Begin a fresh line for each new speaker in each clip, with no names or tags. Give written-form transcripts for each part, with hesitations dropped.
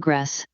Progress.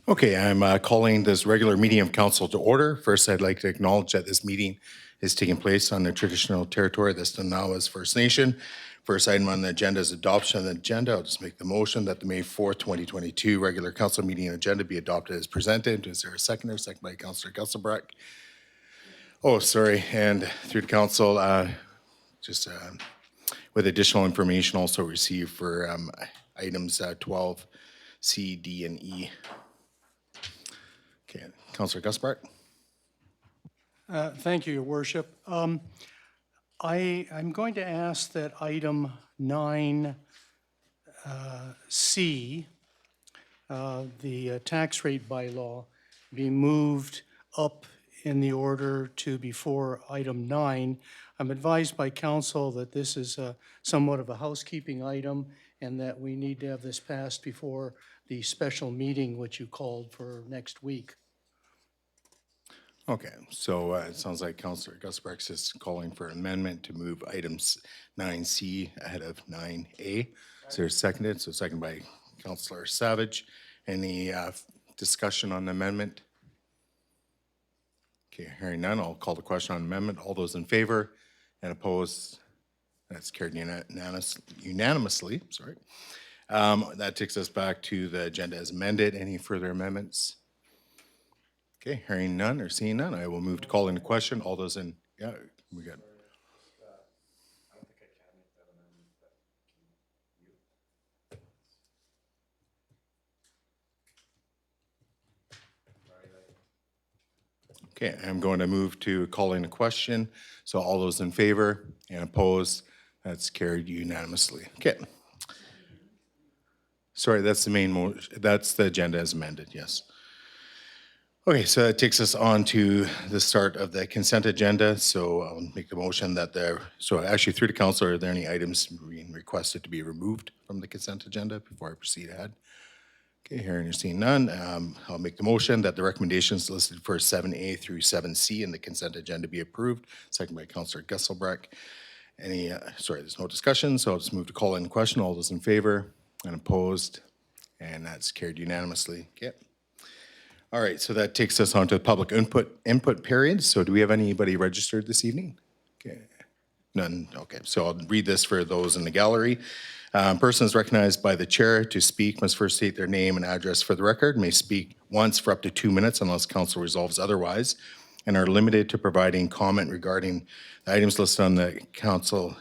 Okay, I'm calling this regular meeting of council to order. First, I'd like to acknowledge that this meeting is taking place on the traditional territory that's now as First Nation. First item on the agenda is adoption of the agenda. I'll just make the motion that the May 4th, 2022 regular council meeting agenda be adopted as presented. Is there a seconder? Second by Councillor Gusselbreck. Oh, sorry, and through the council, just with additional information also received for items 12, C, D, and E. Okay, Councillor Gusselbreck.
Thank you, Your Worship. I'm going to ask that item 9C, the tax rate bylaw, be moved up in the order to before item 9. I'm advised by council that this is somewhat of a housekeeping item and that we need to have this passed before the special meeting which you called for next week.
Okay, so it sounds like Councillor Gusbrecht is calling for amendment to move items 9C ahead of 9A. Is there seconded? So second by Councillor Savage. Any discussion on the amendment? Okay, hearing none, I'll call the question on amendment. All those in favor and opposed? That's carried unanimously. Sorry. That takes us back to the agenda as amended. Any further amendments? Okay, hearing none or seeing none, I will move to call into question. All those in, yeah, we got. Okay, I'm going to move to call into question. So all those in favor and opposed, that's carried unanimously. Okay. Sorry, that's the main motion. That's the agenda as amended, yes. Okay, so that takes us on to the start of the consent agenda. So I'll make the motion that so actually through the council, are there any items being requested to be removed from the consent agenda before I proceed ahead? Okay, hearing or seeing none, I'll make the motion that the recommendations listed for 7A through 7C in the consent agenda be approved. Second by Councillor Gusselbrecht. Sorry, there's no discussion, so I'll just move to call in question. All those in favor and opposed, and that's carried unanimously. Okay. All right, so that takes us on to the public input period. So do we have anybody registered this evening? Okay, none. Okay, so I'll read this for those in the gallery. Persons recognized by the chair to speak must first state their name and address for the record, may speak once for up to 2 minutes unless council resolves otherwise, and are limited to providing comment regarding the items listed on the council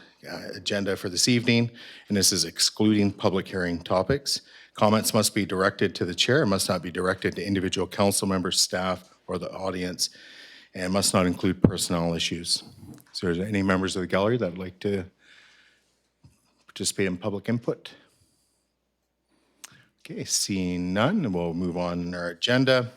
agenda for this evening, and this is excluding public hearing topics. Comments must be directed to the chair and must not be directed to individual council members, staff, or the audience, and must not include personnel issues. So is there any members of the gallery that would like to participate in public input? Okay, seeing none, we'll move on in our agenda.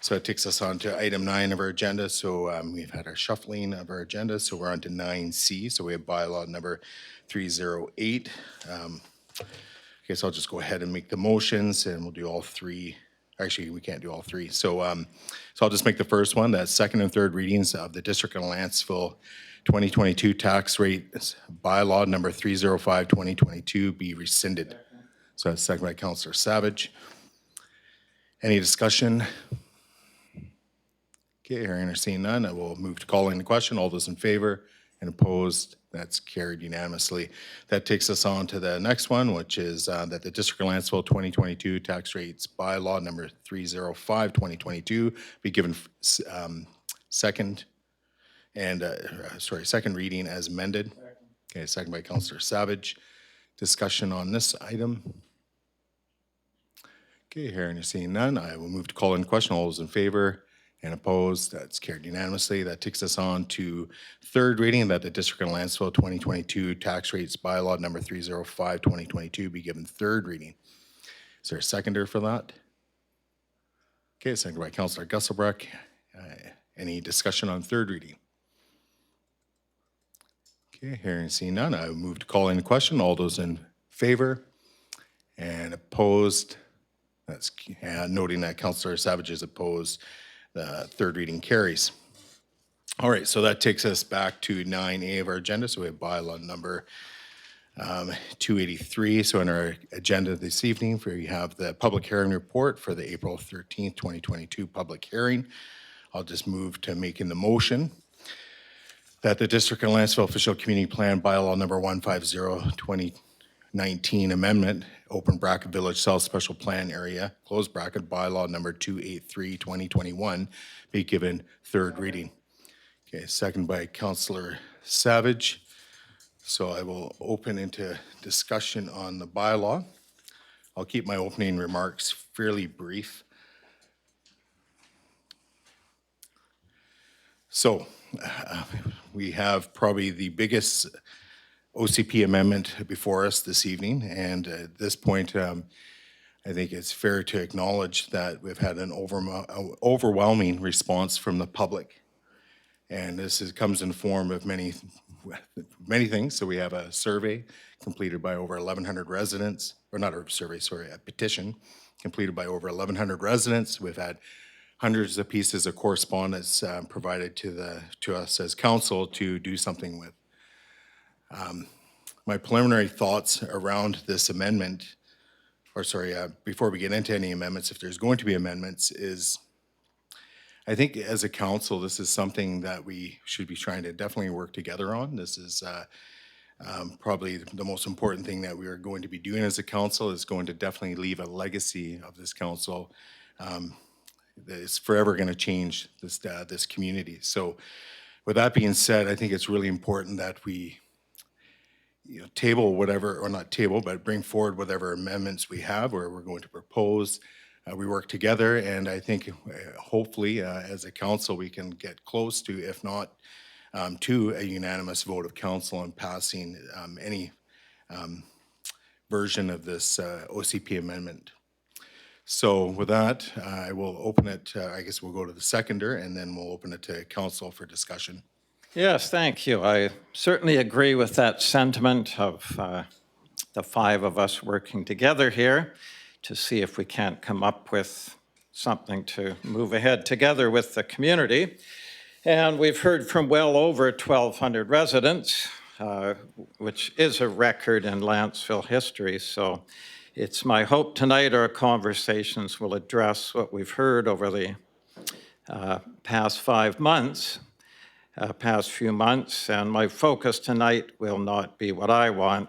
So it takes us on to item 9 of our agenda. So we've had our shuffling of our agenda. So we're on to 9C. So we have bylaw number 308. Okay, so I'll just go ahead and make the motions and we'll do all three. Actually, we can't do all three. So I'll just make the first one, that second and third readings of the District of Lantzville 2022 tax rate bylaw number 305-2022 be rescinded. So that's second by Councillor Savage. Any discussion? Okay, hearing or seeing none, I will move to calling the question. All those in favor and opposed, that's carried unanimously. That takes us on to the next one, which is that the District of Lantzville 2022 tax rates bylaw number 305-2022 be given second reading as amended. Okay, second by Councillor Savage. Discussion on this item. Okay, hearing or seeing none, I will move to call in question. All those in favor and opposed, that's carried unanimously. That takes us on to third reading that the District of Lantzville 2022 tax rates bylaw number 305-2022 be given third reading. Is there a seconder for that? Okay, second by Councillor Gusselbrecht. Any discussion on third reading? Okay, hearing and seeing none, I move to call in the question. All those in favor and opposed? That's noting that Councillor Savage is opposed. The third reading carries. All right, so that takes us back to 9A of our agenda. So we have bylaw number 283. So in our agenda this evening, we have the public hearing report for the April 13th, 2022 public hearing. I'll just move to making the motion that the District of Lantzville Official Community Plan bylaw number 150-2019 amendment, open bracket Village South Special Plan Area, close bracket bylaw number 283-2021 be given third reading. Okay, second by Councillor Savage. So I will open into discussion on the bylaw. I'll keep my opening remarks fairly brief. So we have probably the biggest OCP amendment before us this evening, and at this point, I think it's fair to acknowledge that we've had an overwhelming response from the public. And this comes in the form of many things. So we have a survey completed by over 1,100 residents, or not a survey, sorry, a petition completed by over 1,100 residents. We've had hundreds of pieces of correspondence provided to us as council to do something with. My preliminary thoughts around this amendment, before we get into any amendments, if there's going to be amendments, is I think as a council, this is something that we should be trying to definitely work together on. This is probably the most important thing that we are going to be doing as a council, is going to definitely leave a legacy of this council that is forever going to change this community. So with that being said, I think it's really important that we table whatever, or not table, but bring forward whatever amendments we have or we're going to propose. We work together, and I think hopefully as a council we can get close to, if not to a unanimous vote of council on passing any version of this OCP amendment. So with that, I will open it, I guess we'll go to the seconder, and then we'll open it to council for discussion.
Yes, thank you. I certainly agree with that sentiment of the five of us working together here to see if we can't come up with something to move ahead together with the community. And we've heard from well over 1,200 residents, which is a record in Lantzville history. So it's my hope tonight our conversations will address what we've heard over the past few months. And my focus tonight will not be what I want,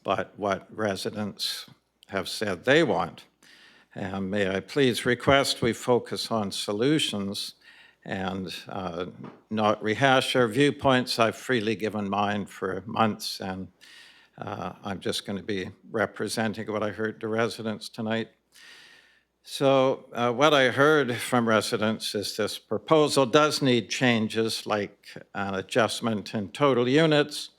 but what residents have said they want. And may I please request we focus on solutions and not rehash our viewpoints. I've freely given mine for months, and I'm just going to be representing what I heard to residents tonight. So what I heard from residents is this proposal does need changes, like an adjustment in total units,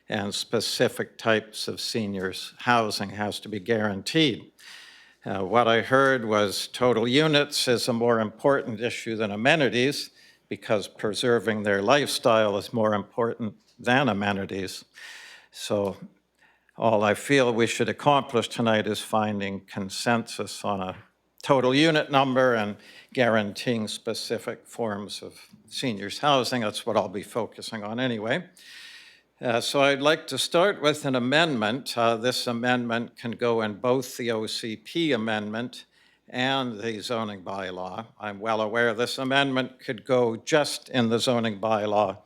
and specific types of seniors housing has to be guaranteed. What I heard was total units is a more important issue than amenities, because preserving their lifestyle is more important than amenities. So all I feel we should accomplish tonight is finding consensus on a total unit number and guaranteeing specific forms of seniors housing. That's what I'll be focusing on anyway. So I'd like to start with an amendment. This amendment can go in both the OCP amendment and the zoning bylaw. I'm well aware this amendment could go just in the zoning bylaw,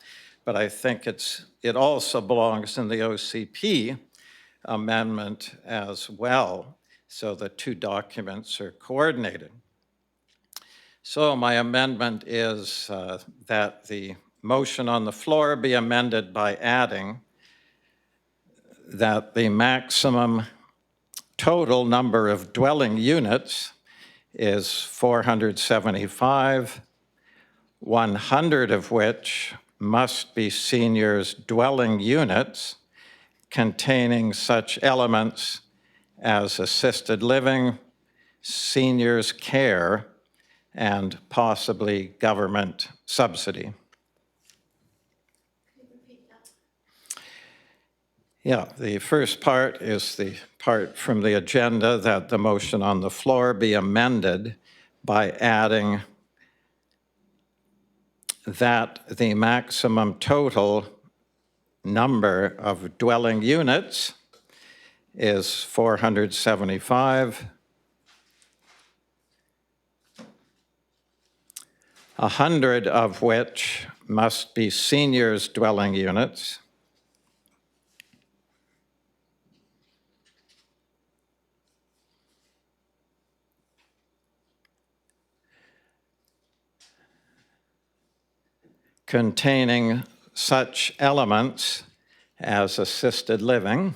but I think it also belongs in the OCP amendment as well, so the two documents are coordinated. So my amendment is that the motion on the floor be amended by adding that the maximum total number of dwelling units is 475, 100 of which must be seniors' dwelling units containing such elements as assisted living, seniors' care, and possibly government subsidy. Yeah, the first part is the part from the agenda that the motion on the floor be amended by adding that the maximum total number of dwelling units is 475, 100 of which must be seniors' dwelling units, containing such elements as assisted living,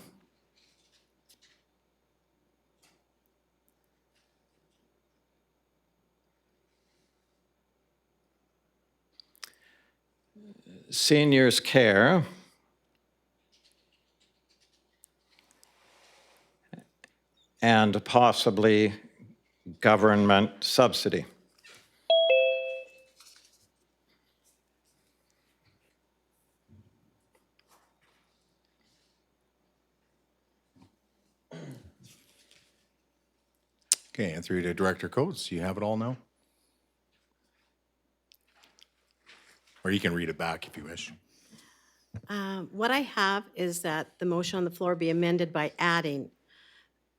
seniors' care, and possibly government subsidy.
Okay, and through to Director Coates, you have it all now? Or you can read it back if you wish.
What I have is that the motion on the floor be amended by adding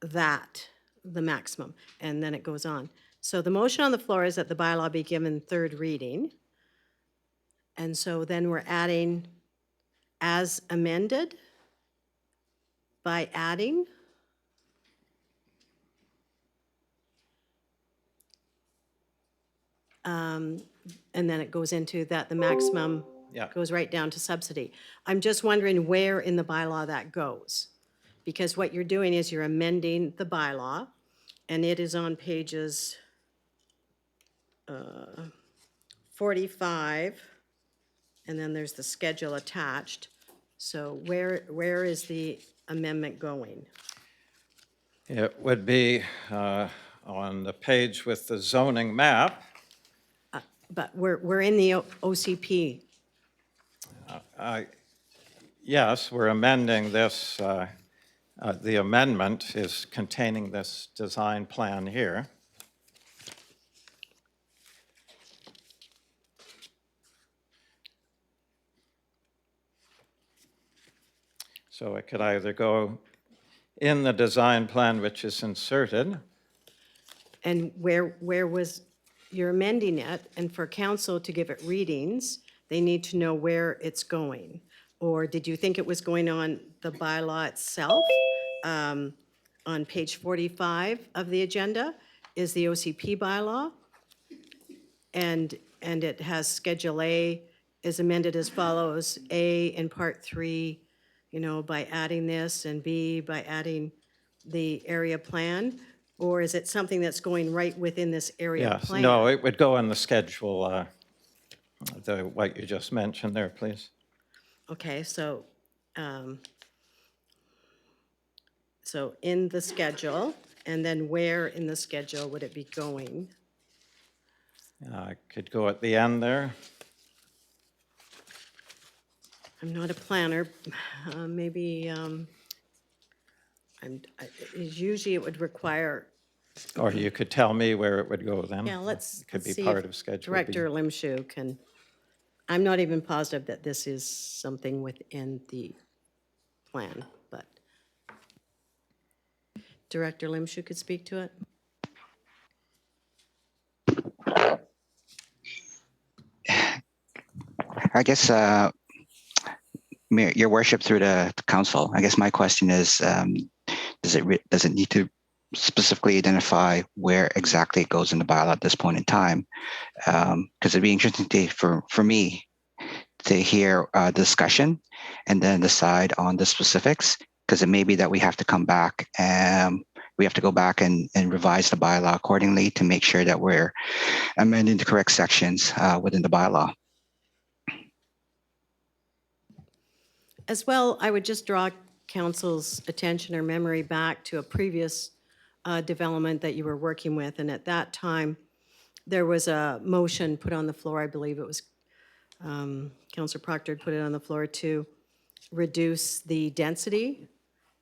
that, the maximum, and then it goes on. So the motion on the floor is that the bylaw be given third reading. And so then we're adding as amended by adding. And then it goes into that the maximum
Yeah.
goes right down to subsidy. I'm just wondering where in the bylaw that goes. Because what you're doing is you're amending the bylaw, and it is on pages 45, and then there's the schedule attached. So where is the amendment going?
It would be on the page with the zoning map.
But we're in the OCP.
Yes, we're amending this, the amendment is containing this design plan here. So it could either go in the design plan which is inserted.
And where was, you're amending it, and for council to give it readings, they need to know where it's going. Or did you think it was going on the bylaw itself? On page 45 of the agenda is the OCP bylaw. And it has Schedule A is amended as follows: A in Part 3, by adding this, and B by adding the area plan? Or is it something that's going right within this area
Yes,
plan?
no, it would go in the schedule, what you just mentioned there, please.
Okay, so in the schedule, and then where in the schedule would it be going?
Could go at the end there.
I'm not a planner, maybe, usually it would require,
Or you could tell me where it would go then.
yeah, let's
It could be
see
part
if
of Schedule B.
Director Limshu can, I'm not even positive that this is something within the plan, but Director Limshu could speak to it?
I guess, Your Worship, through the council, I guess my question is, does it need to specifically identify where exactly it goes in the bylaw at this point in time? Because it'd be interesting for me to hear a discussion and then decide on the specifics, because it may be that we have to come back and we have to go back and revise the bylaw accordingly to make sure that we're amending the correct sections within the bylaw.
As well, I would just draw council's attention or memory back to a previous development that you were working with. And at that time, there was a motion put on the floor, I believe it was Councillor Proctor put it on the floor to reduce the density.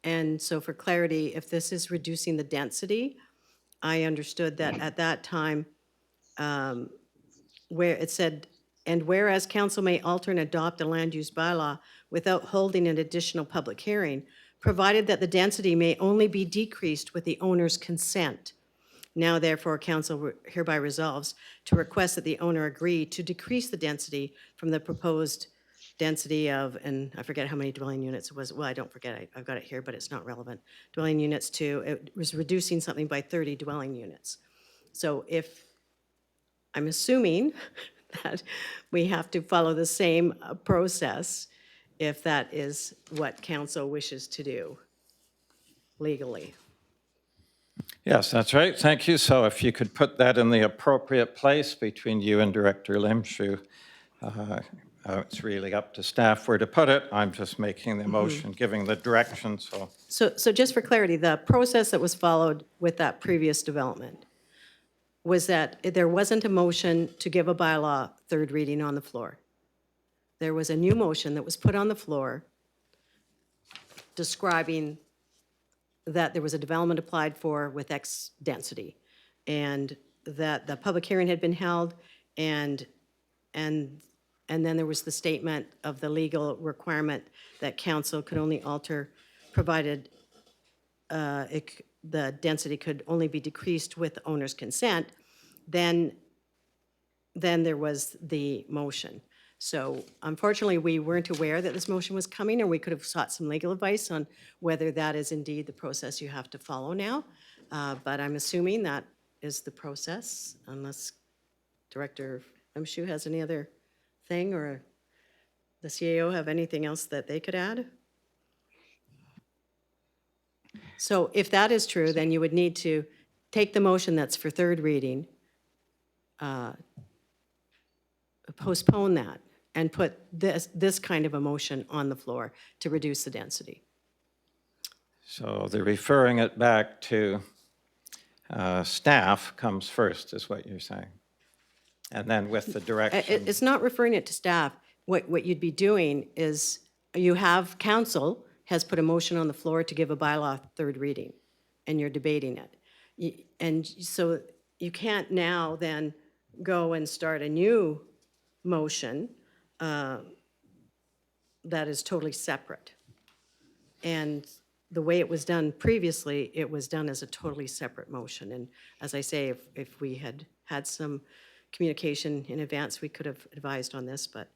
And so for clarity, if this is reducing the density, I understood that at that time, where it said, and whereas council may alter and adopt a land use bylaw without holding an additional public hearing, provided that the density may only be decreased with the owner's consent. Now therefore, council hereby resolves to request that the owner agree to decrease the density from the proposed density of, and I forget how many dwelling units it was, well, I don't forget, I've got it here, but it's not relevant, dwelling units to, it was reducing something by 30 dwelling units. So if, I'm assuming that we have to follow the same process if that is what council wishes to do legally.
Yes, that's right. Thank you. So if you could put that in the appropriate place between you and Director Limshu. It's really up to staff where to put it. I'm just making the motion, giving the direction, so.
So just for clarity, the process that was followed with that previous development was that there wasn't a motion to give a bylaw third reading on the floor. There was a new motion that was put on the floor describing that there was a development applied for with X density, and that the public hearing had been held, and then there was the statement of the legal requirement that council could only alter provided the density could only be decreased with the owner's consent. Then there was the motion. So unfortunately, we weren't aware that this motion was coming, or we could have sought some legal advice on whether that is indeed the process you have to follow now. But I'm assuming that is the process, unless Director Limshu has any other thing, or the CAO have anything else that they could add? So if that is true, then you would need to take the motion that's for third reading, postpone that, and put this kind of a motion on the floor to reduce the density.
So the referring it back to staff comes first, is what you're saying? And then with the direction.
It's not referring it to staff. What you'd be doing is, you have, council has put a motion on the floor to give a bylaw third reading, and you're debating it. And so you can't now then go and start a new motion that is totally separate. And the way it was done previously, it was done as a totally separate motion. And as I say, if we had had some communication in advance, we could have advised on this, but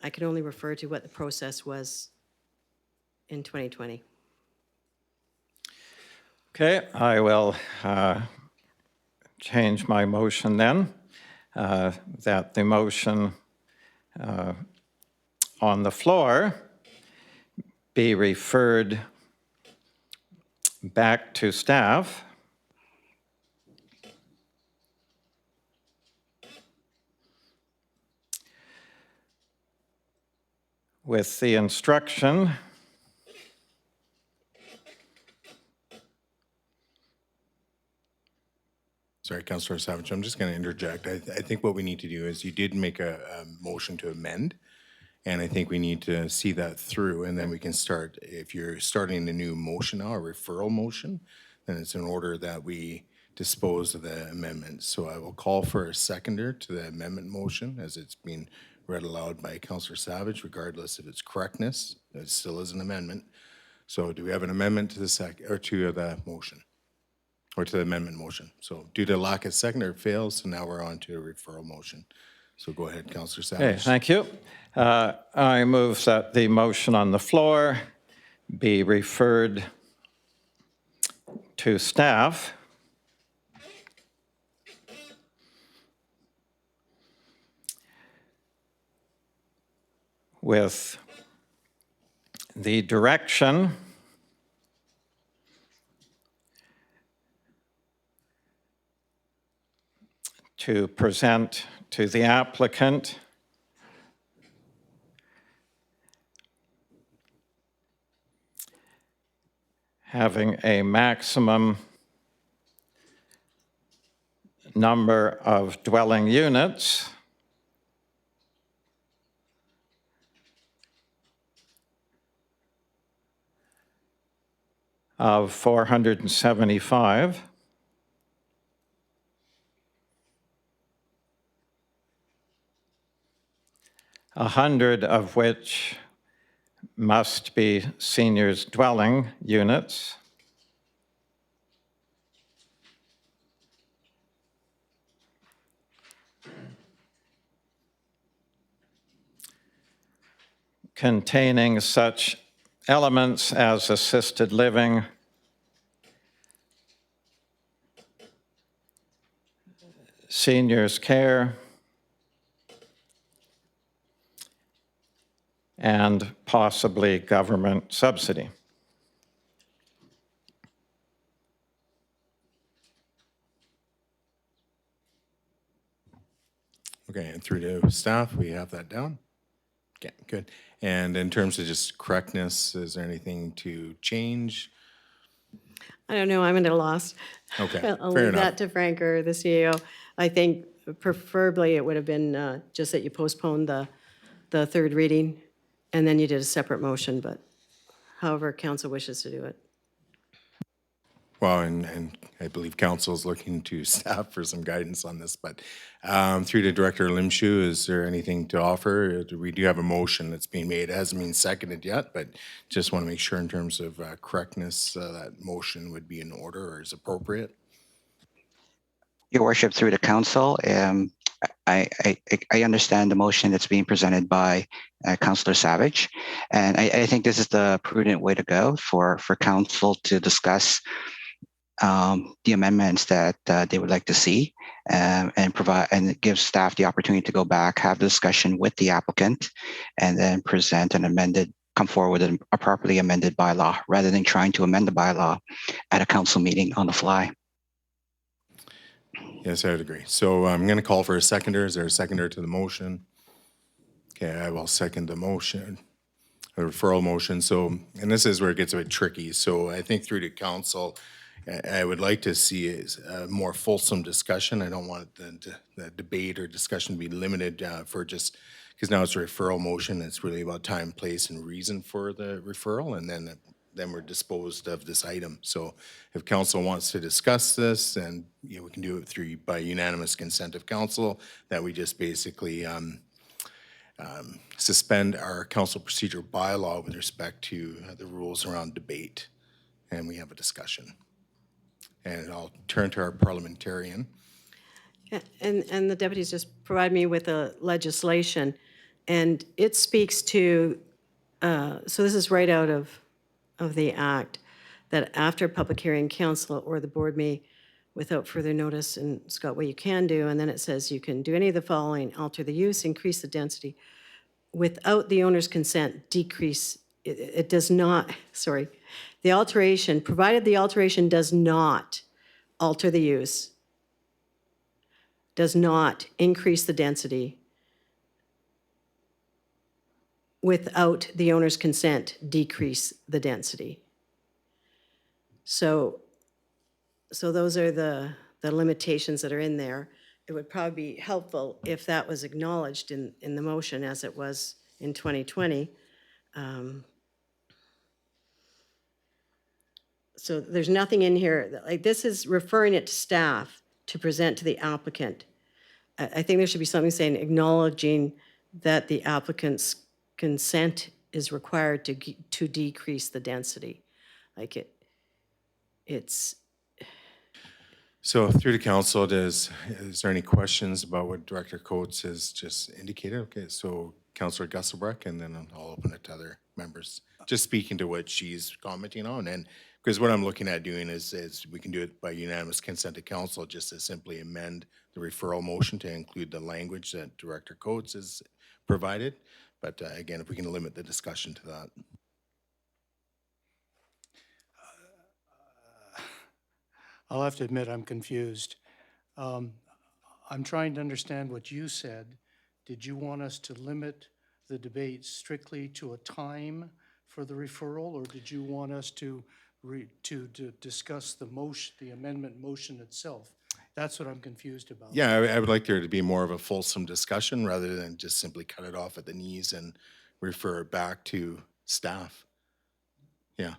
I can only refer to what the process was in 2020.
Okay, I will change my motion then, that the motion on the floor be referred back to staff with the instruction
Sorry, Councillor Savage, I'm just going to interject. I think what we need to do is, you did make a motion to amend, and I think we need to see that through, and then we can start. If you're starting a new motion now, a referral motion, then it's in order that we dispose of the amendment. So I will call for a seconder to the amendment motion as it's being read aloud by Councillor Savage, regardless of its correctness. It still is an amendment. So do we have an amendment to the to the motion? Or to the amendment motion. So due to lack of seconder, it fails, so now we're on to a referral motion. So go ahead, Councillor Savage.
Okay, thank you. I move that the motion on the floor be referred to staff with the direction to present to the applicant having a maximum number of dwelling units of 475. 100 of which must be seniors' dwelling units. Containing such elements as assisted living, seniors' care, and possibly government subsidy.
Okay, and through to staff, we have that down? Okay, good. And in terms of just correctness, is there anything to change?
I don't know, I'm at a loss.
Okay,
I'll
fair
leave
enough.
that to Frank or the CEO. I think preferably it would have been just that you postponed the third reading, and then you did a separate motion, but however council wishes to do it.
Well, and I believe council is looking to staff for some guidance on this, but through to Director Limshu, is there anything to offer? We do have a motion that's being made. It hasn't been seconded yet, but just want to make sure in terms of correctness, that motion would be in order or is appropriate.
Your worship, through the council, I understand the motion that's being presented by Councillor Savage, and I think this is the prudent way to go for council to discuss the amendments that they would like to see, and provide and give staff the opportunity to go back, have the discussion with the applicant, and then present an amended, come forward with a properly amended bylaw, rather than trying to amend the bylaw at a council meeting on the fly.
Yes, I would agree. So I'm going to call for a seconder. Is there a seconder to the motion? Okay, I will second the motion, a referral motion. So, and this is where it gets a bit tricky. So I think through to council, I would like to see a more fulsome discussion. I don't want the debate or discussion to be limited for just, because now it's a referral motion. It's really about time, place, and reason for the referral, and then we're disposed of this item. So if council wants to discuss this, and we can do it by unanimous consent of council, that we just basically suspend our council procedure bylaw with respect to the rules around debate, and we have a discussion. And I'll turn to our parliamentarian.
Yeah, and the deputies just provide me with the legislation, and it speaks to, so this is right out of the act, that after public hearing, council or the board may, without further notice, and Scott, what you can do, and then it says you can do any of the following: alter the use, increase the density, without the owner's consent, decrease, it does not, sorry, the alteration, provided the alteration does not alter the use, does not increase the density, without the owner's consent, decrease the density. So those are the limitations that are in there. It would probably be helpful if that was acknowledged in the motion as it was in 2020. So there's nothing in here, like this is referring it to staff to present to the applicant. I think there should be something saying acknowledging that the applicant's consent is required to decrease the density. Like it's.
So through to council, is there any questions about what Director Coates has just indicated? Okay, so Councillor Gusselbrecht, and then I'll open it to other members. Just speaking to what she's commenting on, and because what I'm looking at doing is we can do it by unanimous consent of council, just to simply amend the referral motion to include the language that Director Coates has provided. But again, if we can limit the discussion to that.
I'll have to admit I'm confused. I'm trying to understand what you said. Did you want us to limit the debate strictly to a time for the referral, or did you want us to discuss the motion, the amendment motion itself? That's what I'm confused about.
Yeah, I would like there to be more of a fulsome discussion rather than just simply cut it off at the knees and refer it back to staff. Yeah.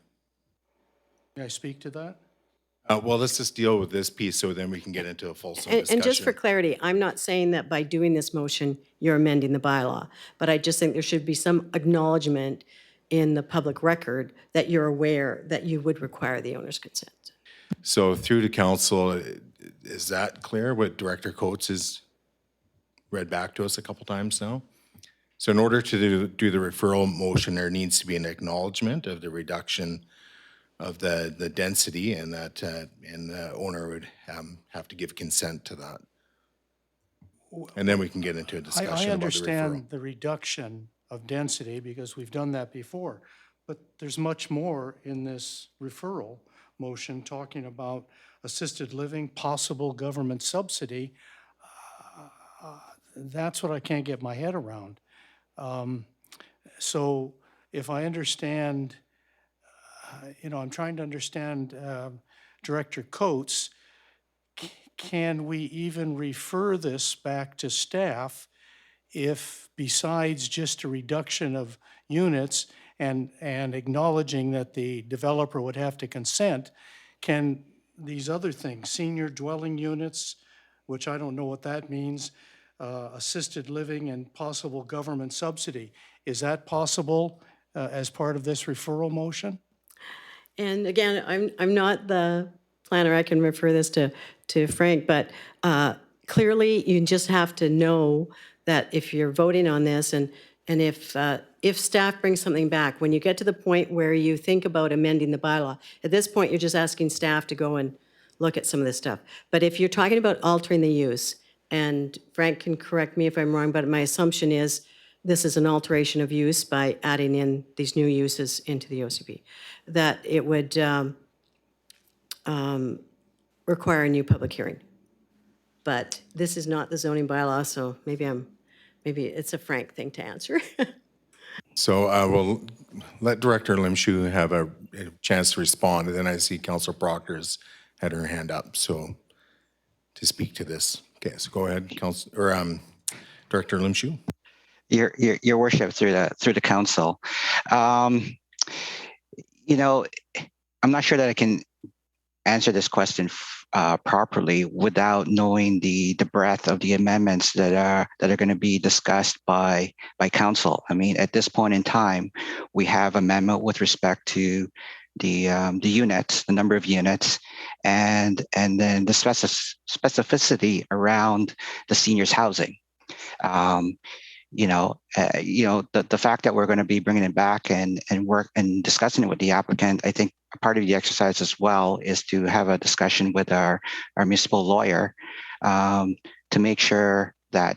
May I speak to that?
Well, let's just deal with this piece so then we can get into a fulsome
And,
discussion.
and just for clarity, I'm not saying that by doing this motion, you're amending the bylaw, but I just think there should be some acknowledgement in the public record that you're aware that you would require the owner's consent.
So through to council, is that clear what Director Coates has read back to us a couple times now? So in order to do the referral motion, there needs to be an acknowledgement of the reduction of the density, and that and the owner would have to give consent to that. And then we can get into a discussion
I
about the referral.
understand the reduction of density because we've done that before, but there's much more in this referral motion talking about assisted living, possible government subsidy. That's what I can't get my head around. So if I understand, I'm trying to understand Director Coates, can we even refer this back to staff if besides just a reduction of units and acknowledging that the developer would have to consent, can these other things, senior dwelling units, which I don't know what that means, assisted living and possible government subsidy, is that possible as part of this referral motion?
And again, I'm not the planner, I can refer this to Frank, but clearly you just have to know that if you're voting on this and if staff brings something back, when you get to the point where you think about amending the bylaw, at this point, you're just asking staff to go and look at some of this stuff. But if you're talking about altering the use, and Frank can correct me if I'm wrong, but my assumption is this is an alteration of use by adding in these new uses into the OCP, that it would require a new public hearing. But this is not the zoning bylaw, so maybe it's a Frank thing to answer.
So I will let Director Limshu have a chance to respond, and then I see Councilor Proctor's had her hand up, so to speak to this. Okay, so go ahead, Director Limshu.
Your worship, through the council. I'm not sure that I can answer this question properly without knowing the breadth of the amendments that are going to be discussed by council. I mean, at this point in time, we have amendment with respect to the units, the number of units, and then the specificity around the seniors housing. The fact that we're going to be bringing it back and work and discussing it with the applicant, I think part of the exercise as well is to have a discussion with our municipal lawyer to make sure that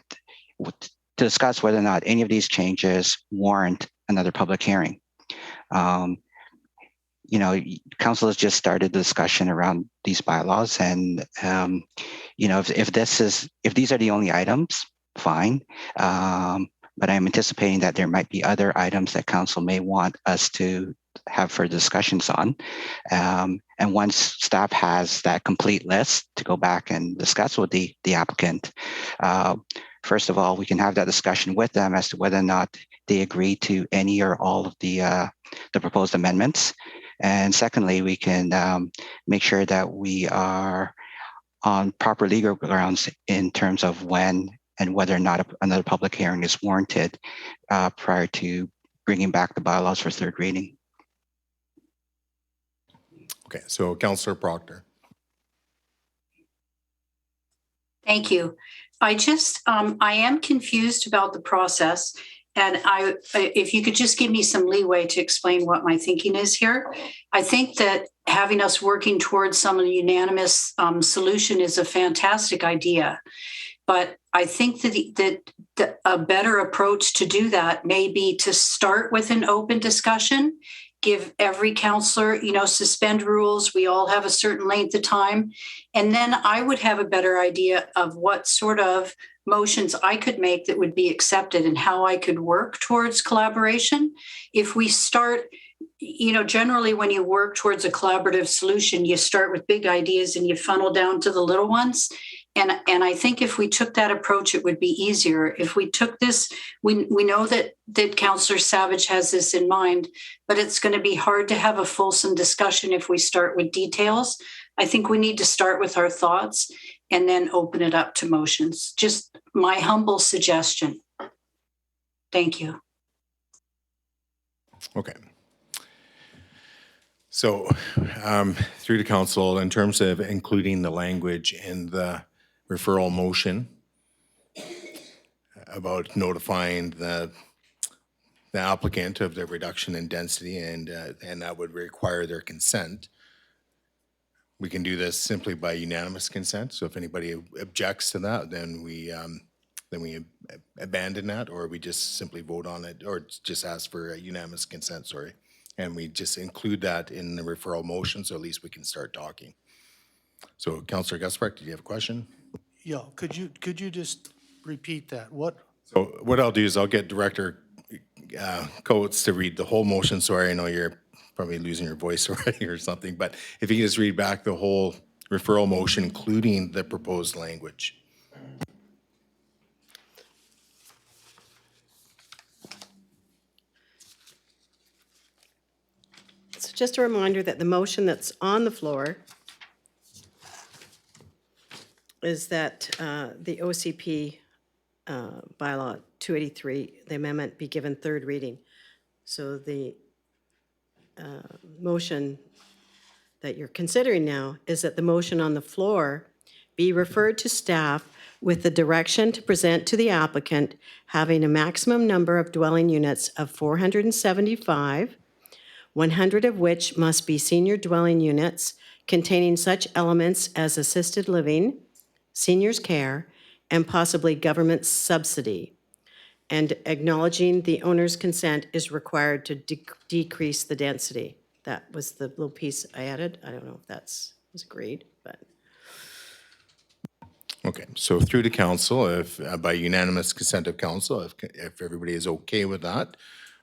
to discuss whether or not any of these changes warrant another public hearing. Council has just started the discussion around these bylaws, and if these are the only items, fine. But I'm anticipating that there might be other items that council may want us to have further discussions on. And once staff has that complete list to go back and discuss with the applicant, first of all, we can have that discussion with them as to whether or not they agree to any or all of the proposed amendments. And secondly, we can make sure that we are on proper legal grounds in terms of when and whether or not another public hearing is warranted prior to bringing back the bylaws for third reading.
Okay, so Councillor Proctor.
Thank you. I am confused about the process, and if you could just give me some leeway to explain what my thinking is here. I think that having us working towards some unanimous solution is a fantastic idea, but I think that a better approach to do that may be to start with an open discussion, give every counselor, suspend rules. We all have a certain length of time. And then I would have a better idea of what sort of motions I could make that would be accepted and how I could work towards collaboration. If we start, generally when you work towards a collaborative solution, you start with big ideas and you funnel down to the little ones. And I think if we took that approach, it would be easier. If we took this, we know that Councillor Savage has this in mind, but it's going to be hard to have a fulsome discussion if we start with details. I think we need to start with our thoughts and then open it up to motions. Just my humble suggestion. Thank you.
Okay. So through the council, in terms of including the language in the referral motion about notifying the applicant of the reduction in density and that would require their consent, we can do this simply by unanimous consent. So if anybody objects to that, then we abandon that, or we just simply vote on it, or just ask for a unanimous consent, sorry. And we just include that in the referral motion, so at least we can start talking. So Councillor Gusbrecht, did you have a question?
Yeah, could you just repeat that? What?
So what I'll do is I'll get Director Coates to read the whole motion. Sorry, I know you're probably losing your voice already or something, but if you can just read back the whole referral motion, including the proposed language.
So just a reminder that the motion that's on the floor is that the OCP bylaw 283, the amendment be given third reading. So the motion that you're considering now is that the motion on the floor be referred to staff with the direction to present to the applicant having a maximum number of dwelling units of 475, 100 of which must be senior dwelling units containing such elements as assisted living, seniors care, and possibly government subsidy. And acknowledging the owner's consent is required to decrease the density. That was the little piece I added. I don't know if that's was agreed, but.
Okay, so through to council, if by unanimous consent of council, if everybody is okay with that,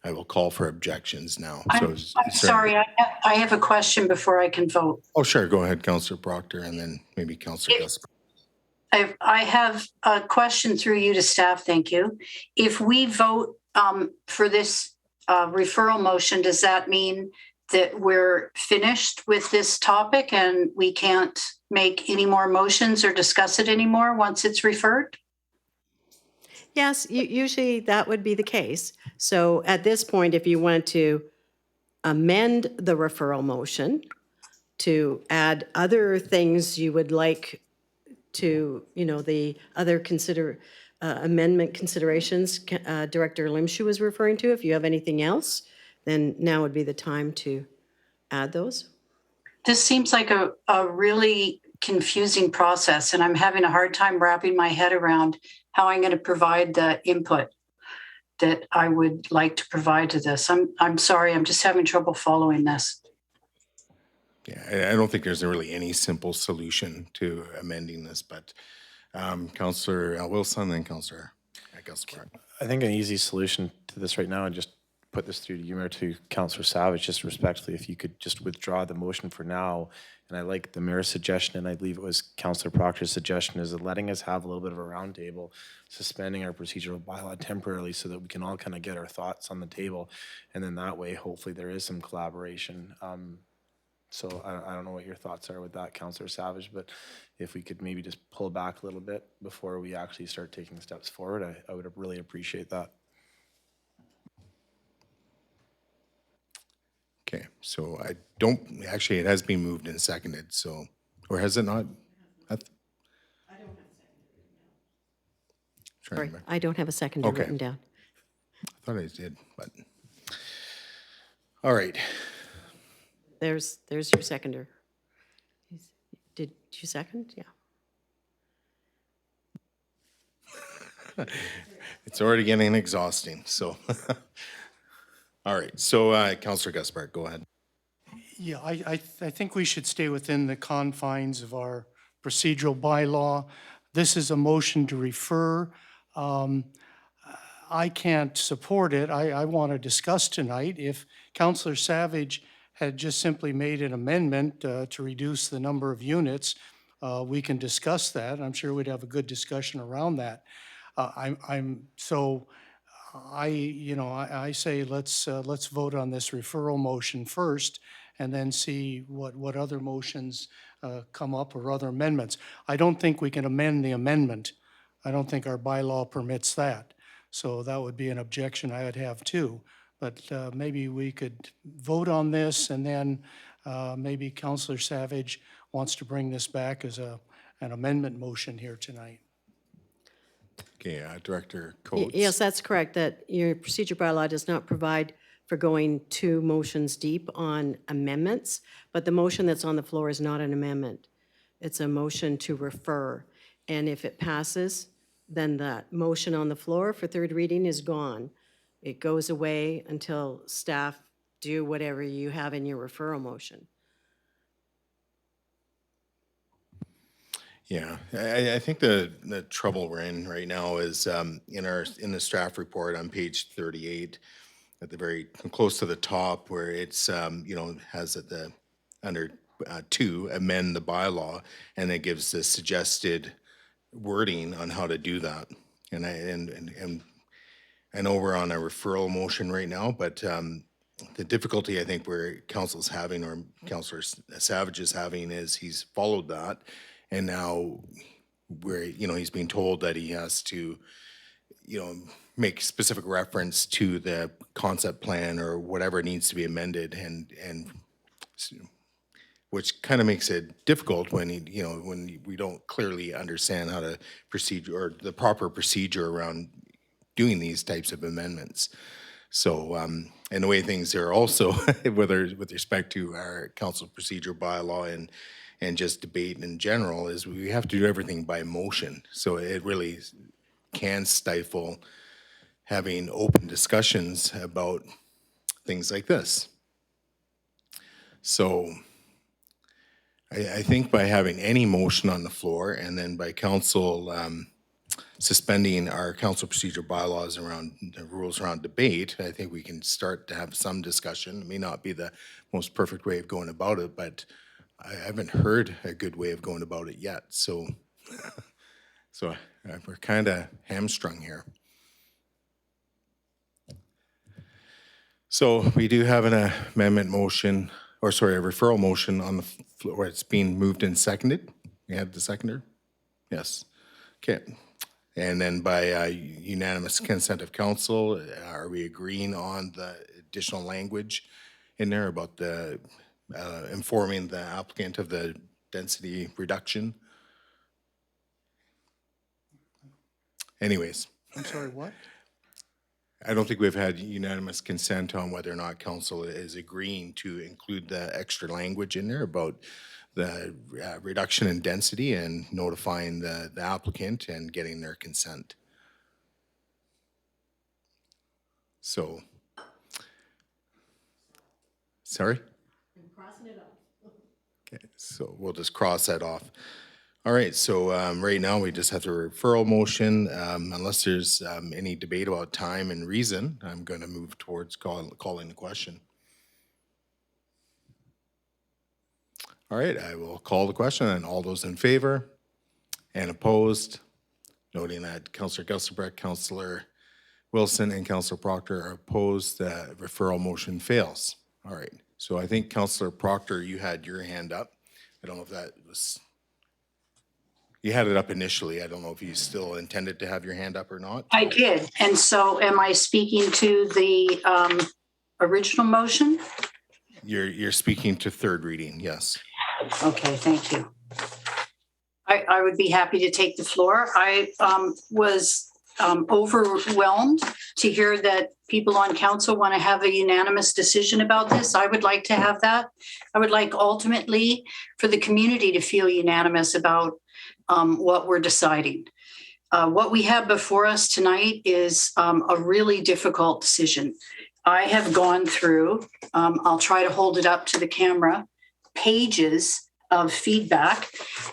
I will call for objections now.
I'm sorry, I have a question before I can vote.
Oh, sure, go ahead, Councillor Proctor, and then maybe Councillor Gusbrecht.
I have a question through you to staff, thank you. If we vote for this referral motion, does that mean that we're finished with this topic and we can't make any more motions or discuss it anymore once it's referred?
Yes, usually that would be the case. So at this point, if you wanted to amend the referral motion to add other things you would like to, the other amendment considerations Director Limshu was referring to, if you have anything else, then now would be the time to add those.
This seems like a really confusing process, and I'm having a hard time wrapping my head around how I'm going to provide the input that I would like to provide to this. I'm sorry, I'm just having trouble following this.
Yeah, I don't think there's really any simple solution to amending this, but Councillor Wilson and Councillor Gusbrecht.
I think an easy solution to this right now, and just put this through to you or to Councillor Savage, just respectfully, if you could just withdraw the motion for now. And I like the mayor's suggestion, and I believe it was Councillor Proctor's suggestion, is letting us have a little bit of a roundtable, suspending our procedural bylaw temporarily so that we can all kind of get our thoughts on the table. And then that way, hopefully there is some collaboration. So I don't know what your thoughts are with that, Councillor Savage, but if we could maybe just pull back a little bit before we actually start taking steps forward, I would really appreciate that.
Okay, so I don't, actually, it has been moved and seconded, so, or has it not? I don't have seconded.
Sorry, I don't have a seconder
Okay.
written down.
I thought I did, but, all right.
There's your seconder. Did you second? Yeah.
It's already getting exhausting, so. All right, so Councillor Gusbrecht, go ahead.
Yeah, I think we should stay within the confines of our procedural bylaw. This is a motion to refer. I can't support it. I want to discuss tonight. If Councillor Savage had just simply made an amendment to reduce the number of units, we can discuss that. I'm sure we'd have a good discussion around that. I say let's vote on this referral motion first and then see what other motions come up or other amendments. I don't think we can amend the amendment. I don't think our bylaw permits that. So that would be an objection I would have too. But maybe we could vote on this, and then maybe Councillor Savage wants to bring this back as an amendment motion here tonight.
Okay, Director Coates.
Yes, that's correct, that your procedure bylaw does not provide for going 2 motions deep on amendments, but the motion that's on the floor is not an amendment. It's a motion to refer. And if it passes, then that motion on the floor for third reading is gone. It goes away until staff do whatever you have in your referral motion.
Yeah, I think the trouble we're in right now is in the staff report on page 38, at the very close to the top where it's has at the under 2 amend the bylaw, and it gives the suggested wording on how to do that. And I know we're on a referral motion right now, but the difficulty I think where council's having, or Councillor Savage is having, is he's followed that. And now where, he's being told that he has to, make specific reference to the concept plan or whatever needs to be amended, and which kind of makes it difficult when when we don't clearly understand how to proceed or the proper procedure around doing these types of amendments. So, and the way things are also, with respect to our council procedure bylaw and just debate in general, is we have to do everything by motion. So it really can stifle having open discussions about things like this. So I think by having any motion on the floor, and then by council suspending our council procedure bylaws around the rules around debate, I think we can start to have some discussion. It may not be the most perfect way of going about it, but I haven't heard a good way of going about it yet. So, we're kind of hamstrung here. So we do have an amendment motion, or sorry, a referral motion on the floor. It's being moved and seconded. We have the seconder? Yes. Okay. And then by unanimous consent of council, are we agreeing on the additional language in there about the informing the applicant of the density reduction? Anyways.
I'm sorry, what?
I don't think we've had unanimous consent on whether or not council is agreeing to include the extra language in there about the reduction in density and notifying the applicant and getting their consent. So, sorry?
I'm crossing it off.
Okay, so we'll just cross that off. All right, so right now we just have the referral motion. Unless there's any debate about time and reason, I'm going to move towards calling the question. All right, I will call the question, and all those in favor and opposed, noting that Councillor Gelsterbrecht, Councillor Wilson, and Councillor Proctor are opposed, the referral motion fails. All right, so I think Councillor Proctor, you had your hand up. I don't know if that was... You had it up initially. I don't know if you still intended to have your hand up or not.
I did. And so am I speaking to the original motion?
You're speaking to third reading, yes.
Okay, thank you. I would be happy to take the floor. I was overwhelmed to hear that people on council want to have a unanimous decision about this. I would like to have that. I would like ultimately for the community to feel unanimous about what we're deciding. What we have before us tonight is a really difficult decision. I have gone through, I'll try to hold it up to the camera, pages of feedback.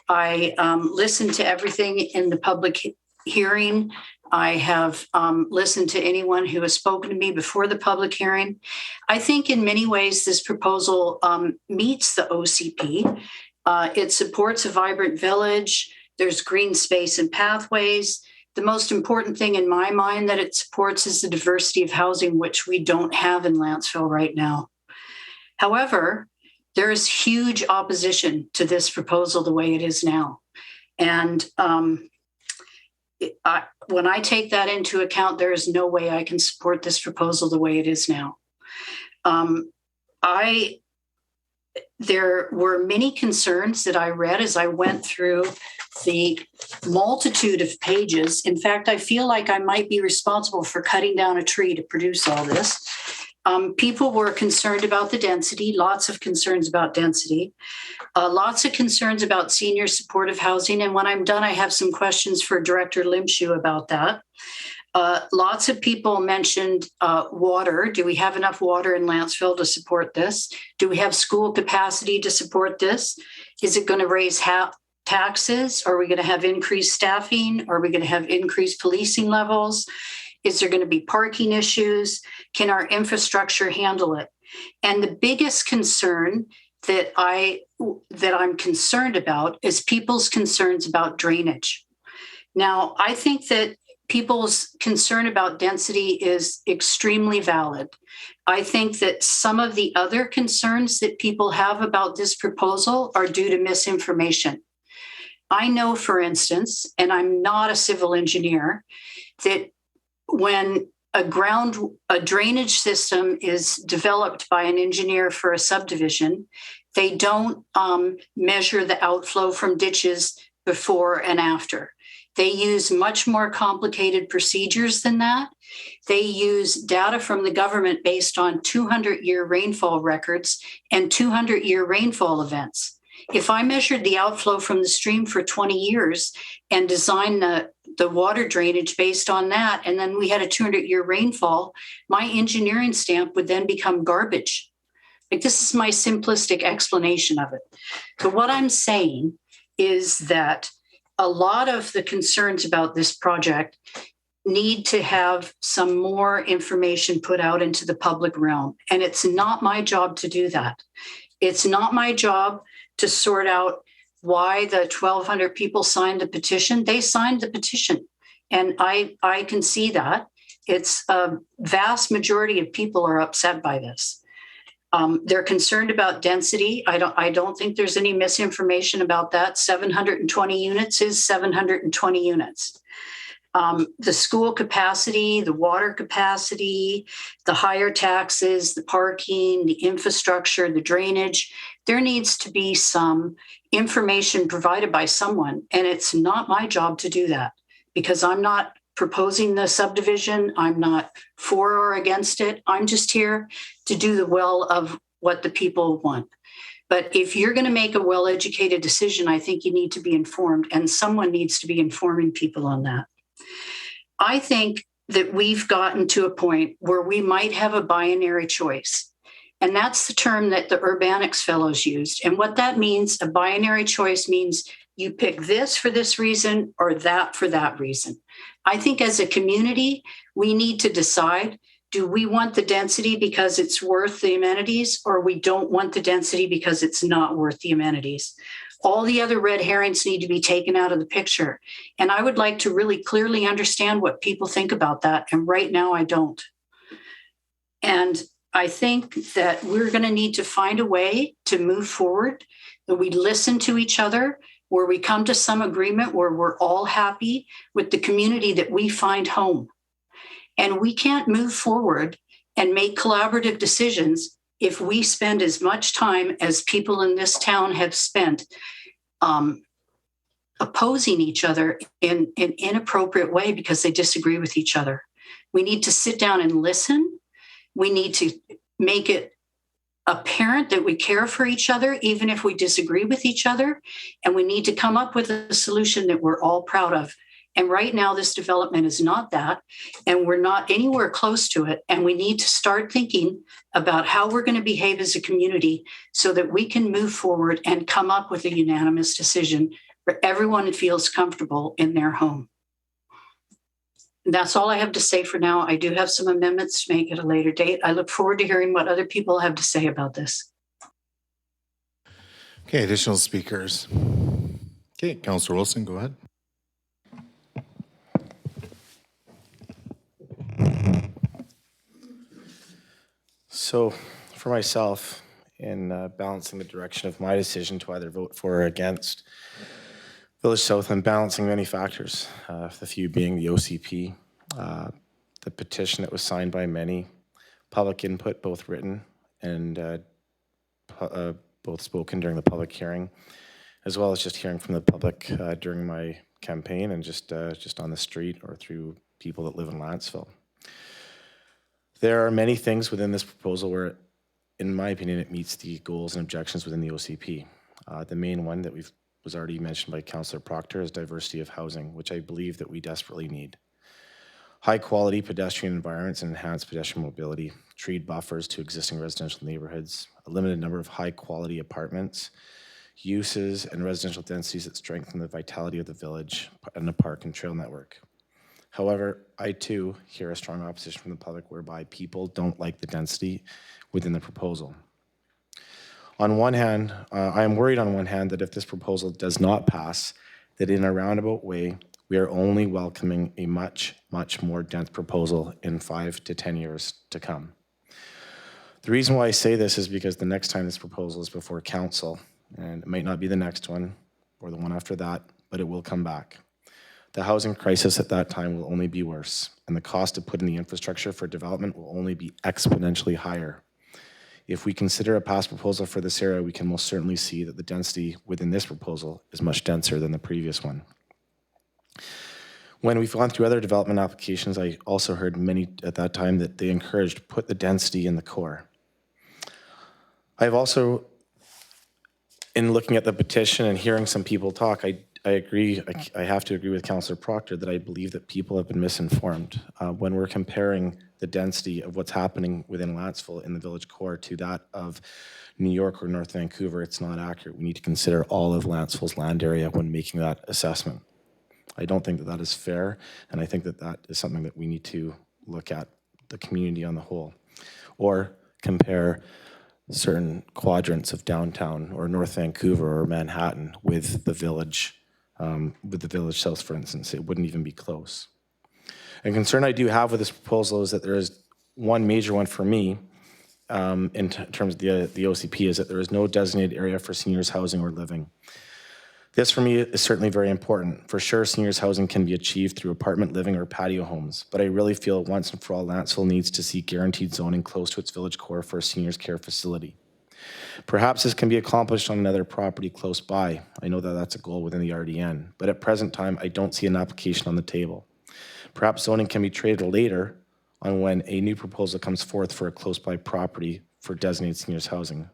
I listened to everything in the public hearing. I have listened to anyone who has spoken to me before the public hearing. I think in many ways this proposal meets the OCP. It supports a vibrant village. There's green space and pathways. The most important thing in my mind that it supports is the diversity of housing, which we don't have in Lantzville right now. However, there is huge opposition to this proposal the way it is now. And when I take that into account, there is no way I can support this proposal the way it is now. There were many concerns that I read as I went through the multitude of pages. In fact, I feel like I might be responsible for cutting down a tree to produce all this. People were concerned about the density, lots of concerns about density, lots of concerns about senior supportive housing. And when I'm done, I have some questions for Director Limshu about that. Lots of people mentioned water. Do we have enough water in Lantzville to support this? Do we have school capacity to support this? Is it going to raise taxes? Are we going to have increased staffing? Are we going to have increased policing levels? Is there going to be parking issues? Can our infrastructure handle it? And the biggest concern that I'm concerned about is people's concerns about drainage. Now, I think that people's concern about density is extremely valid. I think that some of the other concerns that people have about this proposal are due to misinformation. I know, for instance, and I'm not a civil engineer, that when a drainage system is developed by an engineer for a subdivision, they don't measure the outflow from ditches before and after. They use much more complicated procedures than that. They use data from the government based on 200-year rainfall records and 200-year rainfall events. If I measured the outflow from the stream for 20 years and designed the water drainage based on that, and then we had a 200-year rainfall, my engineering stamp would then become garbage. Like, this is my simplistic explanation of it. So what I'm saying is that a lot of the concerns about this project need to have some more information put out into the public realm. And it's not my job to do that. It's not my job to sort out why the 1,200 people signed the petition. They signed the petition. And I can see that. It's a vast majority of people are upset by this. They're concerned about density. I don't think there's any misinformation about that. 720 units is 720 units. The school capacity, the water capacity, the higher taxes, the parking, the infrastructure, the drainage, there needs to be some information provided by someone. And it's not my job to do that because I'm not proposing the subdivision. I'm not for or against it. I'm just here to do the will of what the people want. But if you're going to make a well-educated decision, I think you need to be informed, and someone needs to be informing people on that. I think that we've gotten to a point where we might have a binary choice. And that's the term that the Urbanics fellows used. And what that means, a binary choice means you pick this for this reason or that for that reason. I think as a community, we need to decide, do we want the density because it's worth the amenities, or we don't want the density because it's not worth the amenities? All the other red herrings need to be taken out of the picture. And I would like to really clearly understand what people think about that. And right now I don't. And I think that we're going to need to find a way to move forward, that we listen to each other, where we come to some agreement where we're all happy with the community that we find home. And we can't move forward and make collaborative decisions if we spend as much time as people in this town have spent opposing each other in an inappropriate way because they disagree with each other. We need to sit down and listen. We need to make it apparent that we care for each other, even if we disagree with each other. And we need to come up with a solution that we're all proud of. And right now, this development is not that, and we're not anywhere close to it. And we need to start thinking about how we're going to behave as a community so that we can move forward and come up with a unanimous decision where everyone feels comfortable in their home. That's all I have to say for now. I do have some amendments to make at a later date. I look forward to hearing what other people have to say about this.
Okay, additional speakers. Okay, Councillor Wilson, go ahead.
So for myself, in balancing the direction of my decision to either vote for or against Village South, I'm balancing many factors, the few being the OCP, the petition that was signed by many, public input, both written and both spoken during the public hearing, as well as just hearing from the public during my campaign and just on the street or through people that live in Lantzville. There are many things within this proposal where, in my opinion, it meets the goals and objections within the OCP. The main one that was already mentioned by Councillor Proctor is diversity of housing, which I believe that we desperately need. High quality pedestrian environments and enhanced pedestrian mobility, treed buffers to existing residential neighborhoods, a limited number of high quality apartments, uses and residential densities that strengthen the vitality of the village and the park and trail network. However, I too hear a strong opposition from the public whereby people don't like the density within the proposal. On one hand, I am worried on one hand that if this proposal does not pass, that in a roundabout way, we are only welcoming a much, much more dense proposal in 5 to 10 years to come. The reason why I say this is because the next time this proposal is before council, and it might not be the next one or the one after that, but it will come back. The housing crisis at that time will only be worse, and the cost of putting the infrastructure for development will only be exponentially higher. If we consider a past proposal for this area, we can most certainly see that the density within this proposal is much denser than the previous one. When we've gone through other development applications, I also heard many at that time that they encouraged put the density in the core. I've also, in looking at the petition and hearing some people talk, I agree, I have to agree with Councillor Proctor that I believe that people have been misinformed. When we're comparing the density of what's happening within Lantzville in the village core to that of New York or North Vancouver, it's not accurate. We need to consider all of Lantzville's land area when making that assessment. I don't think that that is fair, and I think that that is something that we need to look at the community on the whole, or compare certain quadrants of downtown or North Vancouver or Manhattan with the village south, for instance. It wouldn't even be close. A concern I do have with this proposal is that there is one major one for me in terms of the OCP is that there is no designated area for seniors housing or living. This for me is certainly very important. For sure, seniors housing can be achieved through apartment living or patio homes, but I really feel once and for all Lantzville needs to see guaranteed zoning close to its village core for a seniors care facility. Perhaps this can be accomplished on another property close by. I know that that's a goal within the RDN, but at present time, I don't see an application on the table. Perhaps zoning can be traded later on when a new proposal comes forth for a close by property for designated seniors housing.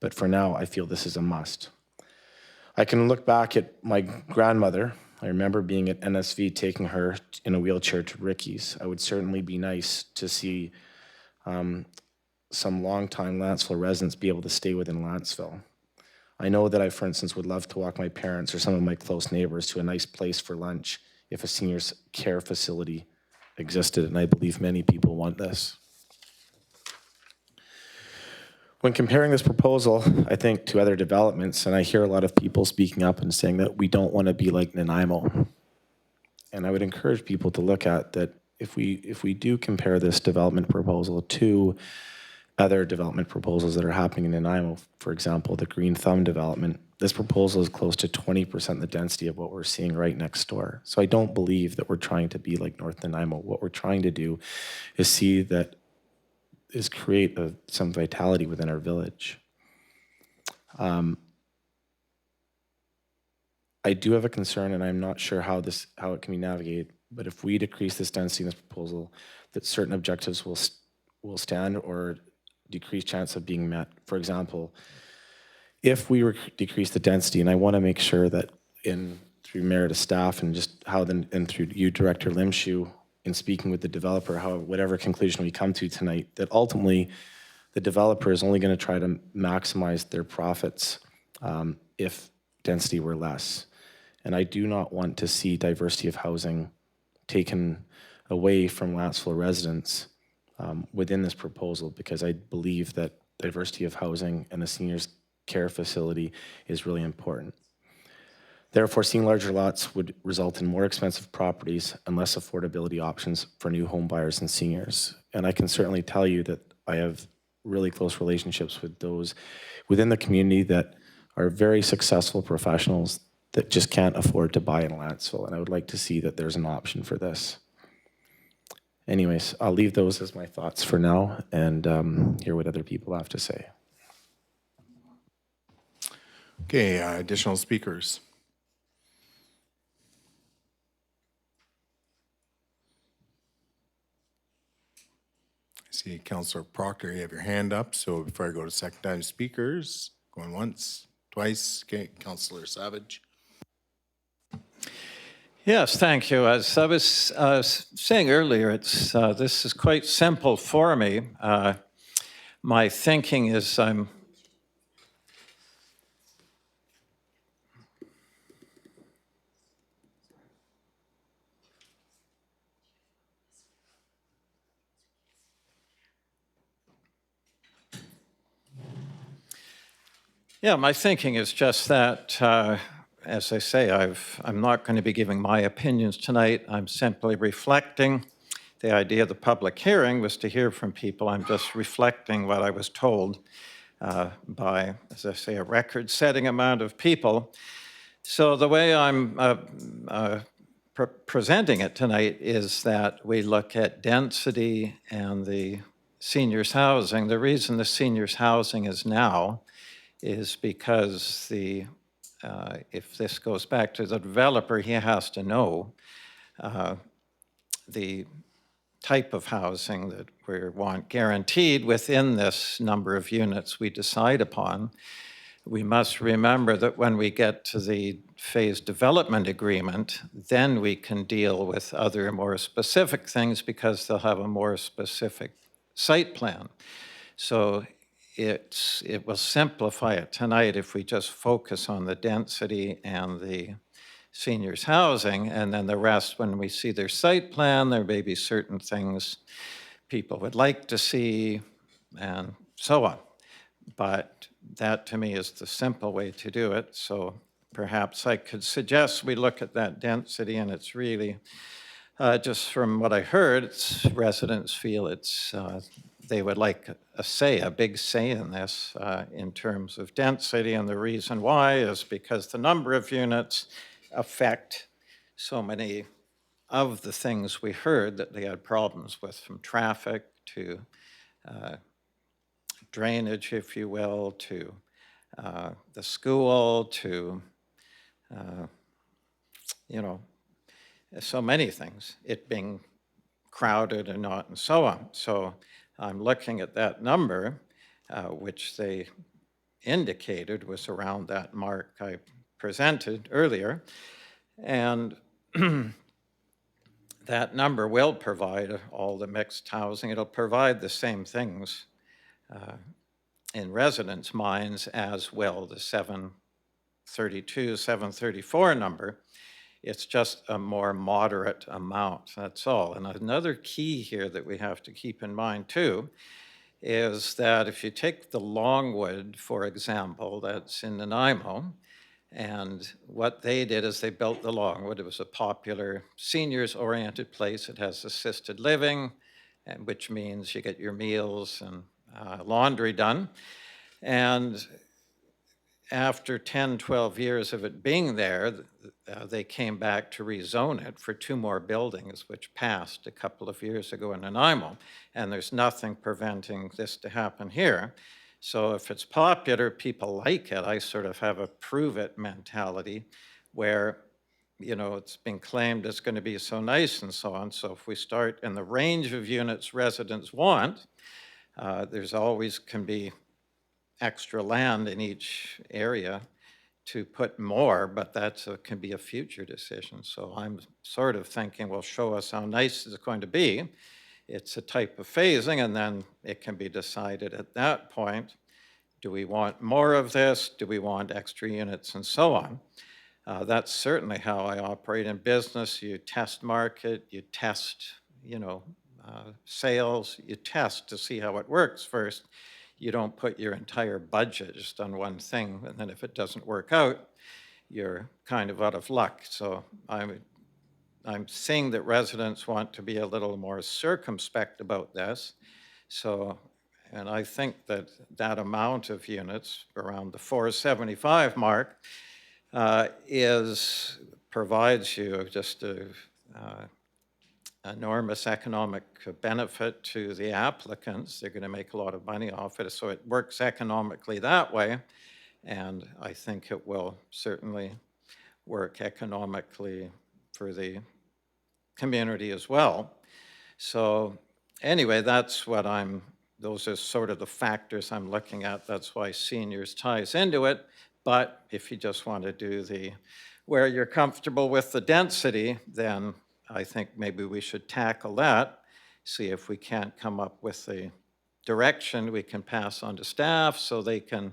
But for now, I feel this is a must. I can look back at my grandmother. I remember being at NSV taking her in a wheelchair to Ricky's. I would certainly be nice to see some longtime Lantzville residents be able to stay within Lantzville. I know that I, for instance, would love to walk my parents or some of my close neighbors to a nice place for lunch if a seniors care facility existed, and I believe many people want this. When comparing this proposal, I think, to other developments, and I hear a lot of people speaking up and saying that we don't want to be like Nanaimo. And I would encourage people to look at that if we do compare this development proposal to other development proposals that are happening in Nanaimo, for example, the Green Thumb development, this proposal is close to 20% the density of what we're seeing right next door. So I don't believe that we're trying to be like North Nanaimo. What we're trying to do is see that is create some vitality within our village. I do have a concern, and I'm not sure how it can be navigated, but if we decrease this density in this proposal, that certain objectives will stand or decrease chance of being met. For example, if we decrease the density, and I want to make sure that through mayor to staff and just and through you, Director Limshu, in speaking with the developer, whatever conclusion we come to tonight, that ultimately the developer is only going to try to maximize their profits if density were less. And I do not want to see diversity of housing taken away from Lantzville residents within this proposal, because I believe that diversity of housing and a seniors care facility is really important. Therefore, seeing larger lots would result in more expensive properties and less affordability options for new home buyers and seniors. And I can certainly tell you that I have really close relationships with those within the community that are very successful professionals that just can't afford to buy in Lantzville. And I would like to see that there's an option for this. Anyways, I'll leave those as my thoughts for now and hear what other people have to say.
Okay, additional speakers. I see Councillor Proctor, you have your hand up, so before I go to second time speakers, going once, twice, okay, Councillor Savage.
Yes, thank you. As I was saying earlier, this is quite simple for me. My thinking is my thinking is just that, as I say, I'm not going to be giving my opinions tonight. I'm simply reflecting. The idea of the public hearing was to hear from people. I'm just reflecting what I was told by, as I say, a record-setting amount of people. So the way I'm presenting it tonight is that we look at density and the seniors' housing. The reason the seniors' housing is now is because if this goes back to the developer, he has to know the type of housing that we want guaranteed within this number of units we decide upon. We must remember that when we get to the phased development agreement, then we can deal with other more specific things because they'll have a more specific site plan. So it will simplify it tonight if we just focus on the density and the seniors' housing, and then the rest, when we see their site plan, there may be certain things people would like to see, and so on. But that, to me, is the simple way to do it. So perhaps I could suggest we look at that density, and it's really, just from what I heard, residents feel they would like a big say in this in terms of density. And the reason why is because the number of units affect so many of the things we heard that they had problems with, from traffic to drainage, if you will, to the school, to, so many things, it being crowded and not, and so on. So I'm looking at that number, which they indicated was around that mark I presented earlier. And that number will provide all the mixed housing. It'll provide the same things in residents' minds as will the 732, 734 number. It's just a more moderate amount, that's all. And another key here that we have to keep in mind too is that if you take the Longwood, for example, that's in Nanaimo, and what they did is they built the Longwood. It was a popular seniors-oriented place. It has assisted living, which means you get your meals and laundry done. And after 10, 12 years of it being there, they came back to rezone it for 2 more buildings, which passed a couple of years ago in Nanaimo. And there's nothing preventing this to happen here. So if it's popular, people like it. I sort of have a prove it mentality where, it's been claimed it's going to be so nice and so on. So if we start in the range of units residents want, there's always can be extra land in each area to put more, but that can be a future decision. So I'm sort of thinking, well, show us how nice it's going to be. It's a type of phasing, and then it can be decided at that point, do we want more of this? Do we want extra units and so on? That's certainly how I operate in business. You test market, you test, sales, you test to see how it works first. You don't put your entire budget just on one thing, and then if it doesn't work out, you're kind of out of luck. So I'm seeing that residents want to be a little more circumspect about this. So, and I think that that amount of units, around the 475 mark, provides you just a enormous economic benefit to the applicants. They're going to make a lot of money off it, so it works economically that way. And I think it will certainly work economically for the community as well. So anyway, those are sort of the factors I'm looking at. That's why seniors ties into it. But if you just want to do where you're comfortable with the density, then I think maybe we should tackle that, see if we can't come up with a direction we can pass on to staff so they can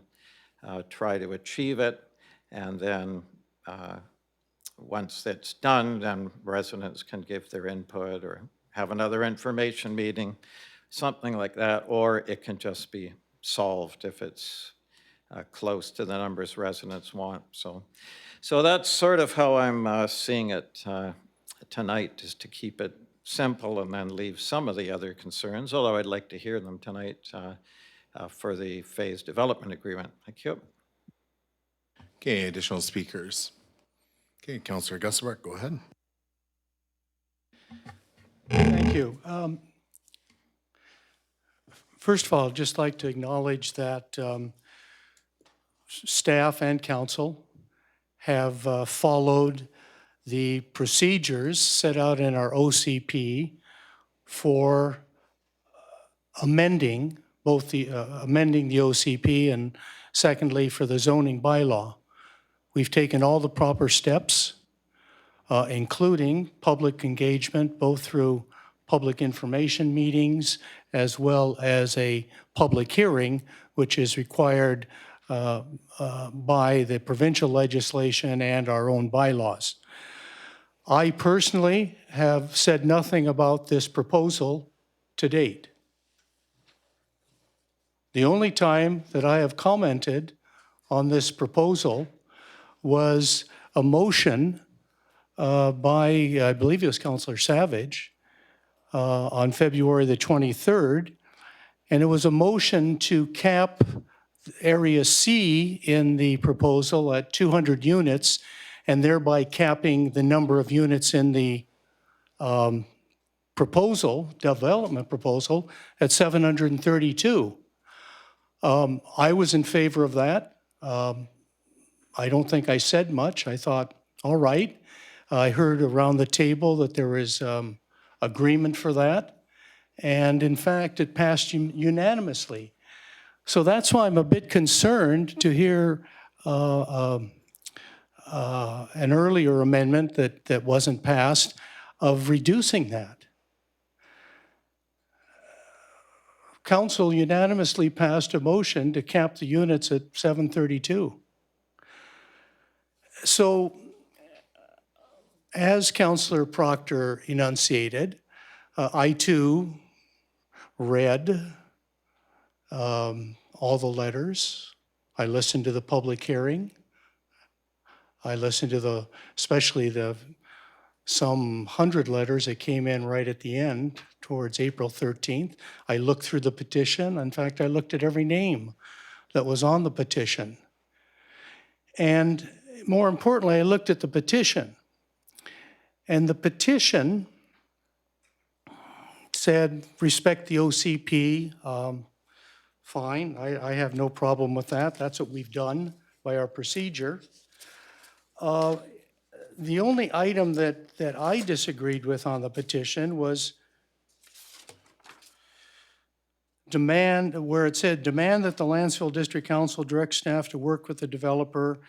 try to achieve it. And then once it's done, then residents can give their input or have another information meeting, something like that, or it can just be solved if it's close to the numbers residents want. So that's sort of how I'm seeing it tonight, is to keep it simple and then leave some of the other concerns, although I'd like to hear them tonight for the phase development agreement. Thank you.
Okay, additional speakers. Okay, Councillor Gussenbach, go ahead.
Thank you. First of all, I'd just like to acknowledge that staff and council have followed the procedures set out in our OCP for amending both amending the OCP and secondly for the zoning bylaw. We've taken all the proper steps, including public engagement, both through public information meetings as well as a public hearing, which is required by the provincial legislation and our own bylaws. I personally have said nothing about this proposal to date. The only time that I have commented on this proposal was a motion by, I believe it was Councillor Savage, on February the 23rd, and it was a motion to cap Area C in the proposal at 200 units, and thereby capping the number of units in the development proposal, at 732. I was in favor of that. I don't think I said much. I thought, all right. I heard around the table that there was agreement for that. And in fact, it passed unanimously. So that's why I'm a bit concerned to hear an earlier amendment that wasn't passed of reducing that. Council unanimously passed a motion to cap the units at 732. So, as Councillor Proctor enunciated, I too read all the letters. I listened to the public hearing. I listened to especially some 100 letters that came in right at the end towards April 13th. I looked through the petition. In fact, I looked at every name that was on the petition. And more importantly, I looked at the petition. And the petition said, respect the OCP. Fine, I have no problem with that. That's what we've done by our procedure. The only item that I disagreed with on the petition was where it said, demand that the Lantzville District Council direct staff to work with the developer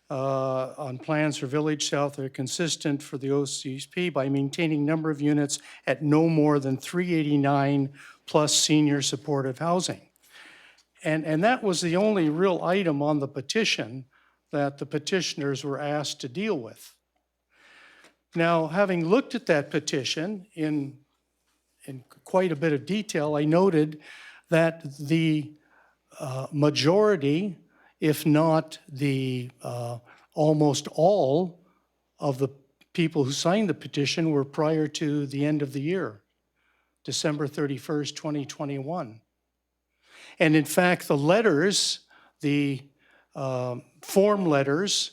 on plans for Village South that are consistent for the OCP by maintaining number of units at no more than 389 plus senior supportive housing. And that was the only real item on the petition that the petitioners were asked to deal with. Now, having looked at that petition in quite a bit of detail, I noted that the majority, if not the almost all of the people who signed the petition were prior to the end of the year, December 31st, 2021. And in fact, the letters, the form letters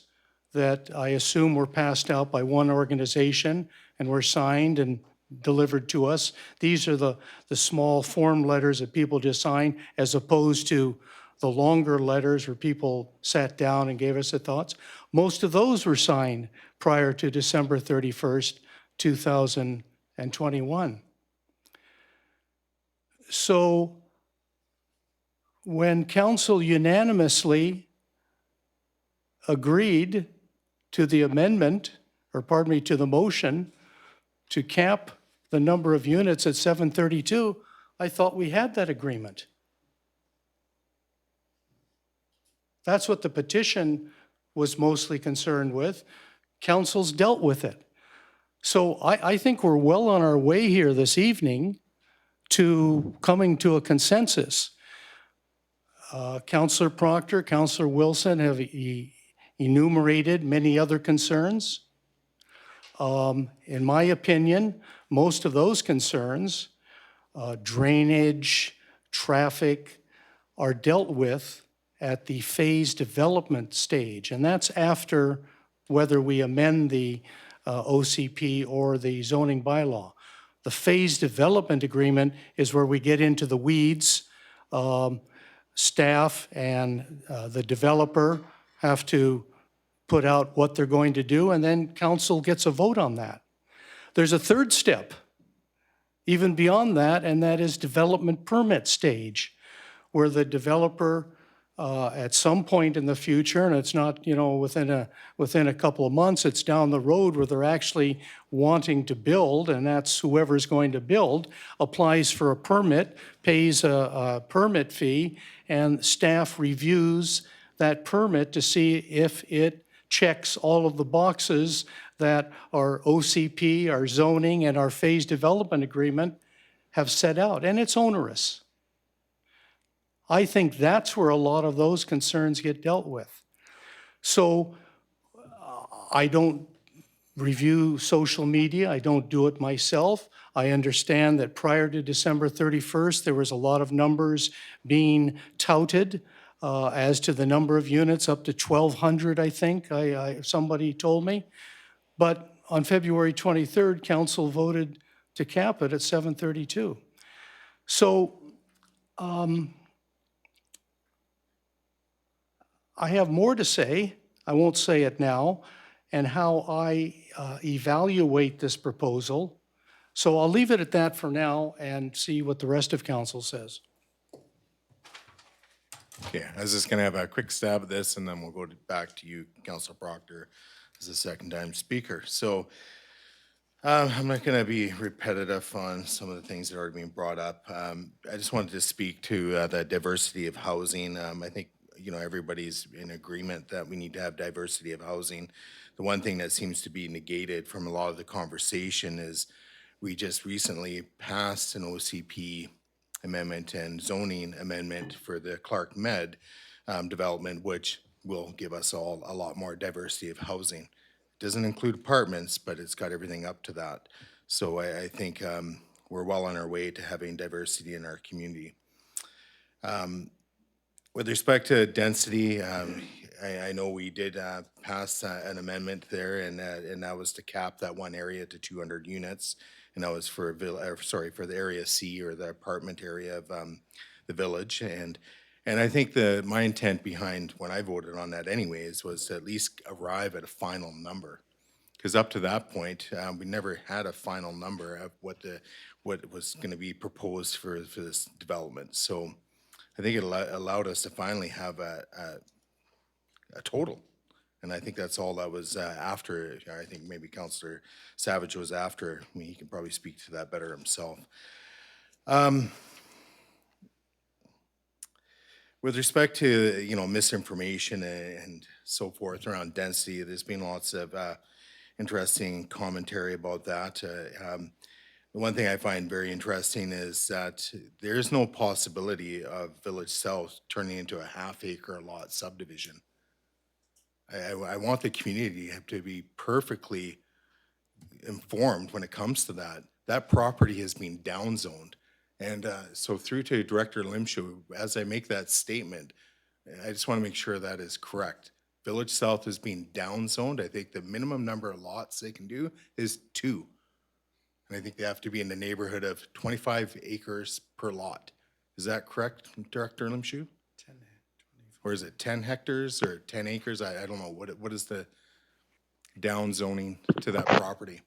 that I assume were passed out by one organization and were signed and delivered to us, these are the small form letters that people just sign, as opposed to the longer letters where people sat down and gave us their thoughts. Most of those were signed prior to December 31st, 2021. So when council unanimously agreed to the amendment, or pardon me, to the motion to cap the number of units at 732, I thought we had that agreement. That's what the petition was mostly concerned with. Council's dealt with it. So I think we're well on our way here this evening to coming to a consensus. Councillor Proctor, Councillor Wilson have enumerated many other concerns. In my opinion, most of those concerns, drainage, traffic, are dealt with at the phase development stage. And that's after whether we amend the OCP or the zoning bylaw. The phase development agreement is where we get into the weeds. Staff and the developer have to put out what they're going to do, and then council gets a vote on that. There's a third step, even beyond that, and that is development permit stage, where the developer at some point in the future, and it's not, you know, within a couple of months, it's down the road where they're actually wanting to build, and that's whoever's going to build, applies for a permit, pays a permit fee, and staff reviews that permit to see if it checks all of the boxes that our OCP, our zoning, and our phase development agreement have set out, and it's onerous. I think that's where a lot of those concerns get dealt with. So I don't review social media. I don't do it myself. I understand that prior to December 31st, there was a lot of numbers being touted as to the number of units, up to 1,200, I think, somebody told me. But on February 23rd, council voted to cap it at 732. So I have more to say, I won't say it now, and how I evaluate this proposal. So I'll leave it at that for now and see what the rest of council says.
Okay, I was just gonna have a quick stab at this, and then we'll go back to you, Councilor Proctor, as a second-time speaker. So I'm not gonna be repetitive on some of the things that are already being brought up. I just wanted to speak to the diversity of housing. I think, you know, everybody's in agreement that we need to have diversity of housing. The one thing that seems to be negated from a lot of the conversation is we just recently passed an OCP amendment and zoning amendment for the Clark Med development, which will give us all a lot more diversity of housing. It doesn't include apartments, but it's got everything up to that. So I think we're well on our way to having diversity in our community. With respect to density, I know we did pass an amendment there, and that was to cap that one area to 200 units. And that was for for the area C, or the apartment area of the village. And I think my intent behind when I voted on that anyways was to at least arrive at a final number. Because up to that point, we never had a final number of what was going to be proposed for this development. So I think it allowed us to finally have a total. And I think that's all that was after. I think maybe Councillor Savage was after. I mean, he can probably speak to that better himself. With respect to, misinformation and so forth around density, there's been lots of interesting commentary about that. The one thing I find very interesting is that there is no possibility of Village South turning into a half-acre lot subdivision. I want the community to be perfectly informed when it comes to that. That property has been downzoned. And so through to Director Limshu, as I make that statement, I just want to make sure that is correct. Village South is being downzoned. I think the minimum number of lots they can do is 2. And I think they have to be in the neighborhood of 25 acres per lot. Is that correct, Director Limshu? 10, 20. Or is it 10 hectares or 10 acres? I don't know. What is the downzoning to that property?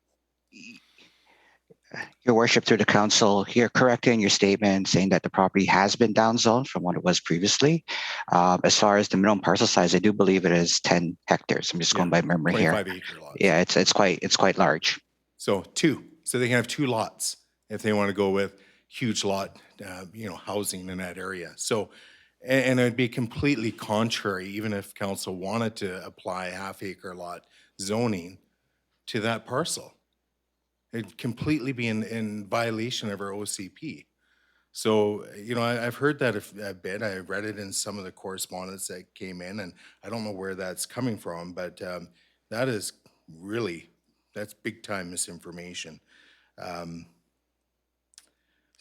Your worship, through the council, you're correct in your statement saying that the property has been downzoned from what it was previously. As far as the minimum parcel size, I do believe it is 10 hectares. I'm just going by memory here.
25 acre lots.
Yeah, it's quite large.
So 2. So they can have 2 lots if they want to go with huge lot, housing in that area. So, and it'd be completely contrary, even if council wanted to apply a half-acre lot zoning to that parcel. It'd completely be in violation of our OCP. So, I've heard that a bit. I read it in some of the correspondence that came in, and I don't know where that's coming from, but that is really, that's big-time misinformation. So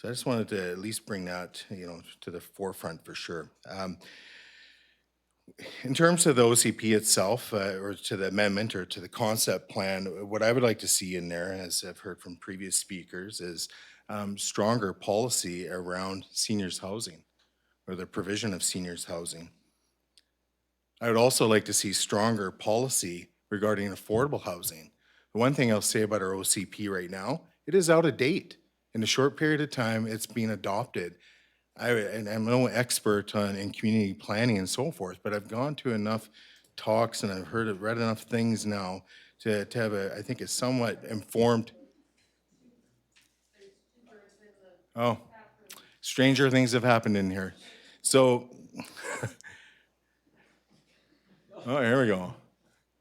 I just wanted to at least bring that, to the forefront for sure. In terms of the OCP itself, or to the amendment or to the concept plan, what I would like to see in there, as I've heard from previous speakers, is stronger policy around seniors housing or the provision of seniors housing. I would also like to see stronger policy regarding affordable housing. The one thing I'll say about our OCP right now, it is out of date. In a short period of time, it's been adopted. And I'm no expert in community planning and so forth, but I've gone to enough talks and I've read enough things now to have I think a somewhat informed. Oh, stranger things have happened in here. So, oh, here we go.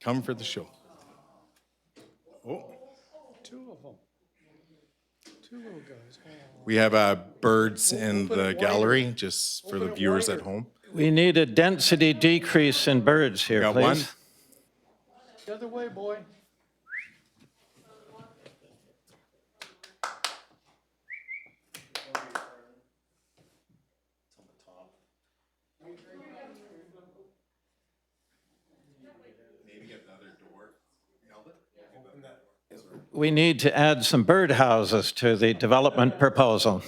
Come for the show. Oh.
2 of them. 2 little guys. Oh.
We have birds in the gallery, just for the viewers at home.
We need a density decrease in birds here,
Got
please.
one?
The other way, boy.
We need to add some birdhouses to the development proposal.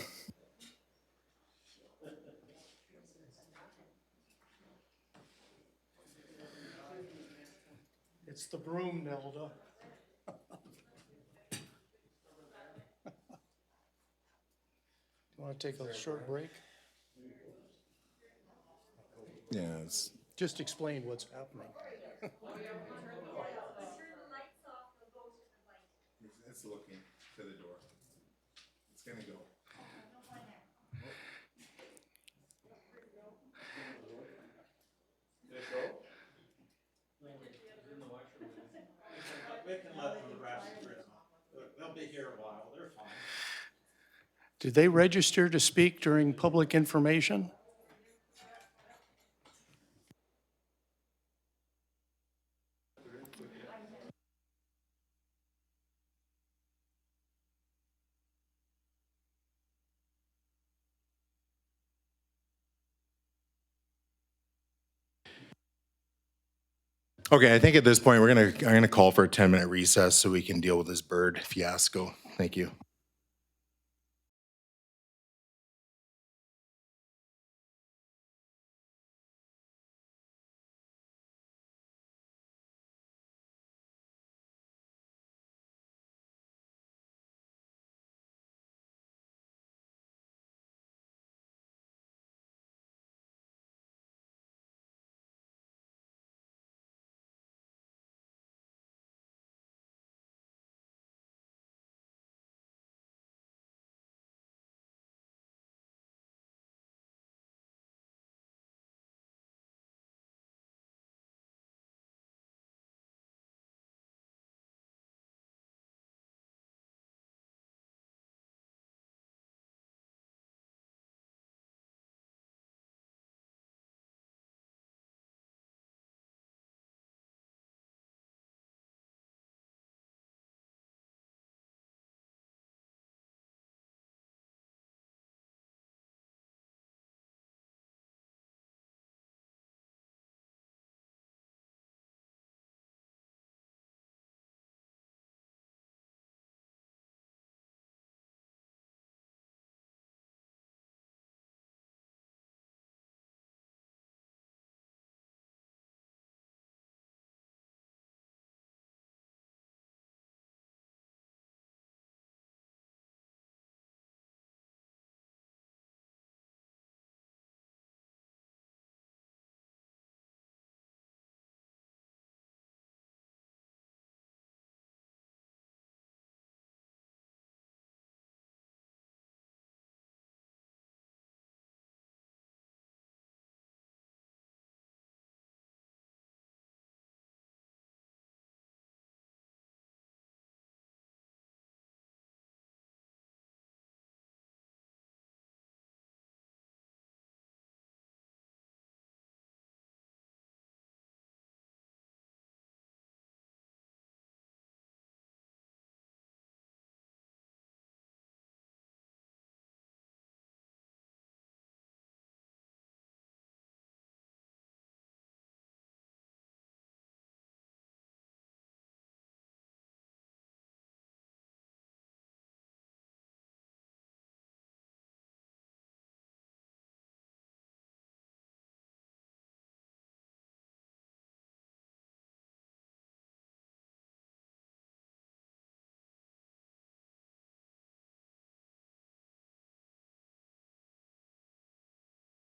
It's the broom, Nelda. Want to take a short break?
Yeah, it's.
Just explain what's happening.
It's looking to the door. It's gonna go.
They'll be here a while, they're fine.
Did they register to speak during public information?
Okay, I think at this point, I'm gonna call for a 10-minute recess so we can deal with this bird fiasco. Thank you.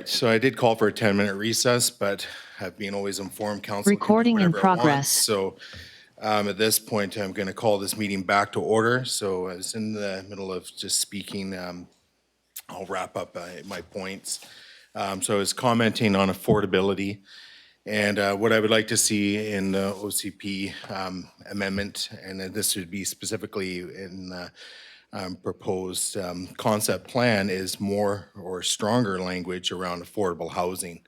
right, so I did call for a 10-minute recess, but have been always informed council can do
Recording in
whatever it wants.
progress.
So at this point, I'm going to call this meeting back to order. So I was in the middle of just speaking. I'll wrap up my points. So I was commenting on affordability and what I would like to see in the OCP amendment, and this would be specifically in the proposed concept plan, is more or stronger language around affordable housing.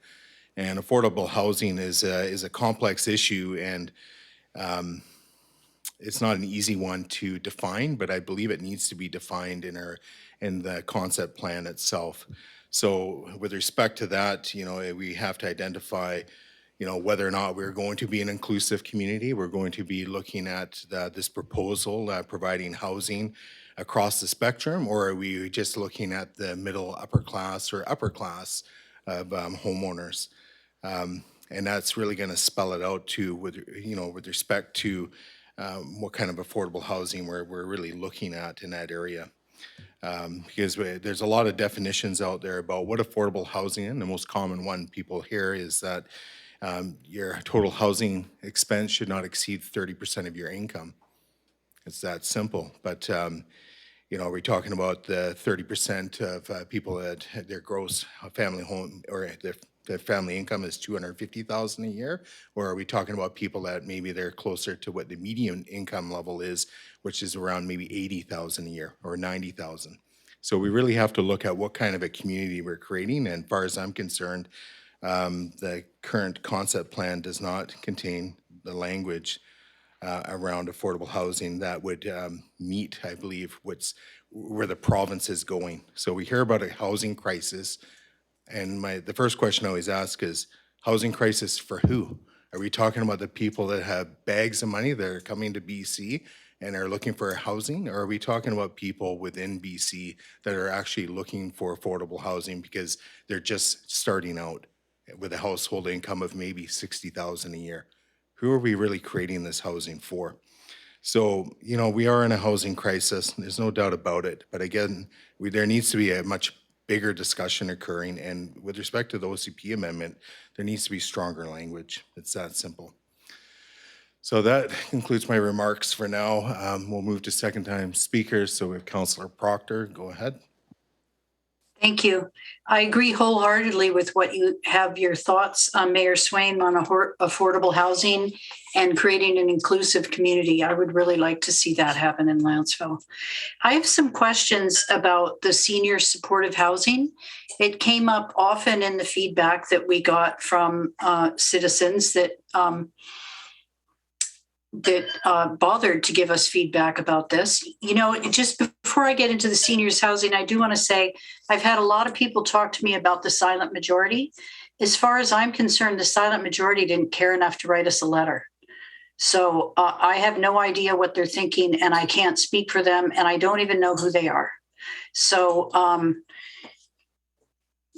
And affordable housing is a complex issue, and it's not an easy one to define, but I believe it needs to be defined in the concept plan itself. So with respect to that, we have to identify, whether or not we're going to be an inclusive community. We're going to be looking at this proposal providing housing across the spectrum, or are we just looking at the middle, upper class or upper class of homeowners? And that's really going to spell it out too, with respect to what kind of affordable housing we're really looking at in that area. Because there's a lot of definitions out there about what affordable housing is. The most common one people hear is that your total housing expense should not exceed 30% of your income. It's that simple. But we're talking about the 30% of people that their gross family home or their family income is $250,000 a year, or are we talking about people that maybe they're closer to what the median income level is, which is around maybe $80,000 a year or $90,000? So we really have to look at what kind of a community we're creating. And as far as I'm concerned, the current concept plan does not contain the language around affordable housing that would meet, I believe, where the province is going. So we hear about a housing crisis, and the first question I always ask is, housing crisis for who? Are we talking about the people that have bags of money that are coming to BC and are looking for housing? Or are we talking about people within BC that are actually looking for affordable housing because they're just starting out with a household income of maybe $60,000 a year? Who are we really creating this housing for? So, we are in a housing crisis. There's no doubt about it. But again, there needs to be a much bigger discussion occurring. And with respect to the OCP amendment, there needs to be stronger language. It's that simple. So that concludes my remarks for now. We'll move to second time speakers. So we have Councillor Proctor. Go ahead.
Thank you. I agree wholeheartedly with what you have your thoughts, Mayor Swain, on affordable housing and creating an inclusive community. I would really like to see that happen in Lantzville. I have some questions about the senior supportive housing. It came up often in the feedback that we got from citizens that bothered to give us feedback about this. Just before I get into the seniors housing, I do want to say I've had a lot of people talk to me about the silent majority. As far as I'm concerned, the silent majority didn't care enough to write us a letter. So I have no idea what they're thinking, and I can't speak for them, and I don't even know who they are. So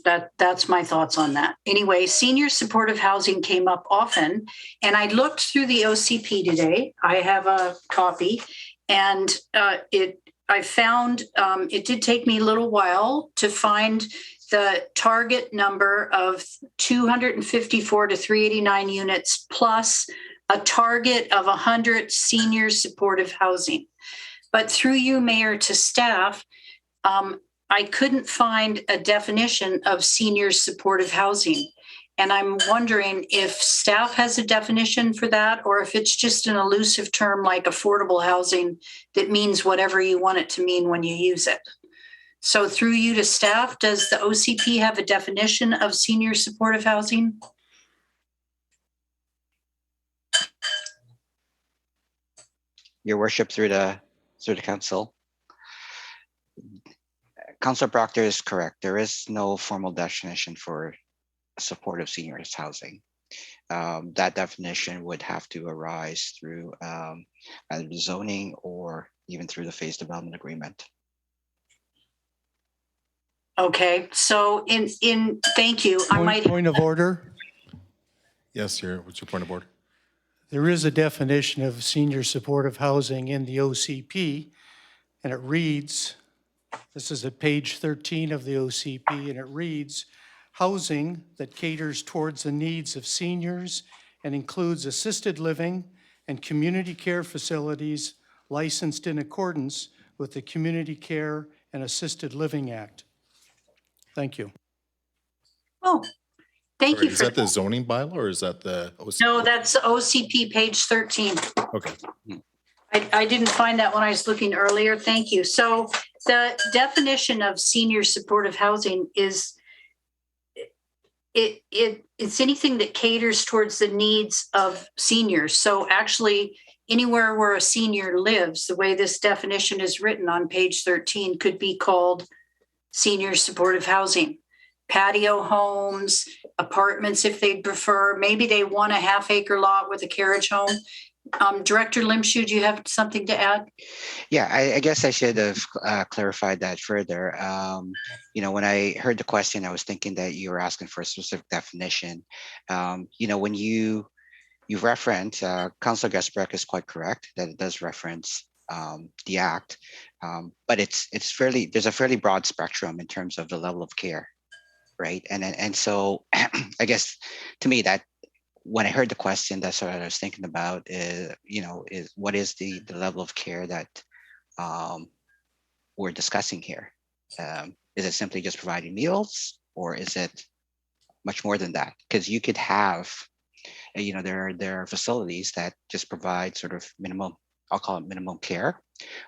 that's my thoughts on that. Anyway, senior supportive housing came up often, and I looked through the OCP today. I have a copy, and I found it did take me a little while to find the target number of 254 to 389 units plus a target of 100 senior supportive housing. But through you, Mayor, to staff, I couldn't find a definition of senior supportive housing. And I'm wondering if staff has a definition for that, or if it's just an elusive term like affordable housing that means whatever you want it to mean when you use it. So through you to staff, does the OCP have a definition of senior supportive housing?
Your worship, through the council. Councilor Proctor is correct. There is no formal definition for supportive seniors housing. That definition would have to arise through either the zoning or even through the phase development agreement.
Okay, so thank you.
Point of order.
Yes, what's your point of order?
There is a definition of senior supportive housing in the OCP, and it reads, this is at page 13 of the OCP, and it reads, housing that caters towards the needs of seniors and includes assisted living and community care facilities licensed in accordance with the Community Care and Assisted Living Act. Thank you.
Oh, thank
Sorry,
you
is
for
that the zoning bylaw or is that the OC?
No, that's OCP page 13.
Okay.
I didn't find that when I was looking earlier. Thank you. So the definition of senior supportive housing is it's anything that caters towards the needs of seniors. So actually anywhere where a senior lives, the way this definition is written on page 13 could be called senior supportive housing. Patio homes, apartments if they'd prefer. Maybe they want a half-acre lot with a carriage home. Director Limshu, do you have something to add?
Yeah, I guess I should have clarified that further. When I heard the question, I was thinking that you were asking for a specific definition. When you reference, Councilor Gasparek is quite correct that it does reference the act, but there's a fairly broad spectrum in terms of the level of care, right? And so I guess to me that when I heard the question, that's what I was thinking about is what is the level of care that we're discussing here? Is it simply just providing meals, or is it much more than that? Because you could have, there are facilities that just provide sort of minimum, I'll call it minimum care,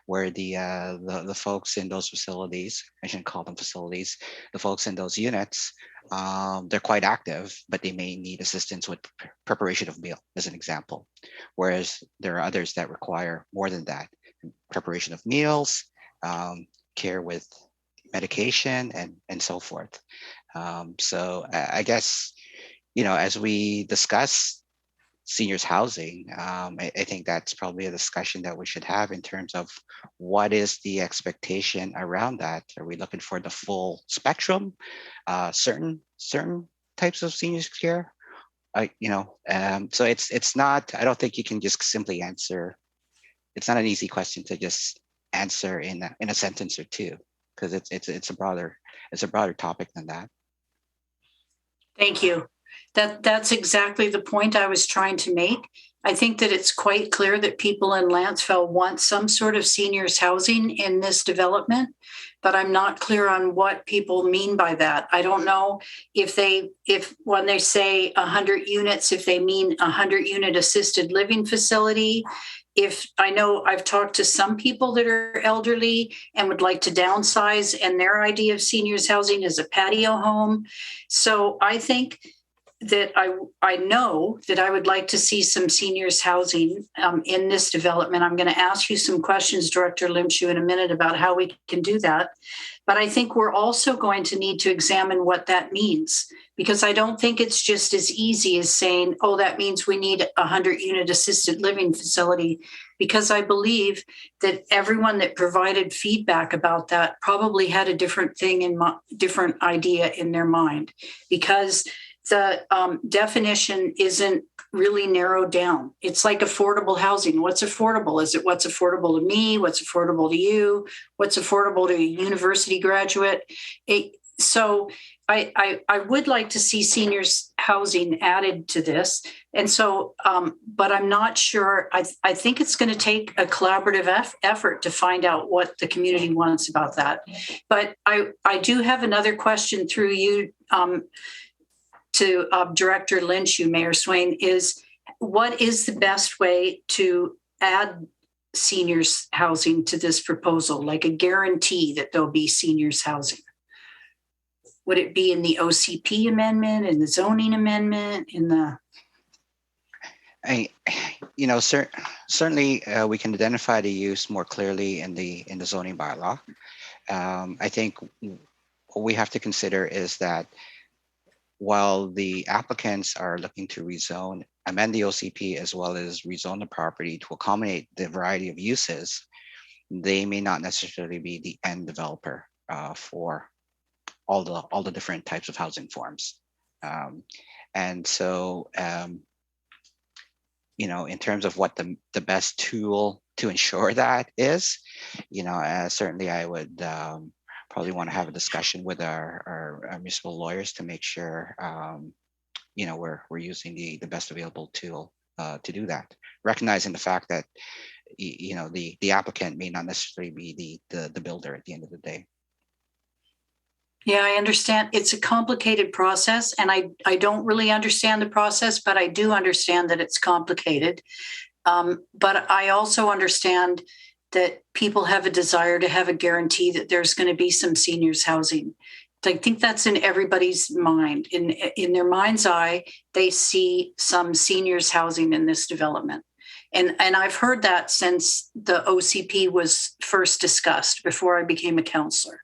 where the folks in those facilities, I shouldn't call them facilities, the folks in those units, they're quite active, but they may need assistance with preparation of meal, as an example. Whereas there are others that require more than that, preparation of meals, care with medication, and so forth. So I guess, as we discuss seniors housing, I think that's probably a discussion that we should have in terms of what is the expectation around that. Are we looking for the full spectrum, certain types of seniors care? So it's not, I don't think you can just simply answer. It's not an easy question to just answer in a sentence or two, because it's a broader topic than that.
Thank you. That's exactly the point I was trying to make. I think that it's quite clear that people in Lantzville want some sort of seniors housing in this development, but I'm not clear on what people mean by that. I don't know if when they say 100 units, if they mean 100-unit assisted living facility. If I know I've talked to some people that are elderly and would like to downsize, and their idea of seniors housing is a patio home. So I think that I know that I would like to see some seniors housing in this development. I'm going to ask you some questions, Director Limshu, in a minute about how we can do that. But I think we're also going to need to examine what that means, because I don't think it's just as easy as saying, oh, that means we need a 100-unit assisted living facility, because I believe that everyone that provided feedback about that probably had a different different idea in their mind, because the definition isn't really narrowed down. It's like affordable housing. What's affordable? Is it what's affordable to me? What's affordable to you? What's affordable to a university graduate? So I would like to see seniors housing added to this. And so, but I'm not sure. I think it's going to take a collaborative effort to find out what the community wants about that. But I do have another question through you, to Director Limshu, Mayor Swain, is what is the best way to add seniors housing to this proposal, like a guarantee that there'll be seniors housing? Would it be in the OCP amendment, in the zoning amendment, in the?
Certainly we can identify the use more clearly in the zoning bylaw. I think what we have to consider is that while the applicants are looking to amend the OCP as well as rezone the property to accommodate the variety of uses, they may not necessarily be the end developer for all the different types of housing forms. And so, in terms of what the best tool to ensure that is, certainly I would probably want to have a discussion with our municipal lawyers to make sure, you know, we're using the best available tool to do that. Recognizing the fact that, you know, the applicant may not necessarily be the builder at the end of the day.
Yeah, I understand. It's a complicated process, and I don't really understand the process, but I do understand that it's complicated. But I also understand that people have a desire to have a guarantee that there's going to be some seniors housing. I think that's in everybody's mind. In their mind's eye, they see some seniors housing in this development. And I've heard that since the OCP was first discussed before I became a counselor.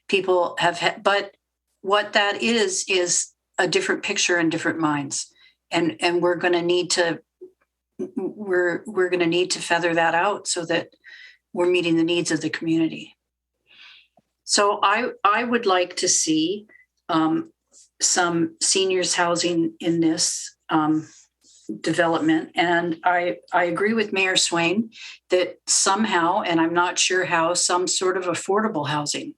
People have, but what that is a different picture in different minds. And we're going to need to, we're going to need to feather that out so that we're meeting the needs of the community. So I would like to see some seniors housing in this development. And I agree with Mayor Swain that somehow, and I'm not sure how, some sort of affordable housing.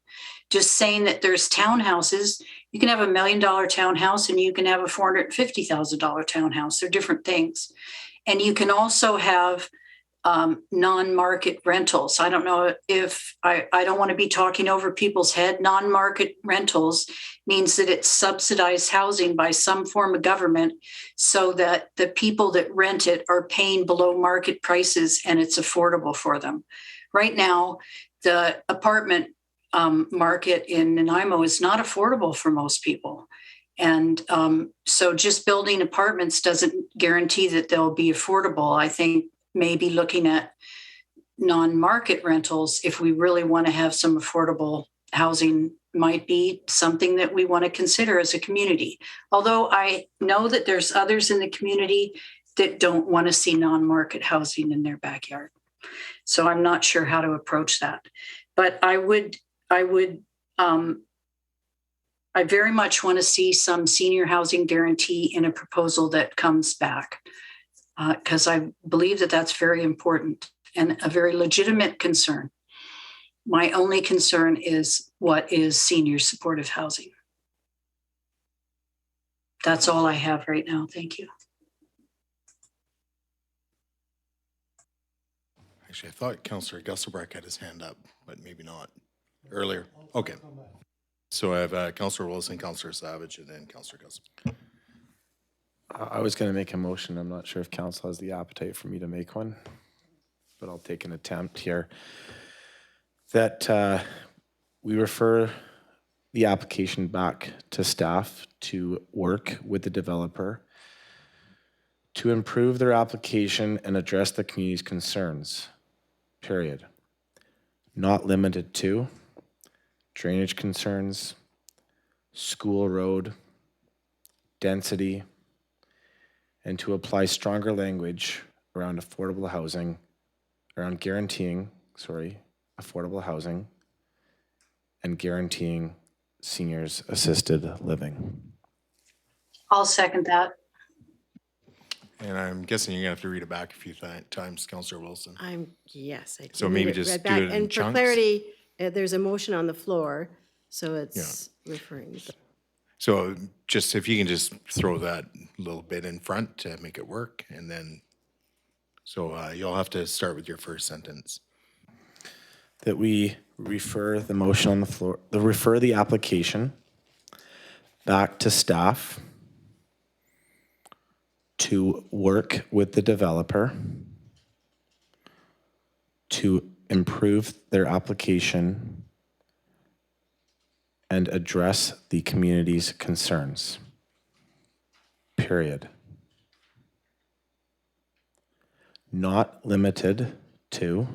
Just saying that there's townhouses, you can have $1 million townhouse and you can have a $450,000 townhouse. They're different things. And you can also have non-market rentals. I don't know if I don't want to be talking over people's head. Non-market rentals means that it's subsidized housing by some form of government so that the people that rent it are paying below market prices and it's affordable for them. Right now, the apartment market in Nanaimo is not affordable for most people. And so just building apartments doesn't guarantee that they'll be affordable. I think maybe looking at non-market rentals, if we really want to have some affordable housing, might be something that we want to consider as a community. Although I know that there's others in the community that don't want to see non-market housing in their backyard. So I'm not sure how to approach that. But I very much want to see some senior housing guarantee in a proposal that comes back, because I believe that that's very important and a very legitimate concern. My only concern is what is senior supportive housing. That's all I have right now. Thank you.
Actually, I thought Councillor Gusselbrecht had his hand up, but maybe not. Earlier. Okay. So I have Councillor Wilson, Councillor Savage, and then Councillor Gusselbrecht.
I was going to make a motion. I'm not sure if council has the appetite for me to make one, but I'll take an attempt here. That we refer the application back to staff to work with the developer to improve their application and address the community's concerns, period. Not limited to drainage concerns, school road, density, and to apply stronger language around affordable housing, around guaranteeing, affordable housing and guaranteeing seniors assisted living.
I'll second that.
And I'm guessing you're gonna have to read it back a few times, Councillor Wilson.
Yes, I
So
do
maybe
need it
just
read
do
back.
it in
And for
chunks?
clarity, there's a motion on the floor, so it's referring.
So just, if you can just throw that little bit in front to make it work, and then, so you'll have to start with your first sentence.
That we refer the motion on the floor, refer the application back to staff to work with the developer to improve their application and address the community's concerns. Period. Not limited to.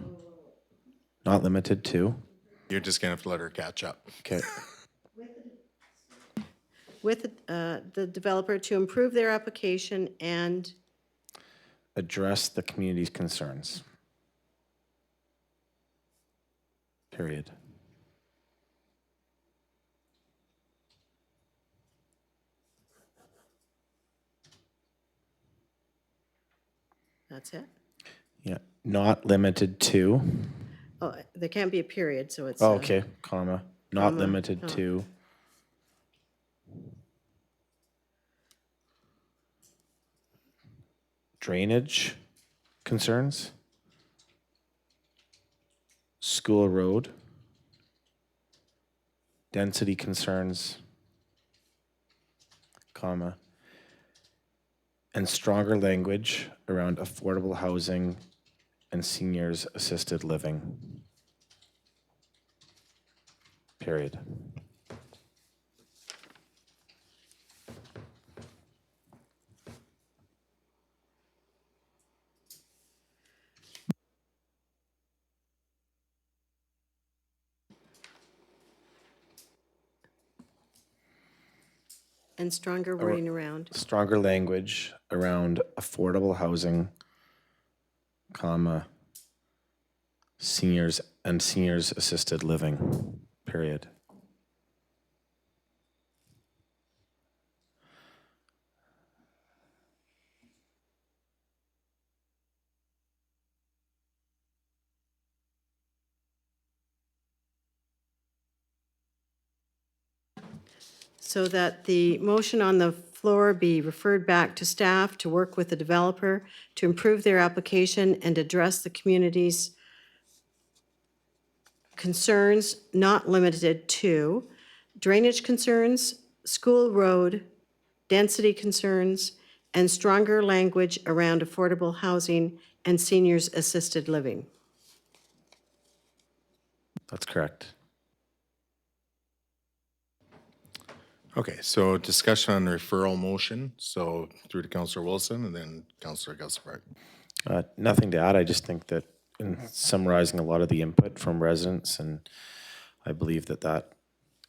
You're just gonna have to let her catch up.
Okay.
With the developer to improve their application and
Address the community's concerns. Period.
that's it.
Yeah. Not limited to.
Oh, there can't be a period, so it's.
Oh, okay. Comma. not limited to drainage concerns, school road, density concerns, comma, and stronger language around affordable housing and seniors assisted living. Period.
And stronger wording around.
Stronger language around affordable housing, comma, seniors and seniors assisted living, period.
So that the motion on the floor be referred back to staff to work with the developer to improve their application and address the community's concerns not limited to drainage concerns, school road, density concerns, and stronger language around affordable housing and seniors assisted living.
That's correct.
Okay, so discussion on referral motion. So through to Councillor Wilson and then Councillor Gusselberg.
Nothing to add. I just think that in summarizing a lot of the input from residents, and I believe that that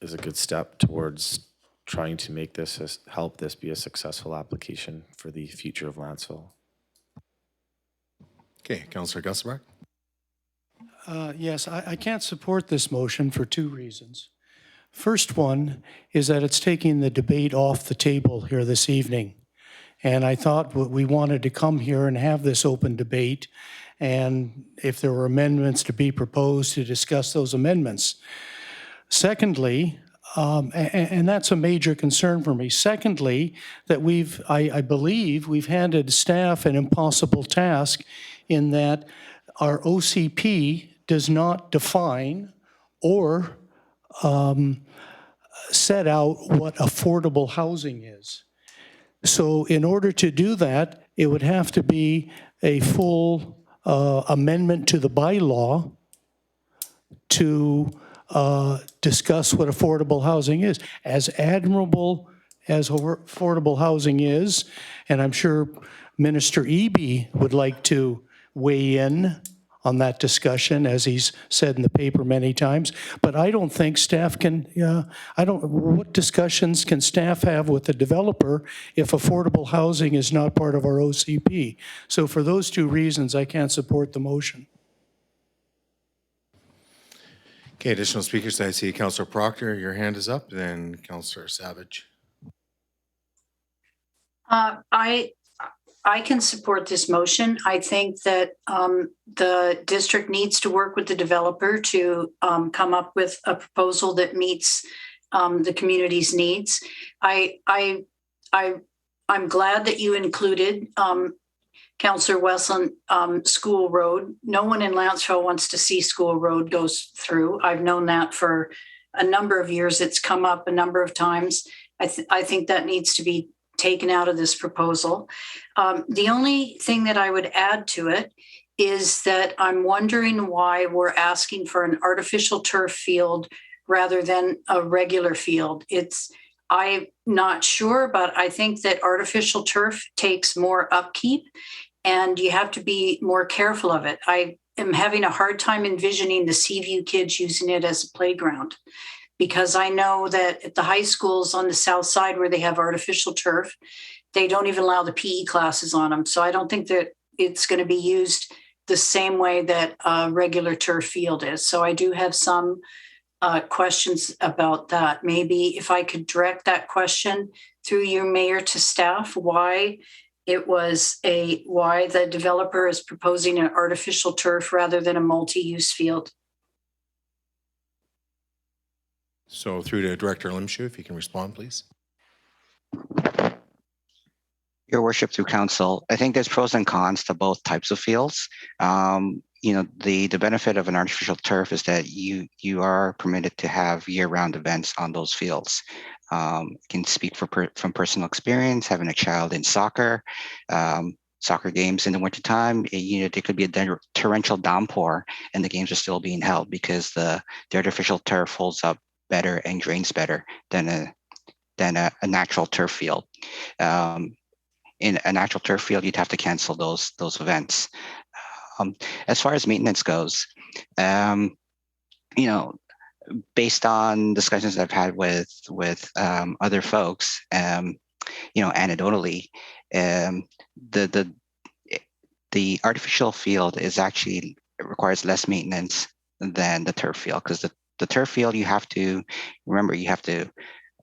is a good step towards trying to make this, help this be a successful application for the future of Lantzville.
Okay, Councillor Gusselberg.
Yes, I can't support this motion for two reasons. First one is that it's taking the debate off the table here this evening. And I thought we wanted to come here and have this open debate, and if there were amendments to be proposed, to discuss those amendments. Secondly, and that's a major concern for me. Secondly, that I believe we've handed staff an impossible task in that our OCP does not define or set out what affordable housing is. So in order to do that, it would have to be a full amendment to the bylaw to discuss what affordable housing is. As admirable as affordable housing is, and I'm sure Minister Eby would like to weigh in on that discussion, as he's said in the paper many times, but I don't think staff can, what discussions can staff have with the developer if affordable housing is not part of our OCP? So for those two reasons, I can't support the motion.
Okay, additional speakers. I see Councillor Proctor, your hand is up, then Councillor Savage.
I can support this motion. I think that the district needs to work with the developer to come up with a proposal that meets the community's needs. I'm glad that you included Councillor Westland, School Road. No one in Lantzville wants to see School Road goes through. I've known that for a number of years. It's come up a number of times. I think that needs to be taken out of this proposal. The only thing that I would add to it is that I'm wondering why we're asking for an artificial turf field rather than a regular field. I'm not sure, but I think that artificial turf takes more upkeep and you have to be more careful of it. I am having a hard time envisioning the Seaview kids using it as a playground, because I know that at the high schools on the south side where they have artificial turf, they don't even allow the PE classes on them. So I don't think that it's going to be used the same way that a regular turf field is. So I do have some questions about that. Maybe if I could direct that question through your mayor to staff, why the developer is proposing an artificial turf rather than a multi-use field.
So through to Director Limshu, if you can respond, please.
Your worship, through council, I think there's pros and cons to both types of fields. The benefit of an artificial turf is that you are permitted to have year-round events on those fields. Can speak from personal experience, having a child in soccer. Soccer games in the wintertime, there could be a torrential downpour and the games are still being held because the artificial turf holds up better and drains better than a natural turf field. In a natural turf field, you'd have to cancel those events. As far as maintenance goes, based on discussions I've had with other folks, anecdotally, the artificial field requires less maintenance than the turf field, because the turf field, you have to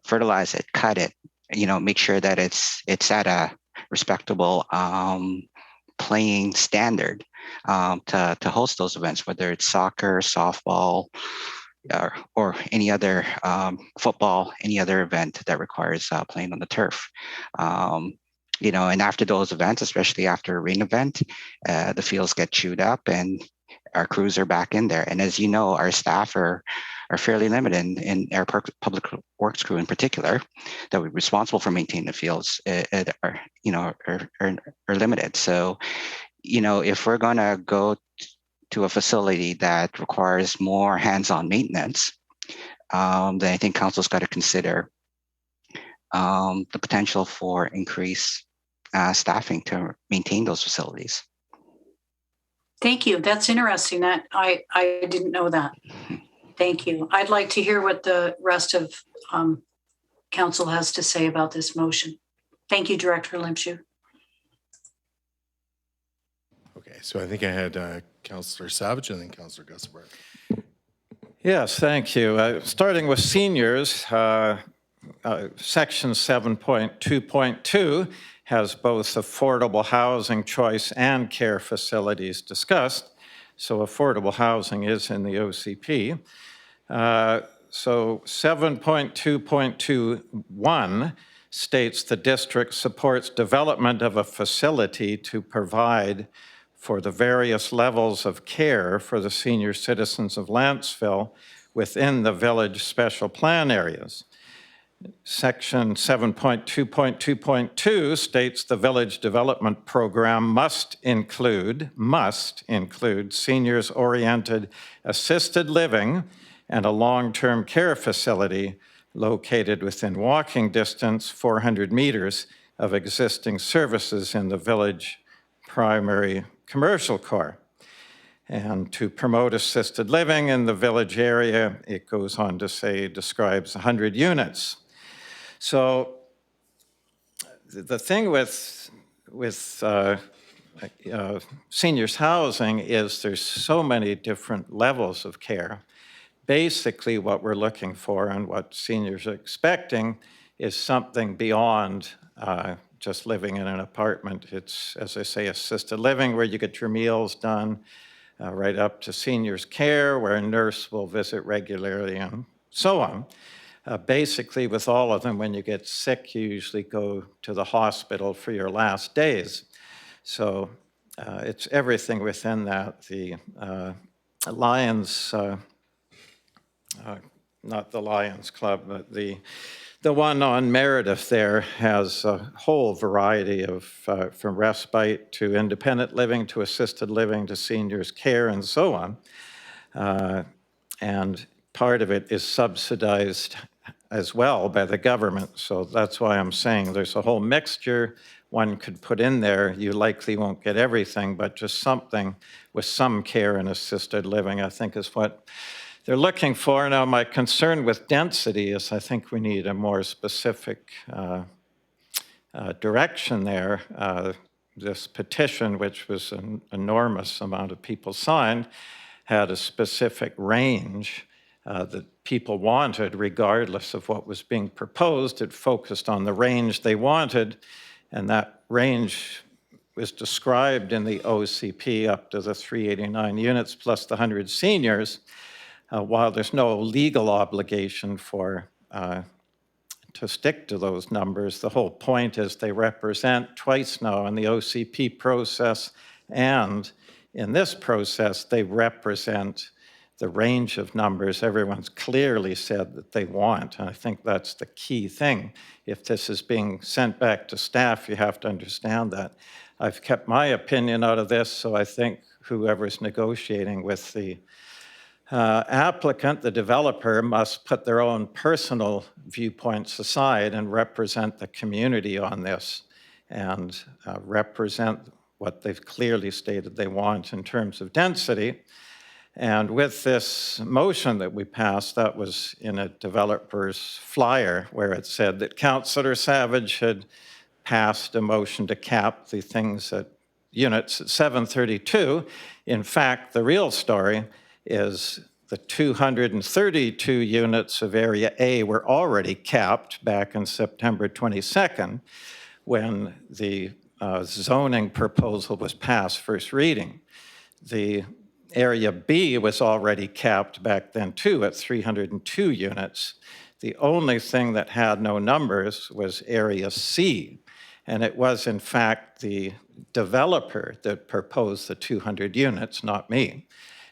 fertilize it, cut it, make sure that it's at a respectable playing standard to host those events, whether it's soccer, softball, or any other football, any other event that requires playing on the turf. And after those events, especially after a rain event, the fields get chewed up and our crews are back in there. And as you know, our staff are fairly limited, in our public works crew in particular, that we're responsible for maintaining the fields are limited. So, if we're going to go to a facility that requires more hands-on maintenance, then I think council's got to consider the potential for increased staffing to maintain those facilities.
Thank you. That's interesting. That I didn't know that. Thank you. I'd like to hear what the rest of council has to say about this motion. Thank you, Director Limshu.
Okay, so I think I had Councillor Savage and then Councillor Gussenberg.
Yes, thank you. Starting with seniors, Section 7.2.2 has both affordable housing choice and care facilities discussed. So affordable housing is in the OCP. So 7.2.21 states the district supports development of a facility to provide for the various levels of care for the senior citizens of Lantzville within the village special plan areas. Section 7.2.2.2 states the village development program must include seniors-oriented assisted living and a long-term care facility located within walking distance 400 meters of existing services in the village primary commercial core. And to promote assisted living in the village area, it goes on to say, describes 100 units. So the thing with seniors housing is there's so many different levels of care. Basically, what we're looking for and what seniors are expecting is something beyond just living in an apartment. It's, as I say, assisted living where you get your meals done, right up to seniors care where a nurse will visit regularly and so on. Basically, with all of them, when you get sick, you usually go to the hospital for your last days. So it's everything within that. The Lions, not the Lions Club, but the one on Meredith there has a whole variety of, from respite to independent living to assisted living to seniors care and so on. And part of it is subsidized as well by the government. So that's why I'm saying there's a whole mixture one could put in there. You likely won't get everything, but just something with some care and assisted living, I think, is what they're looking for. Now, my concern with density is I think we need a more specific direction there. This petition, which was an enormous amount of people signed, had a specific range that people wanted, regardless of what was being proposed. It focused on the range they wanted, and that range was described in the OCP up to the 389 units plus the 100 seniors. while there's no legal obligation to stick to those numbers, the whole point is they represent twice now in the OCP process and in this process, they represent the range of numbers everyone's clearly said that they want. And I think that's the key thing. If this is being sent back to staff, you have to understand that. I've kept my opinion out of this, so I think whoever's negotiating with the applicant, the developer, must put their own personal viewpoints aside and represent the community on this and represent what they've clearly stated they want in terms of density. And with this motion that we passed, that was in a developer's flyer where it said that Councillor Savage had passed a motion to cap the things at units at 732. In fact, the real story is the 232 units of Area A were already capped back in September 22nd when the zoning proposal was passed first reading. The Area B was already capped back then too at 302 units. The only thing that had no numbers was Area C, and it was in fact the developer that proposed the 200 units, not me.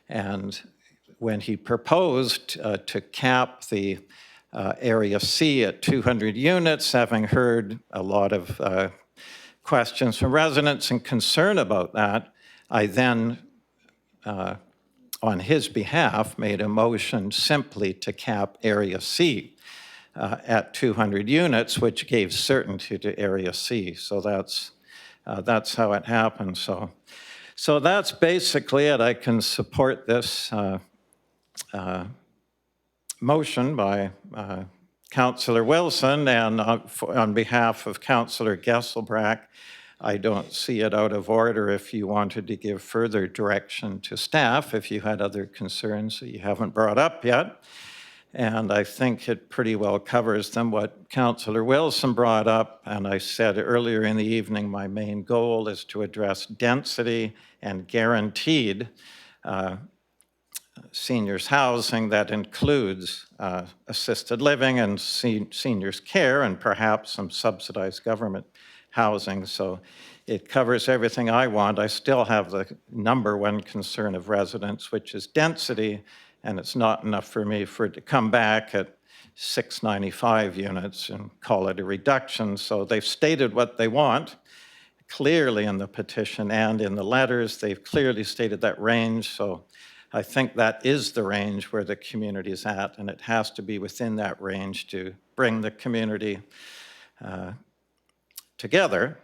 And when he proposed to cap the Area C at 200 units, having heard a lot of questions from residents and concern about that, I then on his behalf, made a motion simply to cap Area C at 200 units, which gave certainty to Area C. So that's how it happened. So that's basically it. I can support this motion by Councillor Wilson, and on behalf of Councillor Gesselbrack, I don't see it out of order if you wanted to give further direction to staff, if you had other concerns that you haven't brought up yet. And I think it pretty well covers them. What Councillor Wilson brought up, and I said earlier in the evening, my main goal is to address density and guaranteed seniors housing that includes assisted living and seniors care and perhaps some subsidized government housing. So it covers everything I want. I still have the number one concern of residents, which is density, and it's not enough for me for it to come back at 695 units and call it a reduction. So they've stated what they want clearly in the petition and in the letters. They've clearly stated that range. So I think that is the range where the community is at, and it has to be within that range to bring the community together,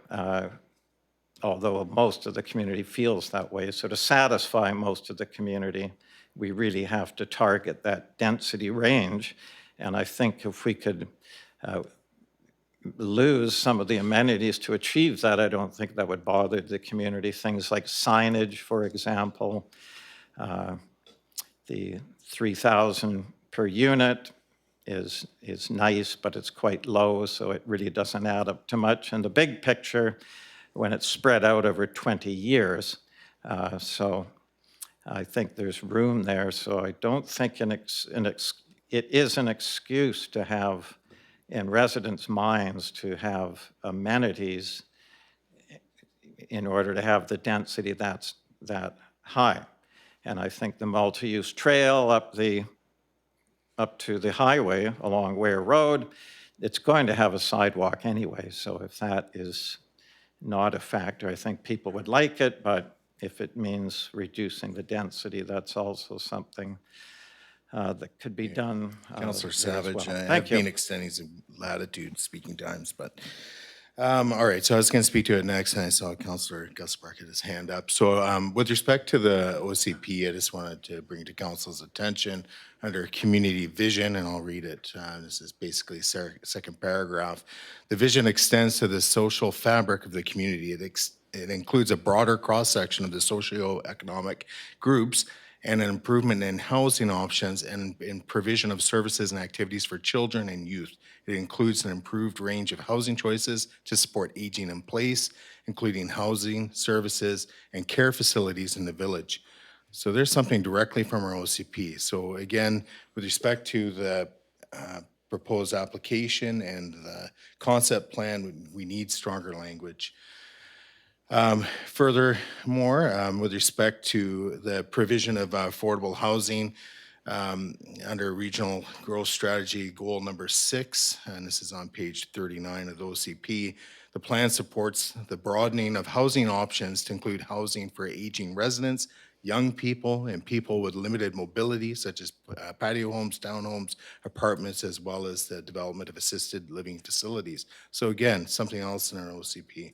although most of the community feels that way. So to satisfy most of the community, we really have to target that density range. And I think if we could lose some of the amenities to achieve that, I don't think that would bother the community. Things like signage, for example, the 3,000 per unit is nice, but it's quite low, so it really doesn't add up to much in the big picture when it's spread out over 20 years. So I think there's room there. So I don't think it is an excuse to have, in residents' minds, to have amenities in order to have the density that's that high. And I think the multi-use trail up to the highway along Ware Road, it's going to have a sidewalk anyway. So if that is not a factor, I think people would like it, but if it means reducing the density, that's also something that could be done.
Councillor Savage,
well.
I've been extending some latitude speaking times, but all right, so I was going to speak to it next, and I saw Councillor Gesselbrack had his hand up. So with respect to the OCP, I just wanted to bring to Council's attention under community vision, and I'll read it. This is basically second paragraph. The vision extends to the social fabric of the community. It includes a broader cross-section of the socioeconomic groups and an improvement in housing options and in provision of services and activities for children and youth. It includes an improved range of housing choices to support aging in place, including housing, services, and care facilities in the village. So there's something directly from our OCP. So again, with respect to the proposed application and the concept plan, we need stronger language. Furthermore, with respect to the provision of affordable housing, under Regional Growth Strategy Goal number 6, and this is on page 39 of the OCP, the plan supports the broadening of housing options to include housing for aging residents, young people, and people with limited mobility, such as patio homes, townhomes, apartments, as well as the development of assisted living facilities. So again, something else in our OCP.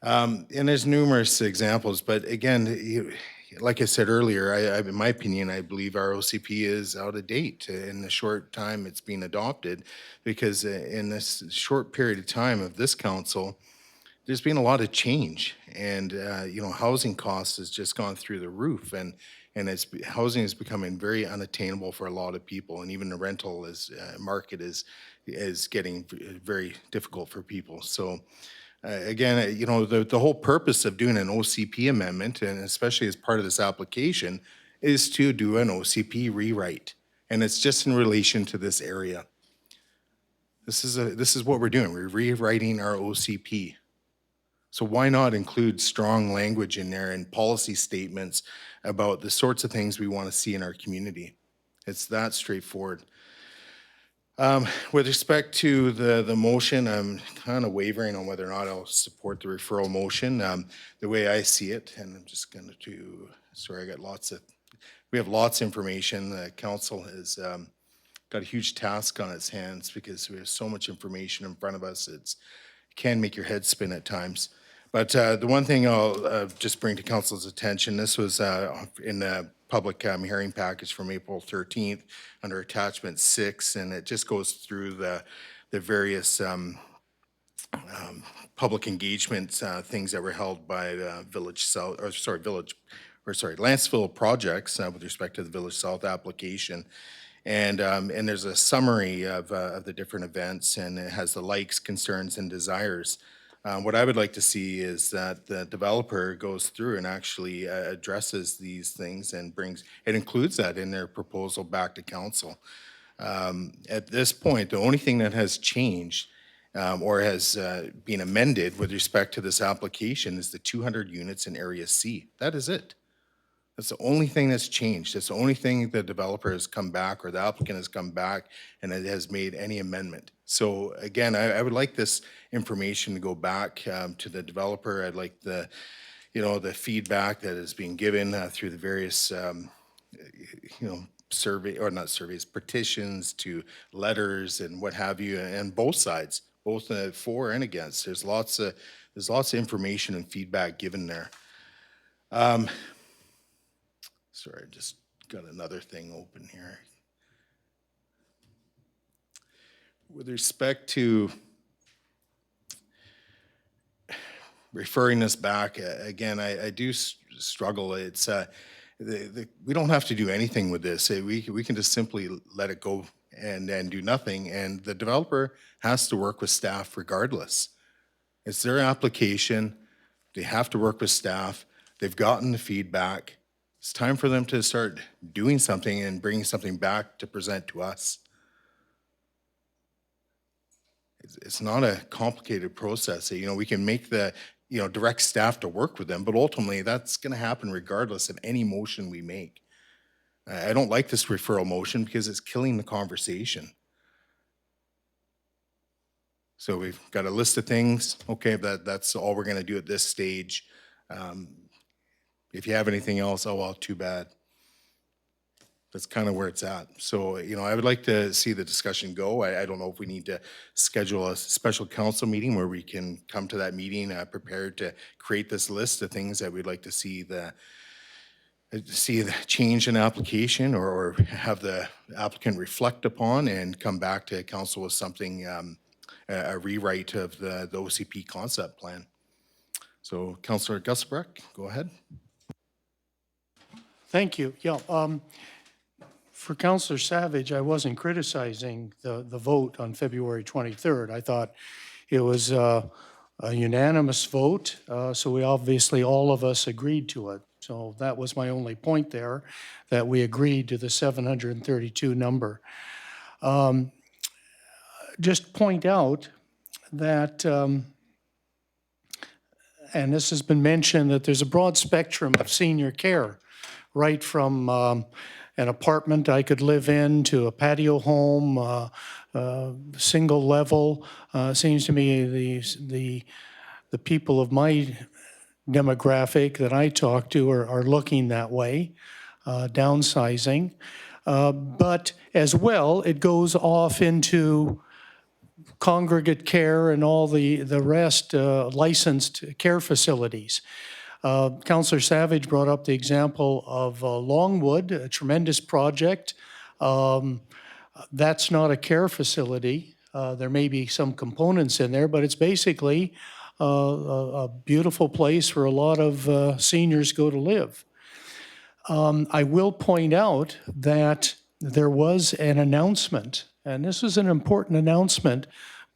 And there's numerous examples, but again, like I said earlier, in my opinion, I believe our OCP is out of date in the short time it's been adopted, because in this short period of time of this council, there's been a lot of change, and housing costs has just gone through the roof, and housing is becoming very unattainable for a lot of people, and even the rental market is getting very difficult for people. So. Again, the whole purpose of doing an OCP amendment, and especially as part of this application, is to do an OCP rewrite. And it's just in relation to this area. This is what we're doing. We're rewriting our OCP. So why not include strong language in there and policy statements about the sorts of things we want to see in our community? It's that straightforward. With respect to the motion, I'm kind of wavering on whether or not I'll support the referral motion. The way I see it, and I'm just going to, sorry, we have lots of information. The council has got a huge task on its hands because we have so much information in front of us. It can make your head spin at times. But the one thing I'll just bring to council's attention, this was in the public hearing package from April 13th under attachment 6, and it just goes through the various public engagement things that were held by Lantzville projects with respect to the Village South application. And there's a summary of the different events, and it has the likes, concerns, and desires. What I would like to see is that the developer goes through and actually addresses these things and includes that in their proposal back to council. At this point, the only thing that has changed or has been amended with respect to this application is the 200 units in Area C. That is it. That's the only thing that's changed. It's the only thing the developer has come back, or the applicant has come back, and it has made any amendment. So again, I would like this information to go back to the developer. I'd like the feedback that is being given through the various petitions to letters and what have you, and both sides, both for and against. There's lots of information and feedback given there. Sorry, I just got another thing open here. With respect to referring this back, again, I do struggle. It's we don't have to do anything with this. We can just simply let it go and do nothing, and the developer has to work with staff regardless. It's their application. They have to work with staff. They've gotten the feedback. It's time for them to start doing something and bringing something back to present to us. It's not a complicated process. We can make the, direct staff to work with them, but ultimately that's going to happen regardless of any motion we make. I don't like this referral motion because it's killing the conversation. So we've got a list of things. Okay, that's all we're going to do at this stage. If you have anything else, oh well, too bad. That's kind of where it's at. So, I would like to see the discussion go. I don't know if we need to schedule a special council meeting where we can come to that meeting prepared to create this list of things that we'd like to see the change in application, or have the applicant reflect upon and come back to council with something, a rewrite of the OCP concept plan. So, Councillor Gusbrecht, go ahead.
Thank you. Yeah, for Councillor Savage, I wasn't criticizing the vote on February 23rd. I thought it was a unanimous vote, so we obviously, all of us agreed to it. So that was my only point there, that we agreed to the 732 number. Just point out that, and this has been mentioned, that there's a broad spectrum of senior care, right from an apartment I could live in to a patio home, single level. Seems to me the people of my demographic that I talk to are looking that way, downsizing. But as well, it goes off into congregate care and all the rest, licensed care facilities. Councillor Savage brought up the example of Longwood, a tremendous project. That's not a care facility. There may be some components in there, but it's basically a beautiful place where a lot of seniors go to live. I will point out that there was an announcement, and this was an important announcement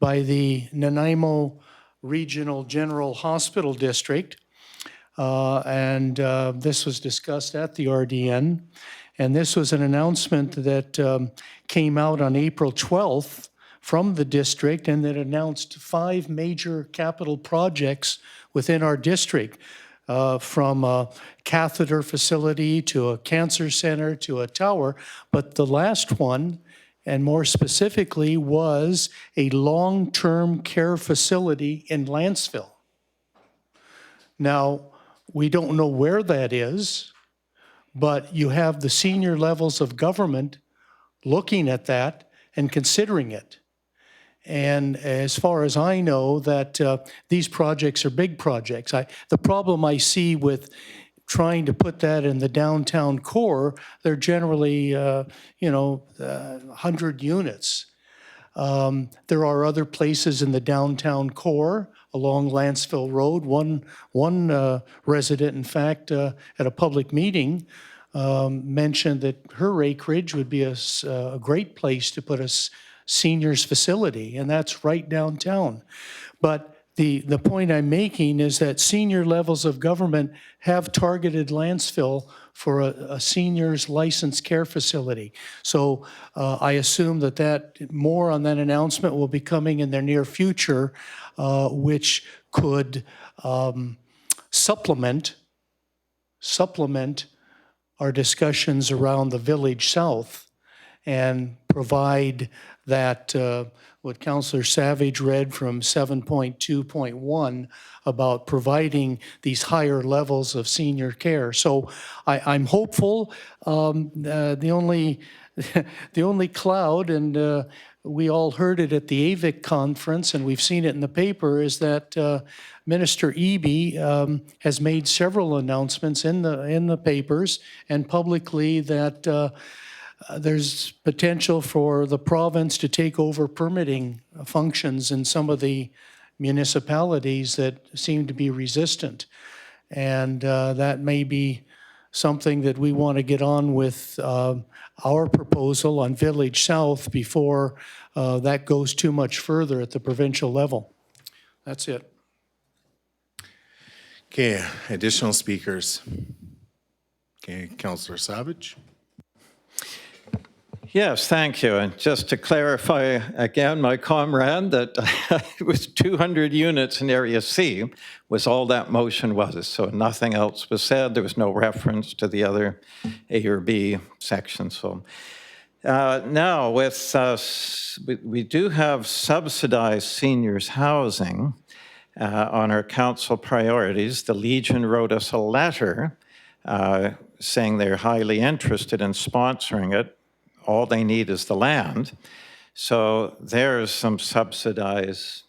by the Nanaimo Regional General Hospital District, and this was discussed at the RDN, and this was an announcement that came out on April 12th from the district, and that announced 5 major capital projects within our district, from a catheter facility to a cancer center to a tower. But the last one, and more specifically, was a long-term care facility in Lantzville. Now, we don't know where that is, but you have the senior levels of government looking at that and considering it. And as far as I know, that these projects are big projects. The problem I see with trying to put that in the downtown core, they're generally, 100 units. There are other places in the downtown core along Lantzville Road. One resident, in fact, at a public meeting, mentioned that her acreage would be a great place to put a seniors facility, and that's right downtown. But the point I'm making is that senior levels of government have targeted Lantzville for a seniors licensed care facility. So I assume that more on that announcement will be coming in the near future, which could supplement our discussions around the Village South and provide that what Councillor Savage read from 7.2.1 about providing these higher levels of senior care. So I'm hopeful. The only cloud, and we all heard it at the AVIC conference, and we've seen it in the paper, is that Minister Eby has made several announcements in the papers and publicly that there's potential for the province to take over permitting functions in some of the municipalities that seem to be resistant. And that may be something that we want to get on with our proposal on Village South before that goes too much further at the provincial level. That's it.
Okay, additional speakers. Okay, Councillor Savage.
Yes, thank you. And just to clarify again, my comrade, that it was 200 units in Area C was all that motion was. So nothing else was said. There was no reference to the other A or B sections. So now with we do have subsidized seniors housing on our council priorities. The Legion wrote us a letter saying they're highly interested in sponsoring it. All they need is the land. So there's some subsidized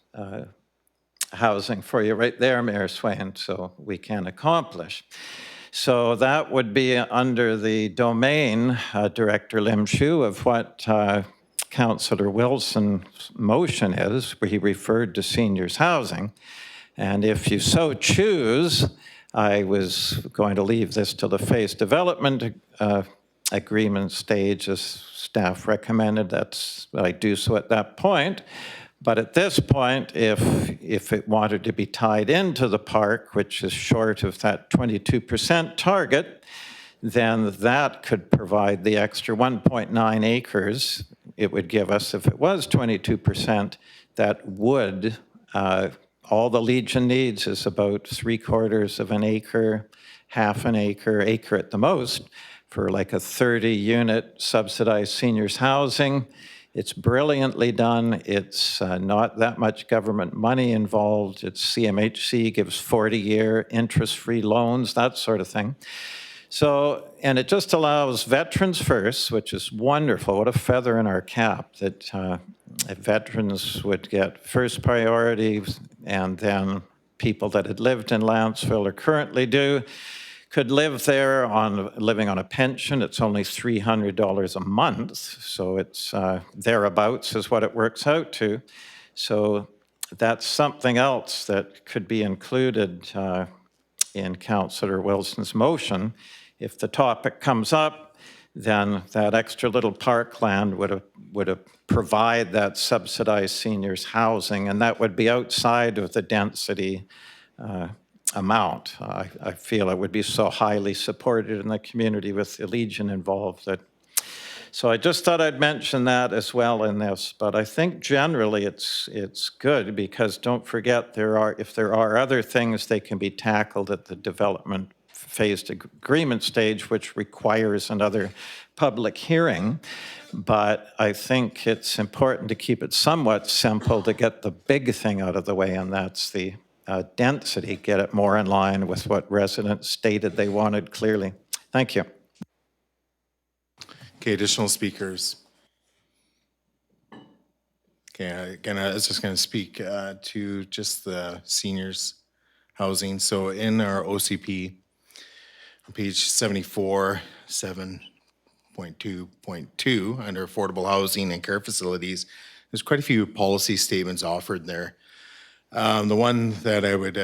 housing for you right there, Mayor Swain, so we can accomplish. So that would be under the domain, Director Lim Shu, of what Councillor Wilson's motion is, where he referred to seniors housing. And if you so choose, I was going to leave this to the phase development agreement stage as staff recommended. That's I do so at that point. But at this point, if it wanted to be tied into the park, which is short of that 22% target, then that could provide the extra 1.9 acres it would give us if it was 22%. That would, all the Legion needs is about 3/4 of an acre, half an acre, acre at the most, for like a 30-unit subsidized seniors housing. It's brilliantly done. It's not that much government money involved. It's CMHC gives 40-year interest-free loans, that sort of thing. So, and it just allows veterans first, which is wonderful. What a feather in our cap that veterans would get first priority, and then people that had lived in Lantzville or currently do could live there living on a pension. It's only $300 a month, so it's thereabouts is what it works out to. So that's something else that could be included in Councillor Wilson's motion. If the topic comes up, then that extra little parkland would provide that subsidized seniors housing, and that would be outside of the density amount. I feel it would be so highly supported in the community with the Legion involved that. So I just thought I'd mention that as well in this, but I think generally it's good, because don't forget if there are other things, they can be tackled at the development phased agreement stage, which requires another public hearing. But I think it's important to keep it somewhat simple to get the big thing out of the way, and that's the density, get it more in line with what residents stated they wanted clearly. Thank you.
Okay, additional speakers. Okay, again, I was just going to speak to just the seniors housing. So in our OCP, on page 74, 7.2.2, under affordable housing and care facilities, there's quite a few policy statements offered there. The one that I would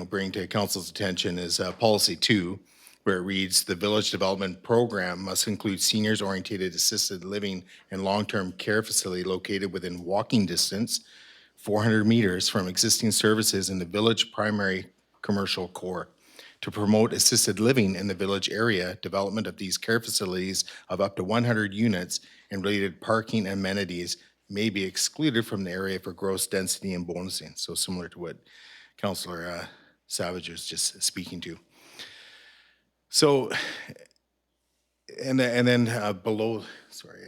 bring to council's attention is policy 2, where it reads, the village development program must include seniors-oriented assisted living and long-term care facility located within walking distance, 400 meters from existing services in the village primary commercial core. To promote assisted living in the village area, development of these care facilities of up to 100 units and related parking amenities may be excluded from the area for gross density and bonusing. So similar to what Councillor Savage was just speaking to. So, and then below, sorry,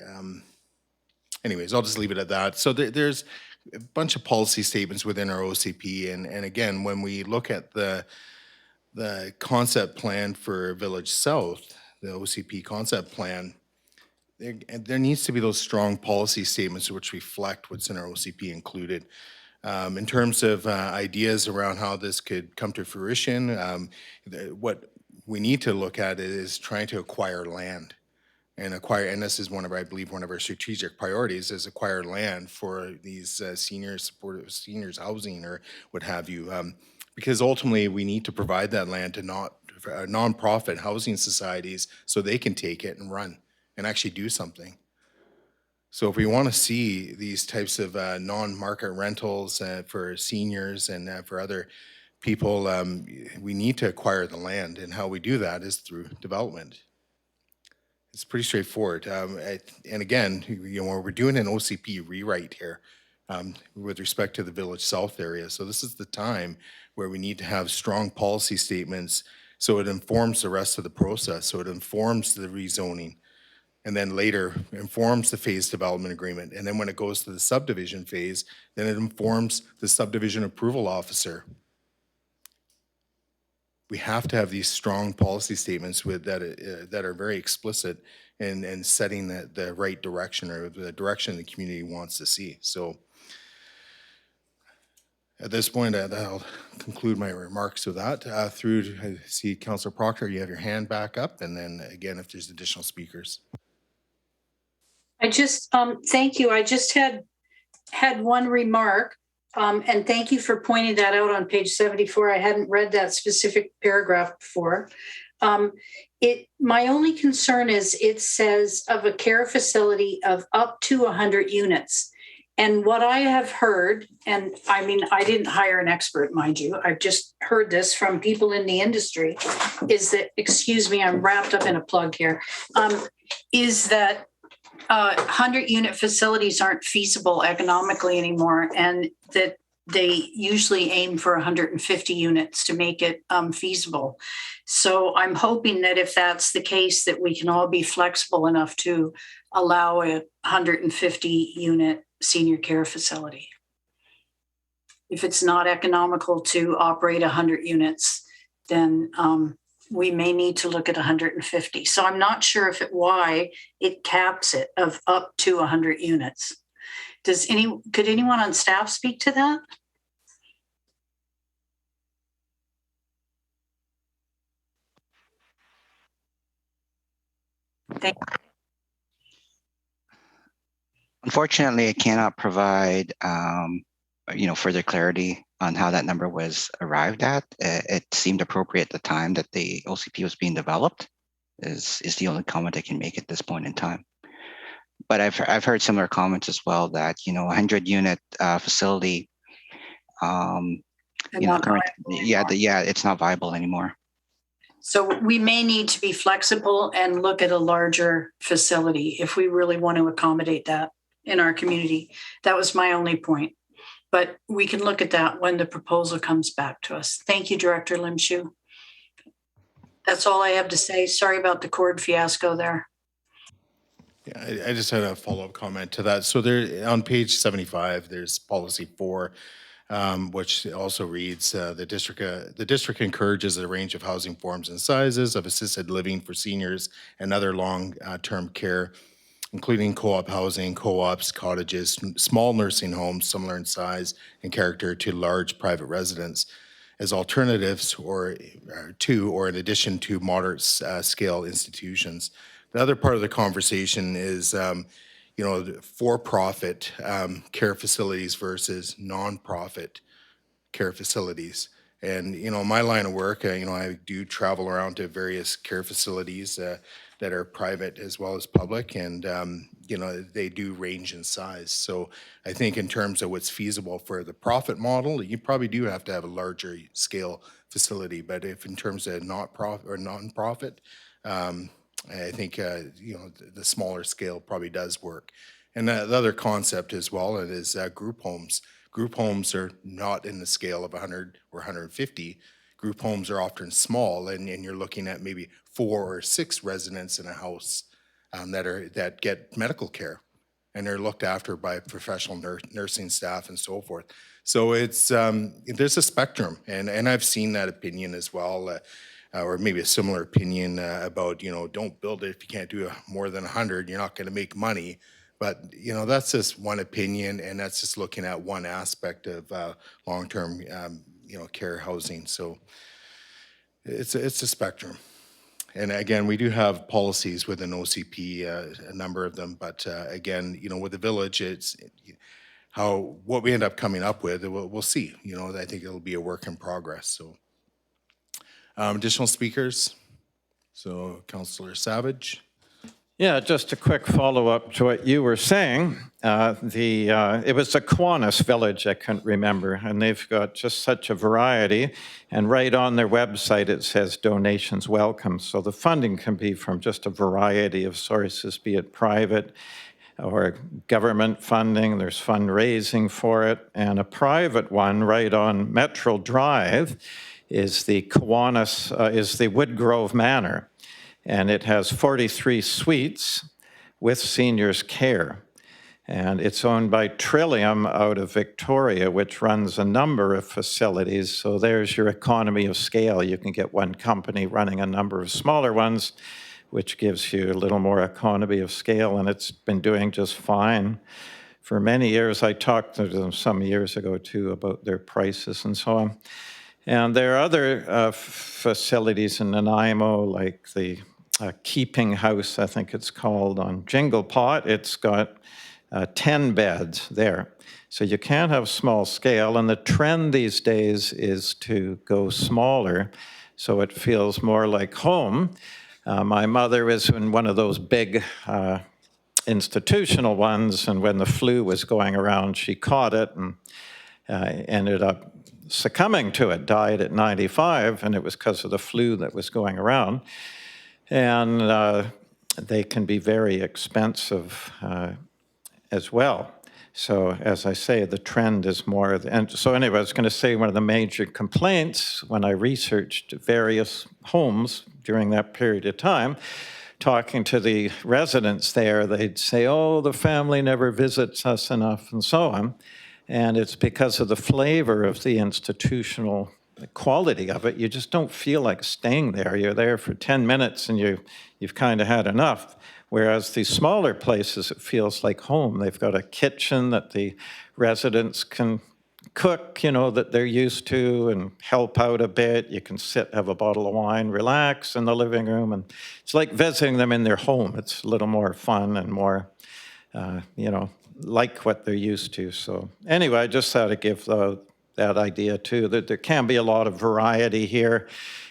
anyways, I'll just leave it at that. So there's a bunch of policy statements within our OCP, and again, when we look at the concept plan for Village South, the OCP concept plan, there needs to be those strong policy statements which reflect what's in our OCP included. In terms of ideas around how this could come to fruition, what we need to look at is trying to acquire land and this is I believe one of our strategic priorities is acquire land for these seniors housing or what have you. Because ultimately we need to provide that land to nonprofit housing societies so they can take it and run and actually do something. So if we want to see these types of non-market rentals for seniors and for other people, we need to acquire the land, and how we do that is through development. It's pretty straightforward. And again, we're doing an OCP rewrite here with respect to the Village South area. So this is the time where we need to have strong policy statements so it informs the rest of the process, so it informs the rezoning, and then later informs the phase development agreement. And then when it goes to the subdivision phase, then it informs the subdivision approval officer. We have to have these strong policy statements that are very explicit and setting the right direction, or the direction the community wants to see. So at this point, I'll conclude my remarks with that. I see Councillor Proctor, you have your hand back up, and then again, if there's additional speakers.
I just, thank you. I just had one remark, and thank you for pointing that out on page 74. I hadn't read that specific paragraph before. My only concern is it says of a care facility of up to 100 units. And what I have heard, and I mean, I didn't hire an expert, mind you, I've just heard this from people in the industry, is that, excuse me, I'm wrapped up in a plug here, is that 100-unit facilities aren't feasible economically anymore, and that they usually aim for 150 units to make it feasible. So I'm hoping that if that's the case, that we can all be flexible enough to allow a 150-unit senior care facility. If it's not economical to operate 100 units, then we may need to look at 150. So I'm not sure why it caps it of up to 100 units. Could anyone on staff speak to that? Thank you.
Unfortunately, I cannot provide further clarity on how that number was arrived at. It seemed appropriate at the time that the OCP was being developed. Is the only comment I can make at this point in time. But I've heard similar comments as well that 100-unit facility, it's not viable anymore.
So we may need to be flexible and look at a larger facility if we really want to accommodate that in our community. That was my only point. But we can look at that when the proposal comes back to us. Thank you, Director Limshu. That's all I have to say. Sorry about the cord fiasco there.
Yeah, I just had a follow-up comment to that. So there, on page 75, there's policy 4, which also reads, the district encourages a range of housing forms and sizes of assisted living for seniors and other long-term care, including co-op housing, co-ops, cottages, small nursing homes similar in size and character to large private residents, as alternatives or in addition to moderate scale institutions. The other part of the conversation is, for-profit care facilities versus non-profit care facilities. And, my line of work, I do travel around to various care facilities that are private as well as public, and, they do range in size. So I think in terms of what's feasible for the profit model, you probably do have to have a larger scale facility. But if in terms of not-profit or non-profit, I think, the smaller scale probably does work. And the other concept as well is group homes. Group homes are not in the scale of 100 or 150. Group homes are often small, and you're looking at maybe 4 or 6 residents in a house that get medical care, and they're looked after by professional nursing staff and so forth. So it's there's a spectrum, and I've seen that opinion as well. Or maybe a similar opinion about, don't build it if you can't do more than 100, you're not going to make money. But, that's just one opinion, and that's just looking at one aspect of long-term, care housing. So it's a spectrum. And again, we do have policies within OCP, a number of them. But again, with the village, it's what we end up coming up with, we'll see. I think it'll be a work in progress. So. Additional speakers? So, Councillor Savage.
Yeah, just a quick follow-up to what you were saying. It was the Kiwanis village, I couldn't remember, and they've got just such a variety. And right on their website, it says donations welcome. So the funding can be from just a variety of sources, be it private or government funding. There's fundraising for it. And a private one right on Metro Drive is the Kiwanis, is the Woodgrove Manor. And it has 43 suites with seniors care. And it's owned by Trillium out of Victoria, which runs a number of facilities. So there's your economy of scale. You can get one company running a number of smaller ones, which gives you a little more economy of scale. And it's been doing just fine for many years. I talked to them some years ago, too, about their prices and so on. And there are other facilities in Nanaimo, like the Keeping House, I think it's called, on Jingle Pot. It's got 10 beds there. So you can't have small scale. And the trend these days is to go smaller, so it feels more like home. My mother was in one of those big institutional ones, and when the flu was going around, she caught it and ended up succumbing to it, died at 95, and it was because of the flu that was going around. And they can be very expensive as well. So as I say, the trend is more, and so anyway, I was going to say one of the major complaints when I researched various homes during that period of time, talking to the residents there, they'd say, oh, the family never visits us enough and so on. And it's because of the flavor of the institutional quality of it. You just don't feel like staying there. You're there for 10 minutes and you've kind of had enough. Whereas these smaller places, it feels like home. They've got a kitchen that the residents can cook, you know, that they're used to and help out a bit. You can sit, have a bottle of wine, relax in the living room. And it's like visiting them in their home. It's a little more fun and more, you know, like what they're used to. So anyway, I just thought to give that idea too, that there can be a lot of variety here.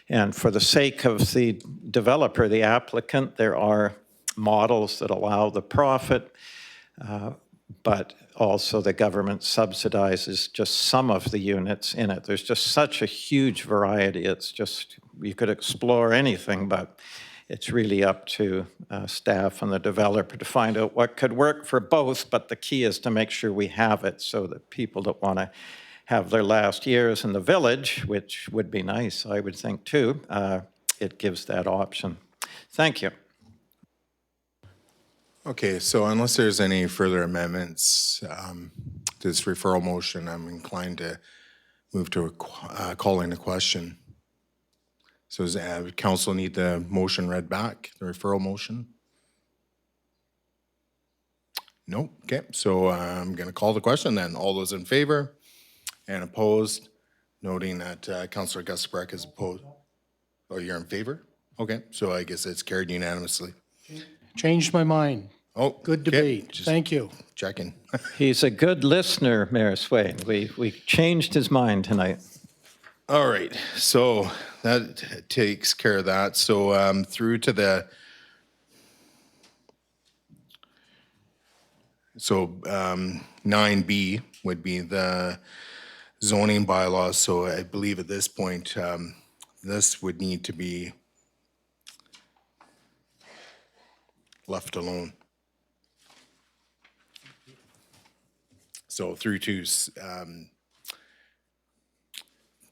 And for the sake of the developer, the applicant, there are models that allow the profit, but also the government subsidizes just some of the units in it. There's just such a huge variety. It's just, you could explore anything, but it's really up to staff and the developer to find out what could work for both, but the key is to make sure we have it so that people that want to have their last years in the village, which would be nice, I would think too, it gives that option. Thank you.
Okay, so unless there's any further amendments to this referral motion, I'm inclined to move to calling a question. So does council need the motion read back, the referral motion? No, okay, so I'm gonna call the question then. All those in favor and opposed, noting that Councillor Gusbrecht is opposed. Oh, you're in favor? Okay, so I guess it's carried unanimously.
Changed my mind.
Oh,
Good
okay,
debate.
just
Thank you.
checking.
He's a good listener, Mayor Swain. We changed his mind tonight.
All right, so that takes care of that. So through to the, so 9B would be the zoning bylaws. So I believe at this point, this would need to be left alone. So through to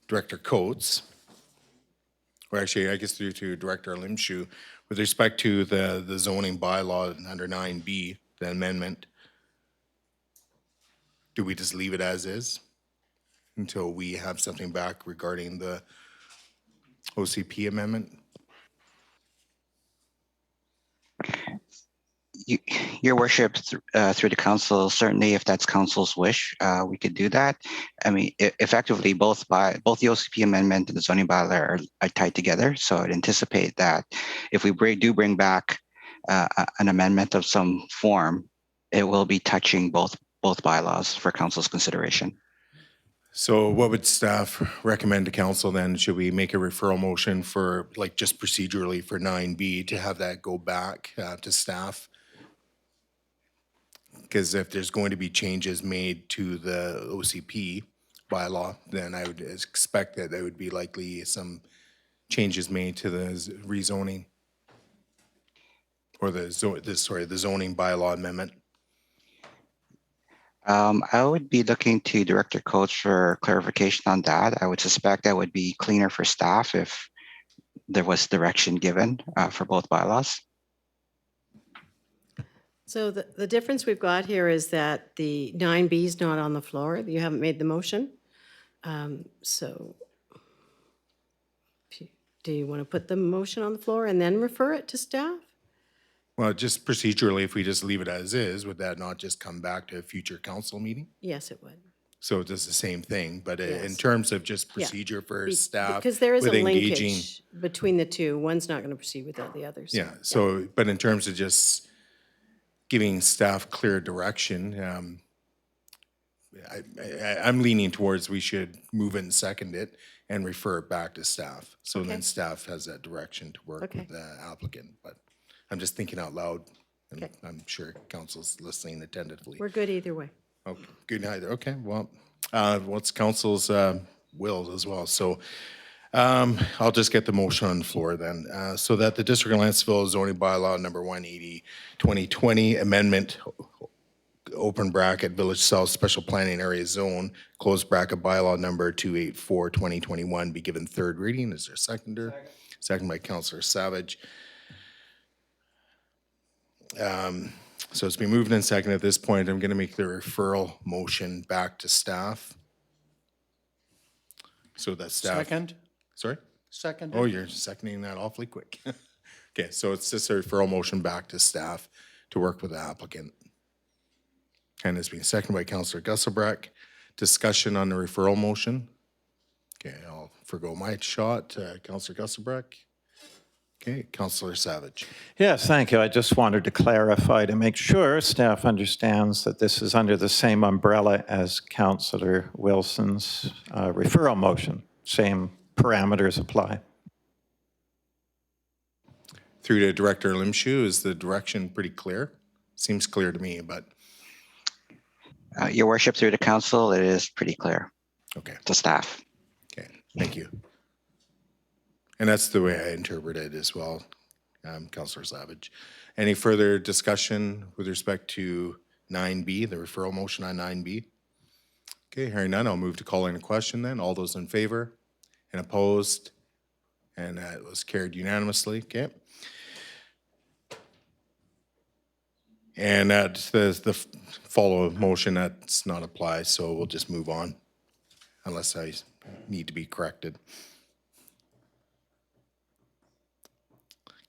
Director Coates, or actually, I guess through to Director Limshu, with respect to the zoning bylaw under 9B, the amendment, do we just leave it as is until we have something back regarding the OCP amendment?
Your worship, through the council, certainly if that's council's wish, we could do that. I mean, effectively, both the OCP amendment and the zoning bylaw are tied together. So I'd anticipate that if we do bring back an amendment of some form, it will be touching both bylaws for council's consideration.
So what would staff recommend to council then? Should we make a referral motion for, like, just procedurally for 9B to have that go back to staff? Because if there's going to be changes made to the OCP bylaw, then I would expect that there would be likely some changes made to the rezoning or the zoning bylaw amendment.
I would be looking to Director Coates for clarification on that. I would suspect that would be cleaner for staff if there was direction given for both bylaws.
So the difference we've got here is that the 9B is not on the floor. You haven't made the motion. So do you want to put the motion on the floor and then refer it to staff?
Well, just procedurally, if we just leave it as is, would that not just come back to a future council meeting?
Yes, it would.
So it does the same thing, but in
Yes.
terms of just
Yeah.
procedure for staff
Because there is a
with engaging.
linkage between the two. One's not going to proceed without the other.
Yeah, so, but in terms of just giving staff clear direction, I'm leaning towards we should move it and second it and refer it back to staff. So then
Okay.
staff has that direction to work
Okay.
with the applicant, but I'm just thinking out loud And
Okay.
I'm sure council's listening attentively.
We're good either way.
Okay, good neither. Okay, well, what's council's will as well? So I'll just get the motion on the floor then. So that the District of Lantzville zoning bylaw number 180, 2020 amendment, open bracket, Village South Special Planning Area Zone, close bracket bylaw number 284, 2021 be given third reading. Is there a seconder? Second by Councillor Savage. So it's been moved and seconded at this point. I'm going to make the referral motion back to staff. So that staff.
Second?
Sorry?
Second?
Oh, you're seconding that awfully quick. Okay, so it's just a referral motion back to staff to work with the applicant. And it's been seconded by Councillor Gusselbreck. Discussion on the referral motion. Okay, I'll forgo my shot. Councillor Gusselbreck. Okay, Councillor Savage.
Yes, thank you. I just wanted to clarify to make sure staff understands that this is under the same umbrella as Councillor Wilson's referral motion. Same parameters apply.
Through to Director Limshu, is the direction pretty clear? Seems clear to me, but
Your worship, through the council, it is pretty clear
okay.
to staff.
Okay, thank you. And that's the way I interpret it as well, Councillor Savage. Any further discussion with respect to 9B, the referral motion on 9B? Okay, hearing none, I'll move to calling the question then. All those in favor and opposed? And that was carried unanimously, okay? And that's the follow motion, that's not apply, so we'll just move on unless I need to be corrected.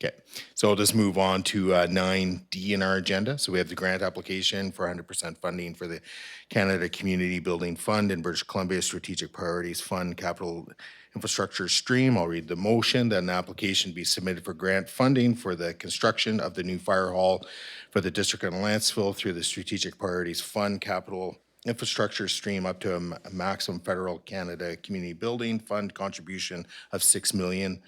Okay, so I'll just move on to 9D in our agenda. So we have the grant application for 100% funding for the Canada Community Building Fund and British Columbia Strategic Priorities Fund Capital Infrastructure Stream. I'll read the motion that an application be submitted for grant funding for the construction of the new fire hall for the District of Lantzville through the Strategic Priorities Fund Capital Infrastructure Stream up to a maximum federal Canada Community Building Fund contribution of $6 million.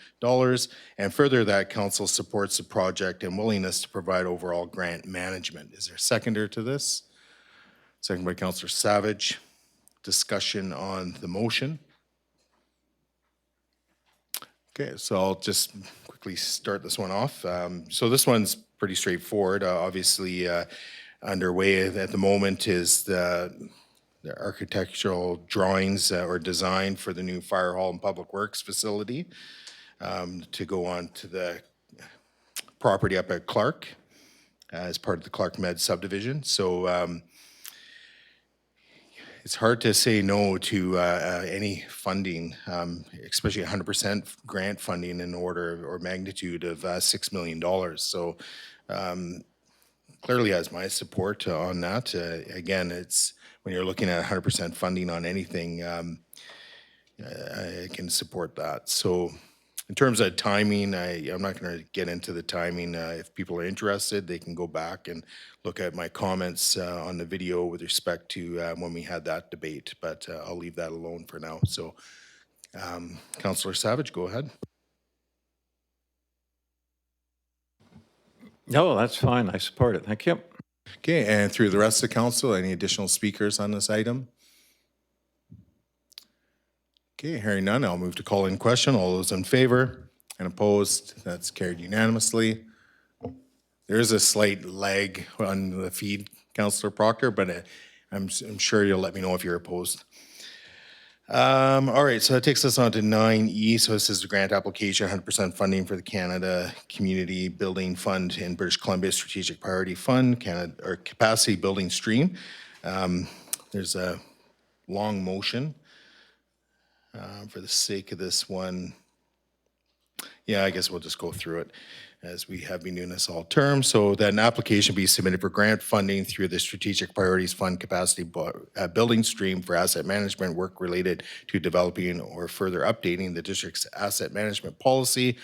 And further, that council supports the project and willingness to provide overall grant management. Is there a seconder to this? Second by Councillor Savage. Discussion on the motion. Okay, so I'll just quickly start this one off. So this one's pretty straightforward. Obviously, underway at the moment is the architectural drawings or design for the new fire hall and public works facility to go on to the property up at Clark as part of the Clark Med subdivision. So it's hard to say no to any funding, especially 100% grant funding in order or magnitude of $6 million. So clearly has my support on that. Again, it's when you're looking at 100% funding on anything, I can support that. So in terms of timing, I'm not going to get into the timing. If people are interested, they can go back and look at my comments on the video with respect to when we had that debate, but I'll leave that alone for now. So Councillor Savage, go ahead.
No, that's fine. I support it. Thank you.
Okay, and through the rest of the council, any additional speakers on this item? Okay, hearing none, I'll move to call in question. All those in favor and opposed, that's carried unanimously. There is a slight lag on the feed, Councillor Proctor, but I'm sure you'll let me know if you're opposed. All right, so that takes us on to 9E. So this is the grant application, 100% funding for the Canada Community Building Fund and British Columbia Strategic Priority Fund, Canada or Capacity Building Stream. There's a long motion for the sake of this one. Yeah, I guess we'll just go through it as we have been doing this all term. So that an application be submitted for grant funding through the Strategic Priorities Fund Capacity Building Stream for asset management work related to developing or further updating the district's asset management policy,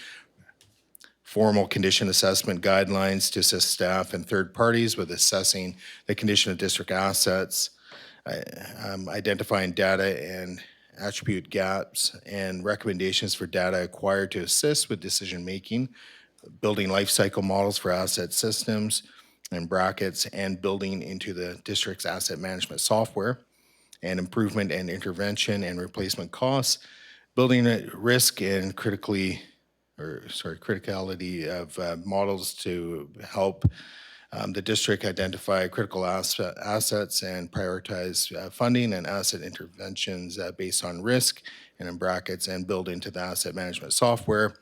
formal condition assessment guidelines to assist staff and third parties with assessing the condition of district assets, identifying data and attribute gaps and recommendations for data acquired to assist with decision making, building life cycle models for asset systems, in brackets, and building into the district's asset management software, and improvement and intervention and replacement costs, building at risk and criticality of models to help the district identify critical assets and prioritize funding and asset interventions based on risk, and in brackets, and build into the asset management software.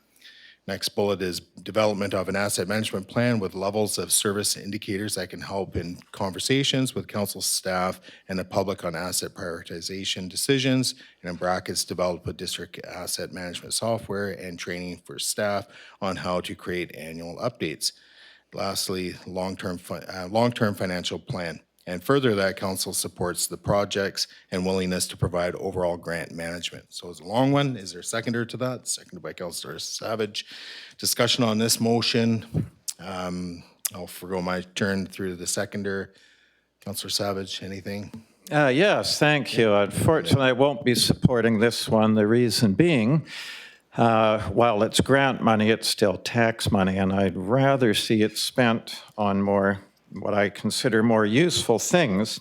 Next bullet is development of an asset management plan with levels of service indicators that can help in conversations with council staff and the public on asset prioritization decisions. And in brackets, develop a district asset management software and training for staff on how to create annual updates. Lastly, long-term financial plan. And further, that council supports the projects and willingness to provide overall grant management. So it's a long one. Is there a seconder to that? Seconded by Councillor Savage. Discussion on this motion. I'll forgo my turn through the seconder. Councillor Savage, anything?
Yes, thank you. Unfortunately, I won't be supporting this one. The reason being, while it's grant money, it's still tax money, and I'd rather see it spent on more, what I consider more useful things.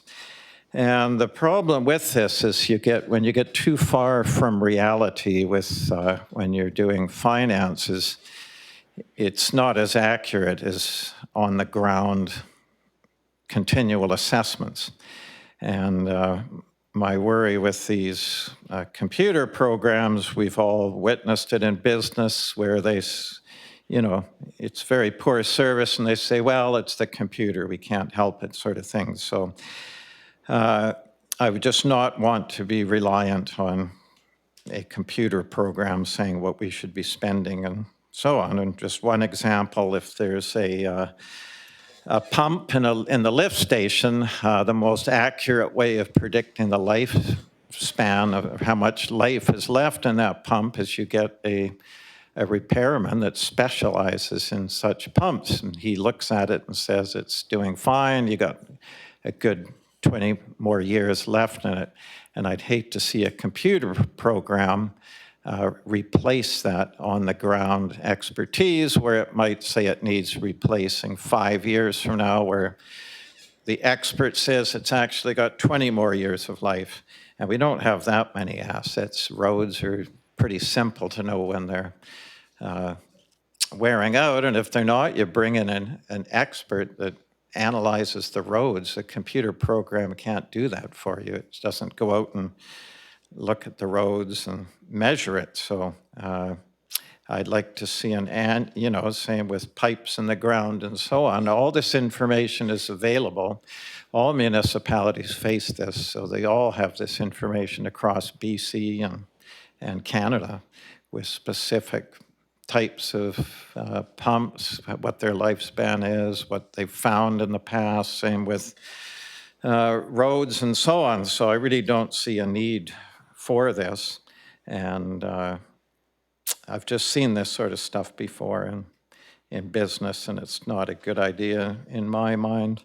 And the problem with this is when you get too far from reality with when you're doing finances, it's not as accurate as on the ground continual assessments. And my worry with these computer programs, we've all witnessed it in business where it's very poor service and they say, well, it's the computer, we can't help it, sort of thing. So I would just not want to be reliant on a computer program saying what we should be spending and so on. And just one example, if there's a pump in the lift station, the most accurate way of predicting the lifespan of how much life is left in that pump is you get a repairman that specializes in such pumps. And he looks at it and says, it's doing fine, you got a good 20 more years left in it. And I'd hate to see a computer program replace that on the ground expertise where it might say it needs replacing 5 years from now, where the expert says it's actually got 20 more years of life. And we don't have that many assets. Roads are pretty simple to know when they're wearing out. And if they're not, you bring in an expert that analyzes the roads. A computer program can't do that for you. It doesn't go out and look at the roads and measure it. So I'd like to see same with pipes in the ground and so on. All this information is available. All municipalities face this, so they all have this information across BC and Canada with specific types of pumps, what their lifespan is, what they've found in the past, same with roads and so on. So I really don't see a need for this. And I've just seen this sort of stuff before in business, and it's not a good idea in my mind.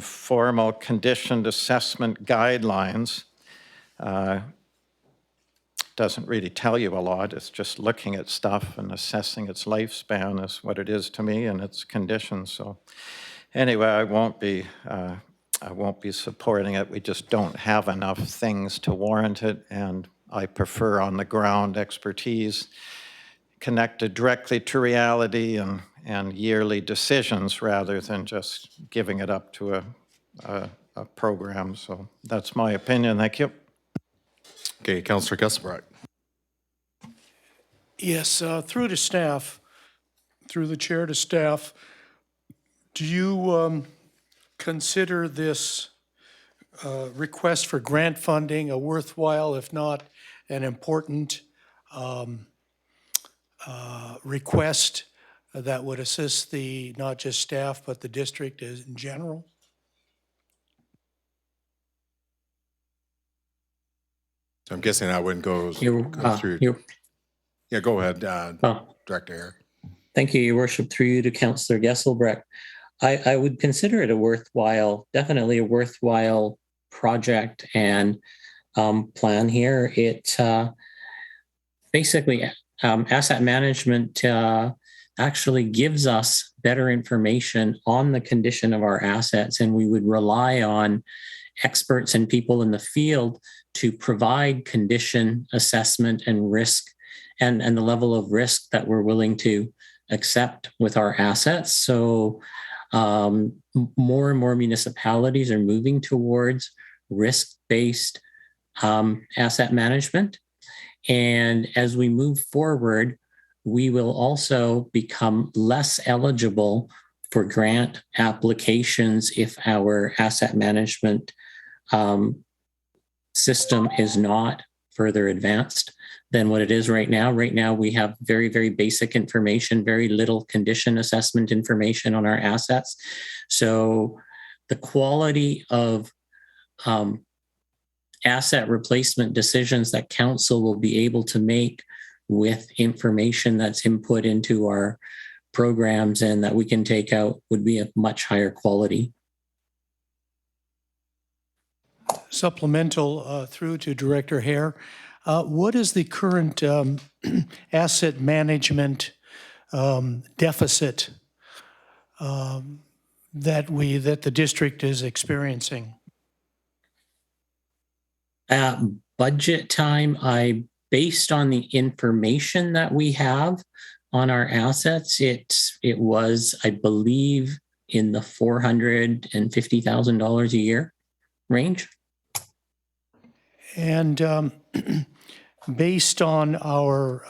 Formal conditioned assessment guidelines doesn't really tell you a lot. It's just looking at stuff and assessing its lifespan is what it is to me, and its conditions. So anyway, I won't be supporting it. We just don't have enough things to warrant it, and I prefer on-the-ground expertise connected directly to reality and yearly decisions rather than just giving it up to a program. So that's my opinion. Thank you.
Okay, Councillor Kesselbrock.
Yes, through the chair to staff, do you consider this request for grant funding a worthwhile, if not an important request that would assist not just staff, but the district in general?
So I'm guessing I wouldn't go through. Yeah, go ahead, Director Eric.
Thank you, Your Worship. Through you to Councillor Gesselbrecht. I would consider it definitely a worthwhile project and plan here. It basically asset management actually gives us better information on the condition of our assets, and we would rely on experts and people in the field to provide condition assessment and risk and the level of risk that we're willing to accept with our assets. So more and more municipalities are moving towards risk-based asset management. And as we move forward, we will also become less eligible for grant applications if our asset management system is not further advanced than what it is right now. Right now, we have very, very basic information, very little condition assessment information on our assets. So the quality of asset replacement decisions that council will be able to make with information that's input into our programs and that we can take out would be of much higher quality.
Supplemental through to Director Hare. What is the current asset management deficit that the district is experiencing?
At budget time, based on the information that we have on our assets, it was, I believe, in the $450,000 a year range.
And based on our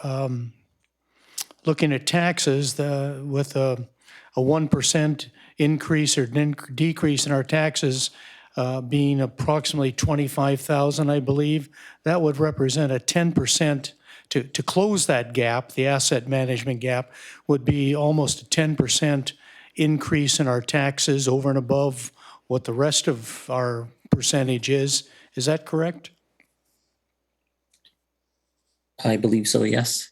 looking at taxes, with a 1% increase or decrease in our taxes being approximately $25,000, I believe, that would represent a 10% to close that gap. The asset management gap would be almost a 10% increase in our taxes over and above what the rest of our percentage is. Is that correct?
I believe so, yes.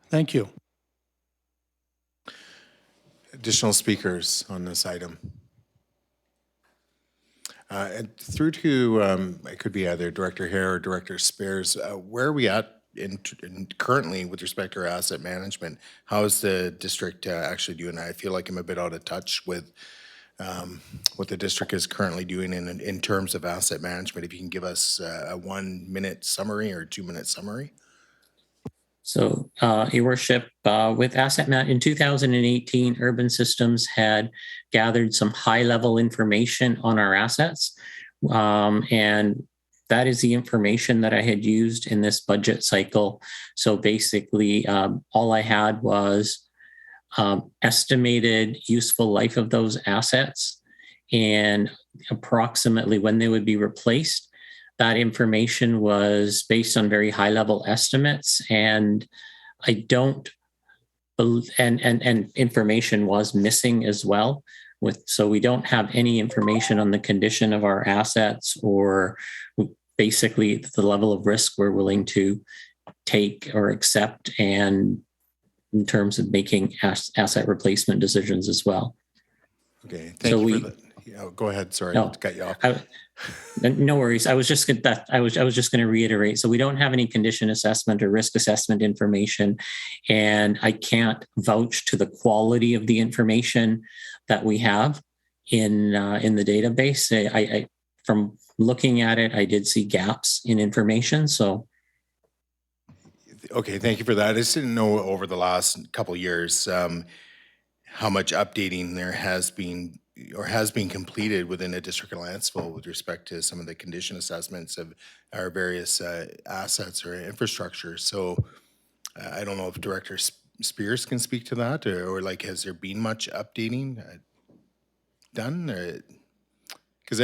Thank you.
Additional speakers on this item? And through to, it could be either Director Hare or Director Spears, where are we at currently with respect to our asset management? How is the district actually doing? I feel like I'm a bit out of touch with what the district is currently doing in terms of asset management. If you can give us a 1-minute summary or a 2-minute summary.
So, Your Worship, with asset in 2018, Urban Systems had gathered some high-level information on our assets, and that is the information that I had used in this budget cycle. So basically, all I had was estimated useful life of those assets and approximately when they would be replaced. That information was based on very high level estimates, and and information was missing as well. So we don't have any information on the condition of our assets or basically the level of risk we're willing to take or accept, and in terms of making asset replacement decisions as well.
Okay, thank you for that. Yeah, go ahead. Sorry, to cut you off.
No worries. I was just going to reiterate. So we don't have any condition assessment or risk assessment information, and I can't vouch to the quality of the information that we have in the database. I from looking at it, I did see gaps in information. So.
Okay, thank you for that. I just didn't know over the last couple of years how much updating there has been or has been completed within the District of Lantzville with respect to some of the condition assessments of our various assets or infrastructure. So I don't know if Director Spears can speak to that, or like, has there been much updating done? Because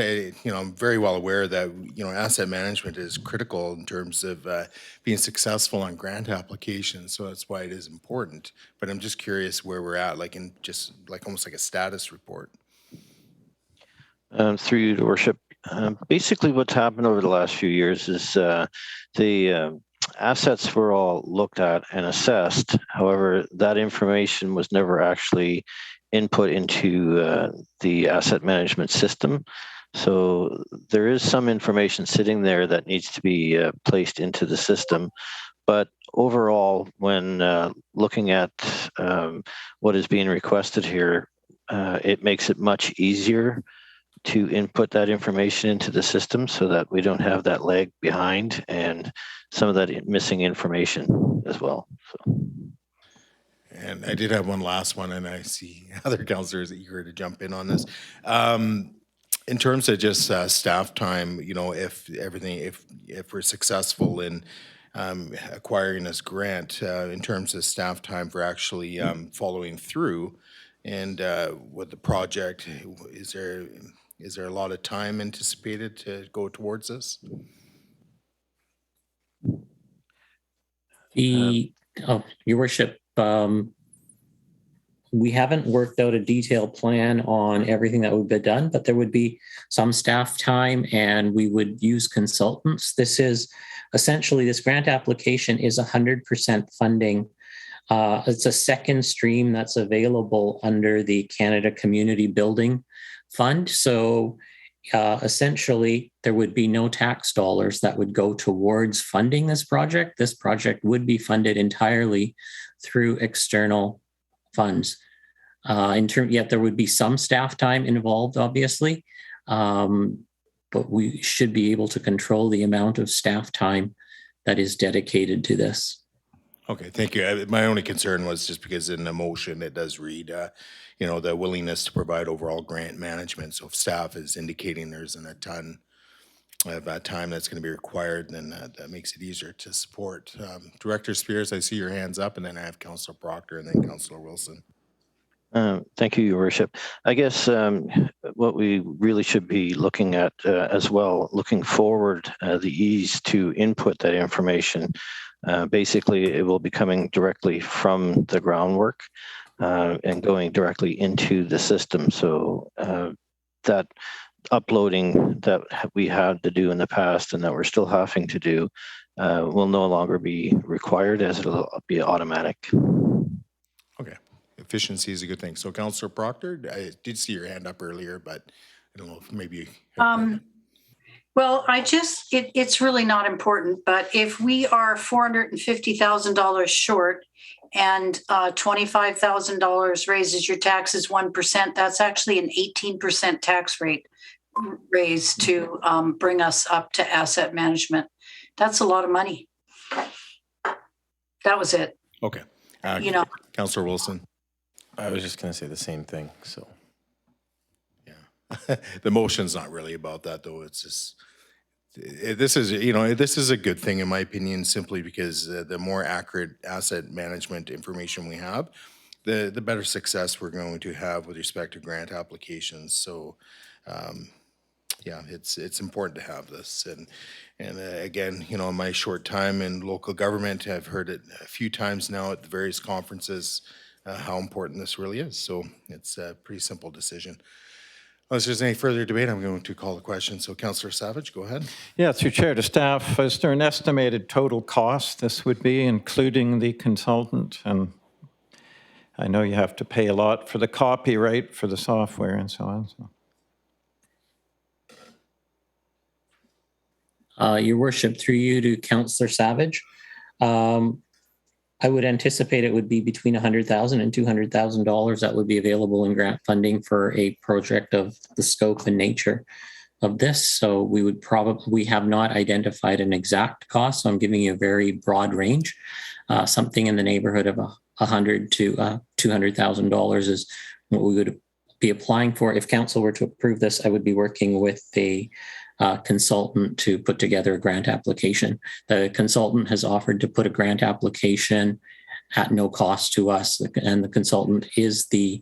I'm very well aware that asset management is critical in terms of being successful on grant applications. So that's why it is important. But I'm just curious where we're at, like in just like almost like a status report.
Through you, Your Worship. Basically, what's happened over the last few years is the assets were all looked at and assessed. However, that information was never actually input into the asset management system. So there is some information sitting there that needs to be placed into the system. But overall, when looking at what is being requested here, it makes it much easier to input that information into the system so that we don't have that lag behind and some of that missing information as well. So.
And I did have one last one, and I see other councillors eager to jump in on this. In terms of just staff time, you know, if we're successful in acquiring this grant, in terms of staff time for actually following through, and with the project, is there a lot of time anticipated to go towards this?
Your worship, we haven't worked out a detailed plan on everything that would be done, but there would be some staff time and we would use consultants. This is essentially, this grant application is 100% funding. It's a second stream that's available under the Canada Community Building Fund. So essentially, there would be no tax dollars that would go towards funding this project. This project would be funded entirely through external funds. Yet there would be some staff time involved, obviously, but we should be able to control the amount of staff time that is dedicated to this.
Okay, thank you. My only concern was just because in the motion it does read, you know, the willingness to provide overall grant management. So if staff is indicating there's a ton of time that's going to be required, then that makes it easier to support. Director Spears, I see your hands up, and then I have Councillor Proctor and then Councillor Wilson.
Thank you, Your Worship. I guess what we really should be looking at as well, looking forward, the ease to input that information. Basically, it will be coming directly from the groundwork and going directly into the system. So that uploading that we had to do in the past and that we're still having to do will no longer be required, as it'll be automatic.
Okay. Efficiency is a good thing. So Councillor Proctor, I did see your hand up earlier, but I don't know if maybe.
Well, it's really not important, but if we are $450,000 short and $25,000 raises your taxes 1%, that's actually an 18% tax rate raise to bring us up to asset management. That's a lot of money. That was it.
Okay. Councillor Wilson.
I was just going to say the same thing. So,
yeah, the motion's not really about that, though. It's just this is a good thing in my opinion, simply because the more accurate asset management information we have, the better success we're going to have with respect to grant applications. So, yeah, it's important to have this. And again, you know, in my short time in local government, I've heard it a few times now at the various conferences. How important this really is. So it's a pretty simple decision. Unless there's any further debate, I'm going to call the question. So Councillor Savage, go ahead.
Yeah, through chair to staff, is there an estimated total cost this would be, including the consultant? And I know you have to pay a lot for the copyright for the software and so on. So.
Your worship, through you to Councillor Savage. I would anticipate it would be between $100,000 and $200,000 that would be available in grant funding for a project of the scope and nature of this. So we have not identified an exact cost. So I'm giving you a very broad range. Something in the neighborhood of $100,000 to $200,000 is what we would be applying for. If council were to approve this, I would be working with a consultant to put together a grant application. The consultant has offered to put a grant application at no cost to us, and the consultant is the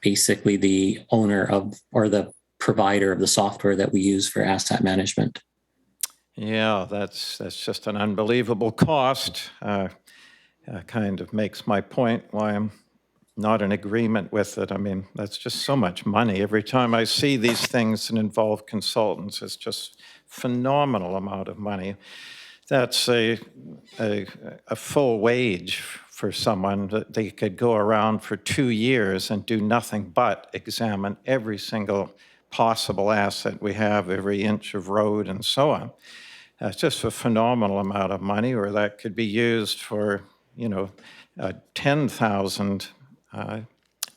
basically the owner of or the provider of the software that we use for asset management.
Yeah, that's just an unbelievable cost. Kind of makes my point why I'm not in agreement with it. I mean, that's just so much money. Every time I see these things that involve consultants, it's just phenomenal amount of money. That's a full wage for someone that they could go around for 2 years and do nothing but examine every single possible asset we have, every inch of road and so on. That's just a phenomenal amount of money, or that could be used for, 10,000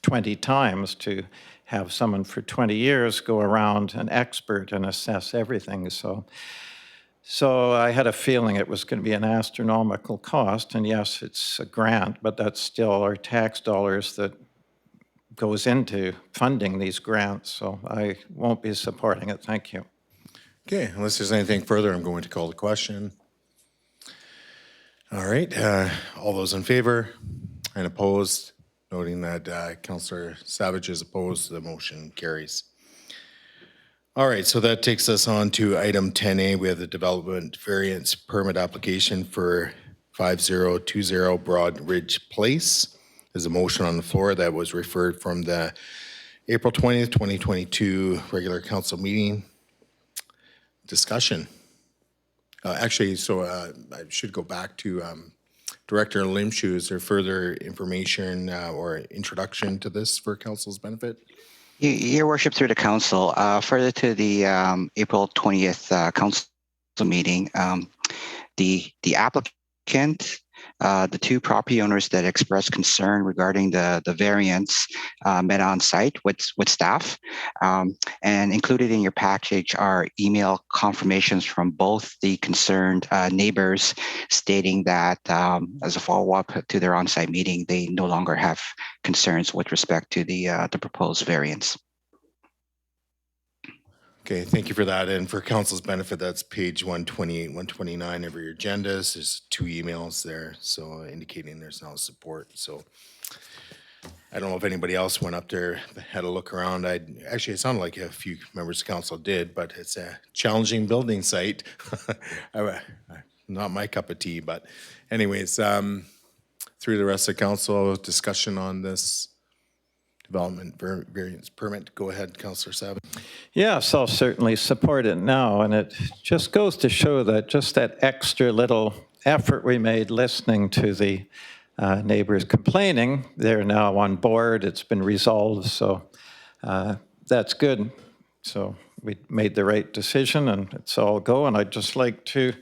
20 times to have someone for 20 years go around, an expert, and assess everything. So I had a feeling it was going to be an astronomical cost, and yes, it's a grant, but that's still our tax dollars that goes into funding these grants, so I won't be supporting it. Thank you.
Okay, unless there's anything further, I'm going to call the question. All right, all those in favor and opposed, noting that Councillor Savage is opposed, the motion carries. All right, so that takes us on to item 10A. We have the development variance permit application for 5020 Broad Ridge Place. There's a motion on the floor that was referred from the April 20th, 2022 regular council meeting. Discussion. I should go back to Director Limshu. Is there further information or introduction to this for council's benefit?
Your worship, through the council, further to the April 20th council meeting, the applicant, the two property owners that expressed concern regarding the variance met on site with staff, and included in your package are email confirmations from both the concerned neighbors stating that as a follow-up to their on-site meeting, they no longer have concerns with respect to the proposed variance.
Okay, thank you for that. And for council's benefit, that's page 128, 129 of your agendas. There's two emails there, so indicating there's no support. So I don't know if anybody else went up there, had a look around. Actually, it sounded like a few members of council did, but it's a challenging building site. Not my cup of tea, but anyways, through the rest of the council, discussion on this development variance permit. Go ahead, Councillor Savage.
Yes, I'll certainly support it now, and it just goes to show that just that extra little effort we made listening to the neighbors complaining, they're now on board, it's been resolved, so that's good. So we made the right decision, and it's all go, and I'd just like to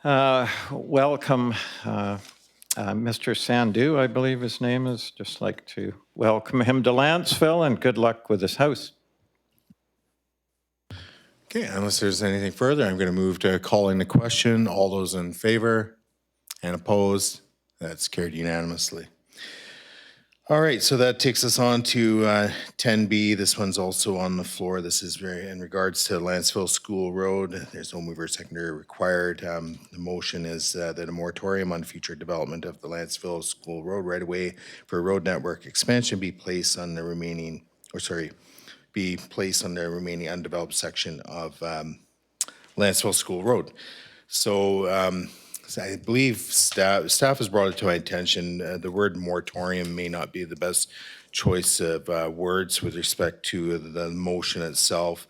welcome Mr. Sandhu, I believe his name is, just like to welcome him to Lantzville, and good luck with his house.
Okay, unless there's anything further, I'm going to move to calling the question. All those in favor and opposed, that's carried unanimously. All right, so that takes us on to 10B. This one's also on the floor. This is very in regards to Lantzville School Road. There's no mover secondary required. The motion is that a moratorium on future development of the Lantzville School Road right away for road network expansion be placed on the remaining, undeveloped section of Lantzville School Road. So I believe staff has brought it to my attention. The word moratorium may not be the best choice of words with respect to the motion itself.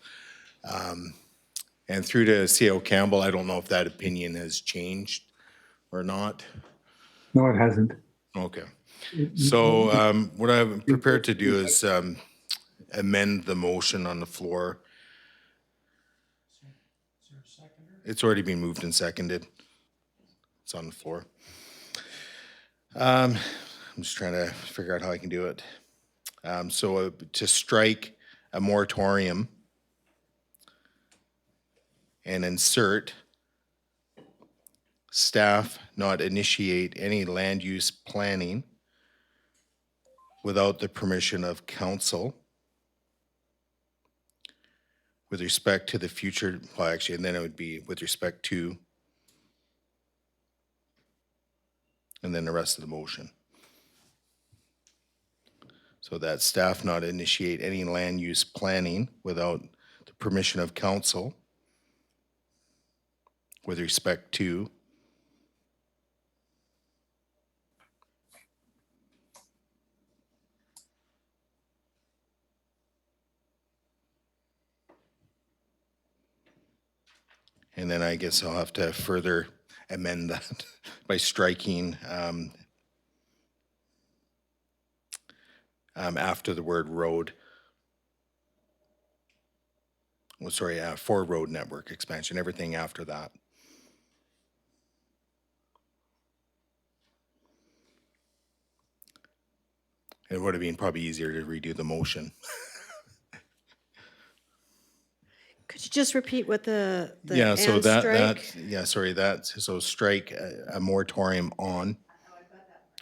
And through to C.O. Campbell, I don't know if that opinion has changed or not.
No, it hasn't.
Okay. So what I'm prepared to do is amend the motion on the floor. It's already been moved and seconded. It's on the floor. I'm just trying to figure out how I can do it. So to strike a moratorium and insert staff not initiate any land use planning without the permission of council with respect to the future, well, actually, and then it would be with respect to, and then the rest of the motion. So that staff not initiate any land use planning without the permission of council with respect to and then I guess I'll have to further amend that by striking after the word road. for road network expansion, everything after that. It would have been probably easier to redo the motion.
Could you just repeat what the
Yeah, so
and strike?
so strike a moratorium on.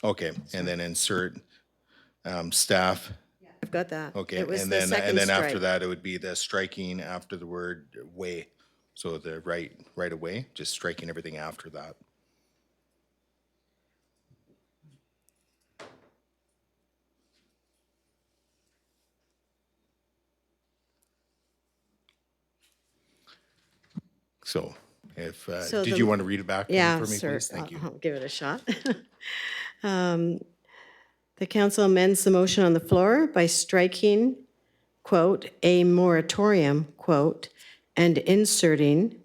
Okay, and then insert staff.
I've got that.
Okay,
It was
and
the
then
second
after
strike.
that, it would be the striking after the word way. So the right away, just striking everything after that. So if,
So
did
the-
you want to read it back
Yeah,
for me,
sir.
please? Thank you.
I'll give it a shot. The council amends the motion on the floor by striking, quote, "a moratorium," quote, and inserting,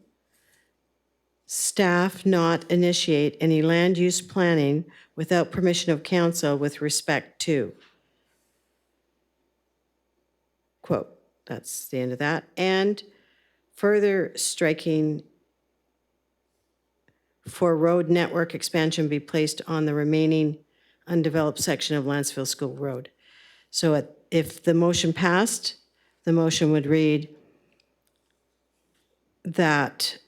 "staff not initiate any land use planning without permission of council with respect to," quote. That's the end of that. And further striking, "for road network expansion be placed on the remaining undeveloped section of Lantzville School Road." So if the motion passed, the motion would read that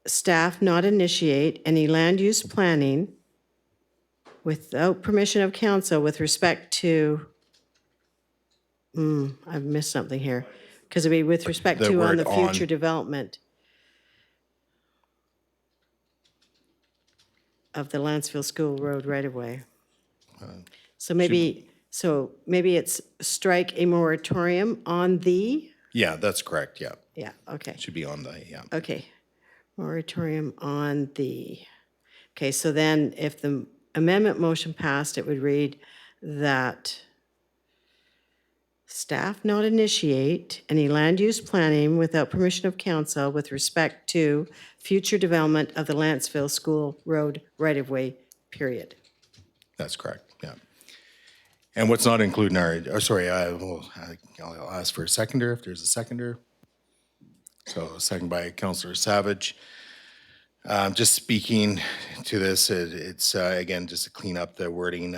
staff not initiate any land use planning without permission of council with respect to, I've missed something here, because it'd be with respect
The
to on
word
the future
on.
development of the Lantzville School Road right-of-way. So maybe it's strike a moratorium on the,
Yeah, that's correct, yeah.
yeah, okay,
Should be on the, yeah.
okay. Moratorium on the, okay, so then if the amendment motion passed, it would read that staff not initiate any land use planning without permission of council with respect to future development of the Lantzville School Road right-of-way, period.
That's correct, yeah. And what's not included in our, I'll ask for a seconder if there's a seconder. So second by Councillor Savage. Just speaking to this, it's again, just to clean up the wording,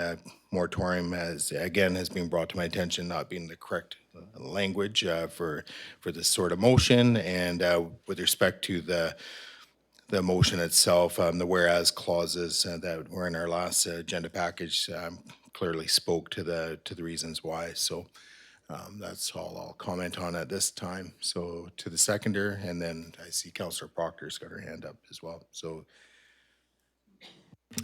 moratorium has been brought to my attention, not being the correct language for this sort of motion. And with respect to the motion itself, the whereas clauses that were in our last agenda package clearly spoke to the reasons why. So that's all I'll comment on at this time. So to the seconder, and then I see Councillor Proctor's got her hand up as well. So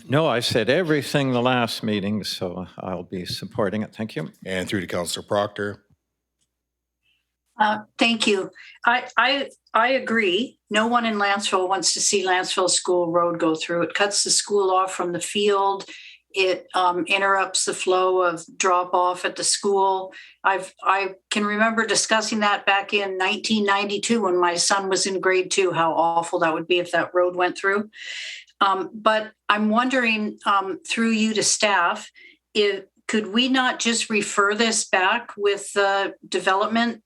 No, I said everything the last meeting, so I'll be supporting it. Thank you.
and through to Councillor Proctor.
Thank you. I agree. No one in Lantzville wants to see Lantzville School Road go through. It cuts the school off from the field. It interrupts the flow of drop off at the school. I can remember discussing that back in 1992 when my son was in grade 2, how awful that would be if that road went through. But I'm wondering through you to staff, could we not just refer this back with the development?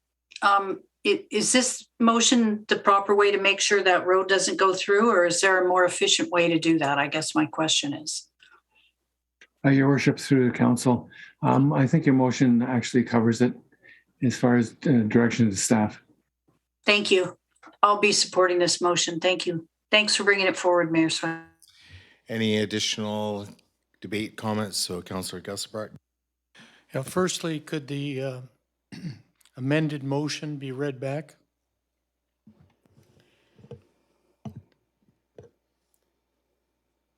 Is this motion the proper way to make sure that road doesn't go through, or is there a more efficient way to do that? I guess my question is.
Your worship, through the council, I think your motion actually covers it as far as direction to the staff.
Thank you. I'll be supporting this motion. Thank you. Thanks for bringing it forward, Mayor Swan.
Any additional debate comments? So Councillor Gusbart.
Now, firstly, could the amended motion be read back?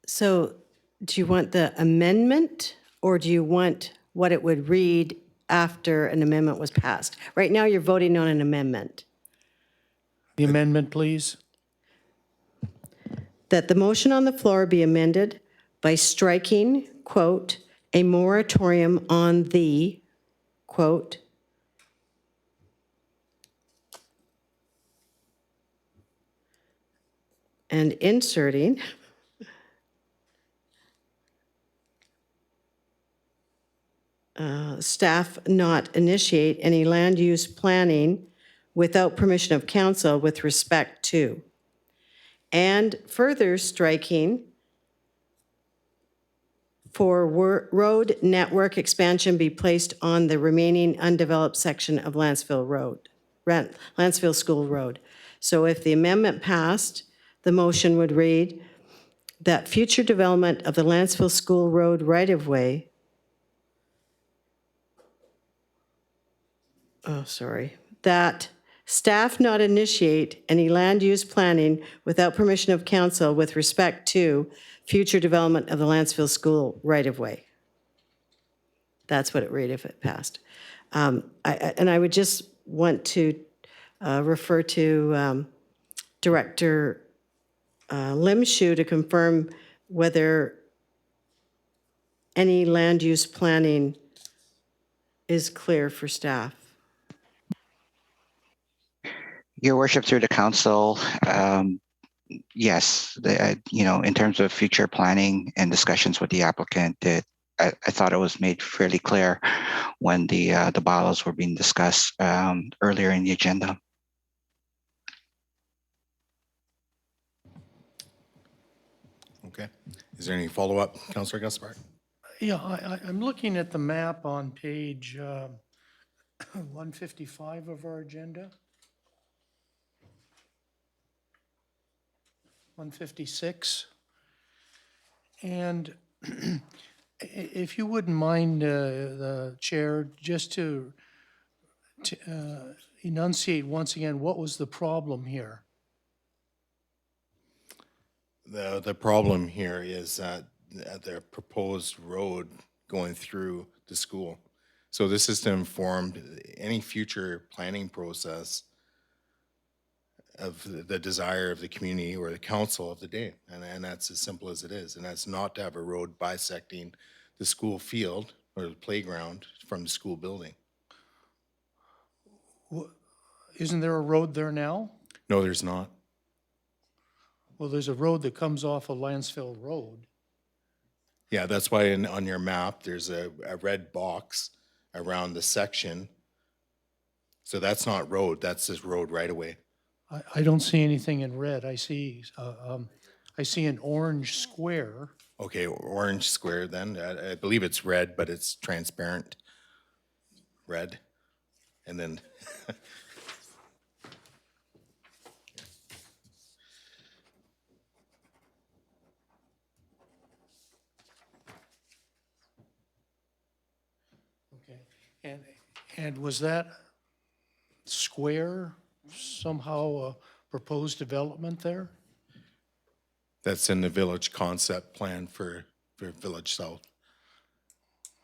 So do you want the amendment, or do you want what it would read after an amendment was passed? Right now, you're voting on an amendment.
The amendment, please.
That the motion on the floor be amended by striking, quote, "a moratorium on the," quote, and inserting staff not initiate any land use planning without permission of council with respect to. And further striking for road network expansion be placed on the remaining undeveloped section of Lantzville School Road. So if the amendment passed, the motion would read that future development of the Lantzville School Road right-of-way, that staff not initiate any land use planning without permission of council with respect to future development of the Lantzville School right-of-way. That's what it read if it passed. And I would just want to refer to Director Limshu to confirm whether any land use planning is clear for staff.
Your worship, through the council, yes, in terms of future planning and discussions with the applicant, I thought it was made fairly clear when the bylaws were being discussed earlier in the agenda.
Okay. Is there any follow-up, Councillor Gaspar?
Yeah, I'm looking at the map on page 155 of our agenda. 156. And if you wouldn't mind, the chair, just to enunciate once again, what was the problem here?
The problem here is that the proposed road going through the school. So this is to inform any future planning process of the desire of the community or the council of the day. And that's as simple as it is. And that's not to have a road bisecting the school field or the playground from the school building.
Isn't there a road there now?
No, there's not.
Well, there's a road that comes off of Lantzville Road.
Yeah, that's why on your map, there's a red box around the section. So that's not road, that's this road right away.
I don't see anything in red. I see an orange square.
Okay, orange square then. I believe it's red, but it's transparent red. And then
Okay, and was that square somehow a proposed development there?
that's in the village concept plan for Village South.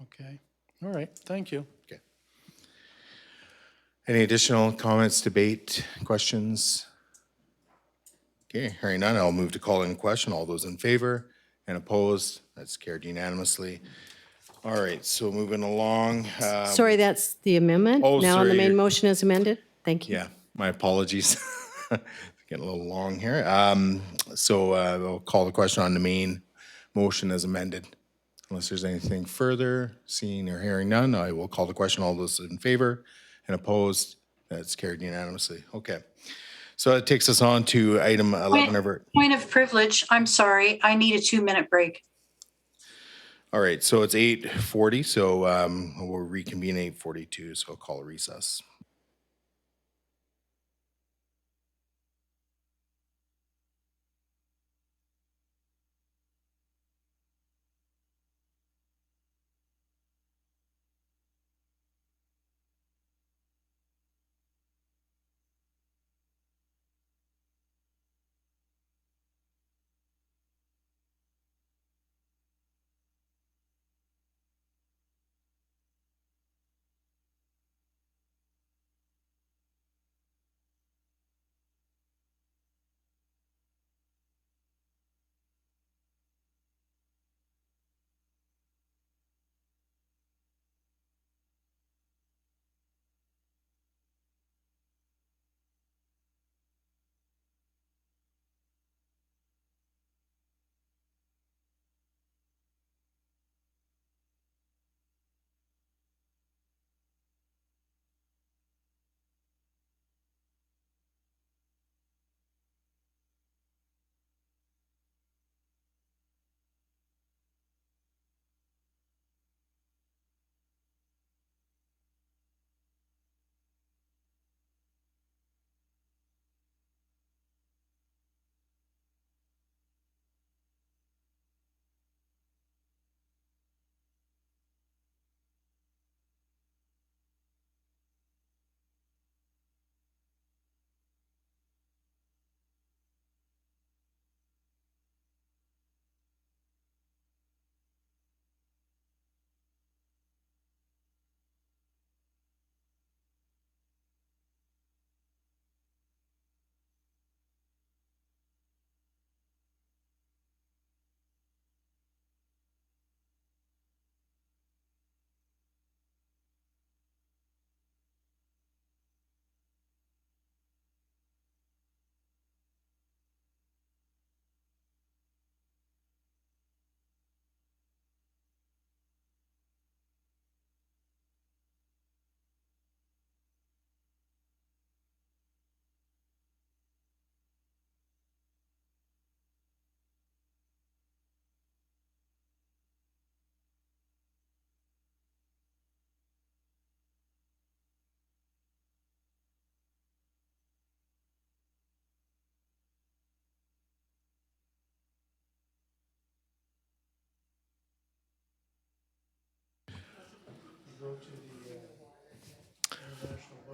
Okay, all right, thank you.
Okay. Any additional comments, debate, questions? Okay, hearing none, I'll move to call in question. All those in favor and opposed, that's carried unanimously. All right, so moving along.
Sorry, that's the amendment?
Oh,
Now on the
sorry,
main
you're-
motion is amended? Thank you.
Yeah, my apologies. Getting a little long here. So I'll call the question on the main motion as amended. Unless there's anything further, seeing or hearing none, I will call the question. All those in favor and opposed, that's carried unanimously. Okay. So that takes us on to item 11 of our.
Point of privilege, I'm sorry, I need a 2-minute break.
All right, so it's 8:40, so we'll reconvene 8:42, so I'll call a recess.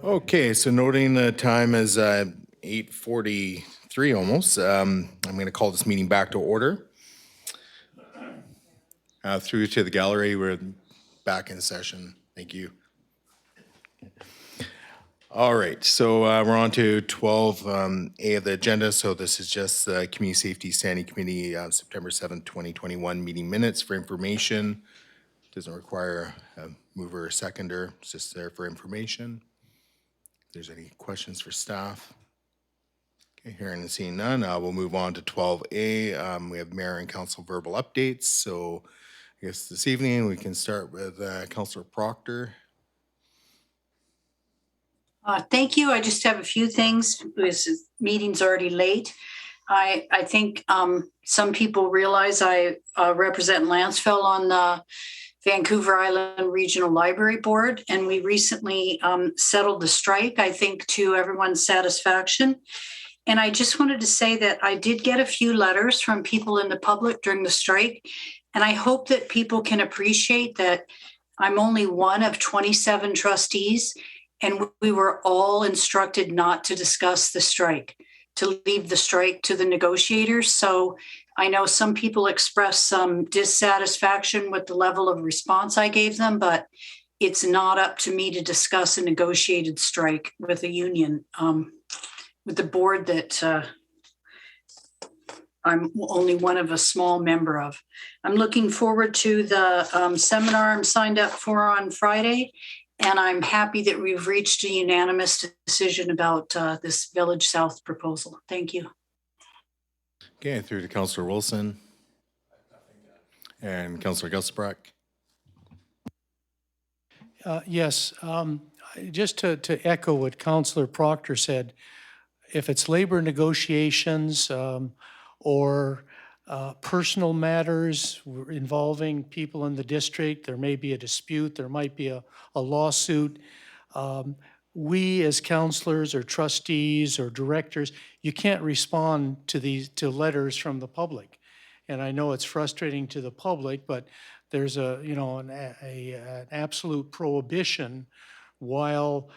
Okay, so noting the time is 8:43 almost, I'm going to call this meeting back to order. Through to the gallery, we're back in session. Thank you. All right, so we're on to 12A of the agenda. So this is just the Community Safety Standing Committee September 7th, 2021 meeting minutes for information. Doesn't require a mover or seconder, it's just there for information. If there's any questions for staff. Okay, hearing and seeing none, we'll move on to 12A. We have mayor and council verbal updates. So I guess this evening we can start with Councillor Proctor.
Thank you. I just have a few things. This meeting's already late. I think some people realize I represent Lantzville on the Vancouver Island Regional Library Board, and we recently settled the strike, I think, to everyone's satisfaction. And I just wanted to say that I did get a few letters from people in the public during the strike, and I hope that people can appreciate that I'm only one of 27 trustees, and we were all instructed not to discuss the strike, to leave the strike to the negotiators. So I know some people expressed some dissatisfaction with the level of response I gave them, but it's not up to me to discuss a negotiated strike with a union, with the board that I'm only one of a small member of. I'm looking forward to the seminar I'm signed up for on Friday, and I'm happy that we've reached a unanimous decision about this Village South proposal. Thank you.
Okay, through to Councillor Wilson and Councillor Gusbrack.
Yes, just to echo what Councillor Proctor said, if it's labor negotiations or personal matters involving people in the district, there may be a dispute, there might be a lawsuit. We as councillors or trustees or directors, you can't respond to letters from the public. And I know it's frustrating to the public, but there's an absolute prohibition while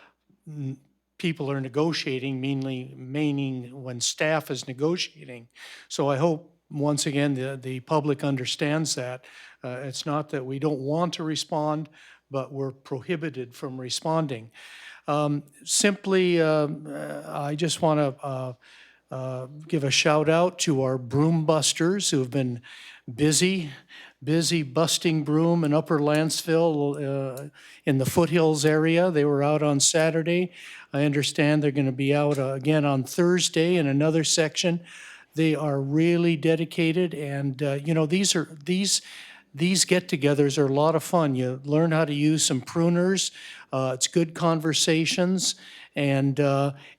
people are negotiating, meaning when staff is negotiating. So I hope, once again, the public understands that. It's not that we don't want to respond, but we're prohibited from responding. Simply, I just want to give a shout out to our broom busters who have been busy busting broom in Upper Lantzville in the foothills area. They were out on Saturday. I understand they're going to be out again on Thursday in another section. They are really dedicated, and these get-togethers are a lot of fun. You learn how to use some pruners. It's good conversations, and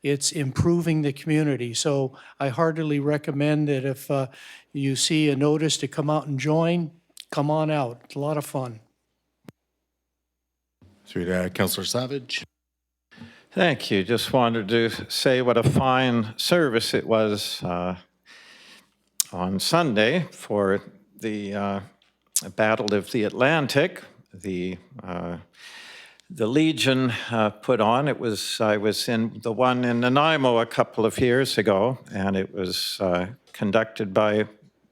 it's improving the community. So I heartily recommend that if you see a notice to come out and join, come on out. It's a lot of fun.
Through to Councillor Savage.
Thank you. Just wanted to say what a fine service it was on Sunday for the Battle of the Atlantic. The Legion put on. I was in the one in Nanaimo a couple of years ago, and it was conducted by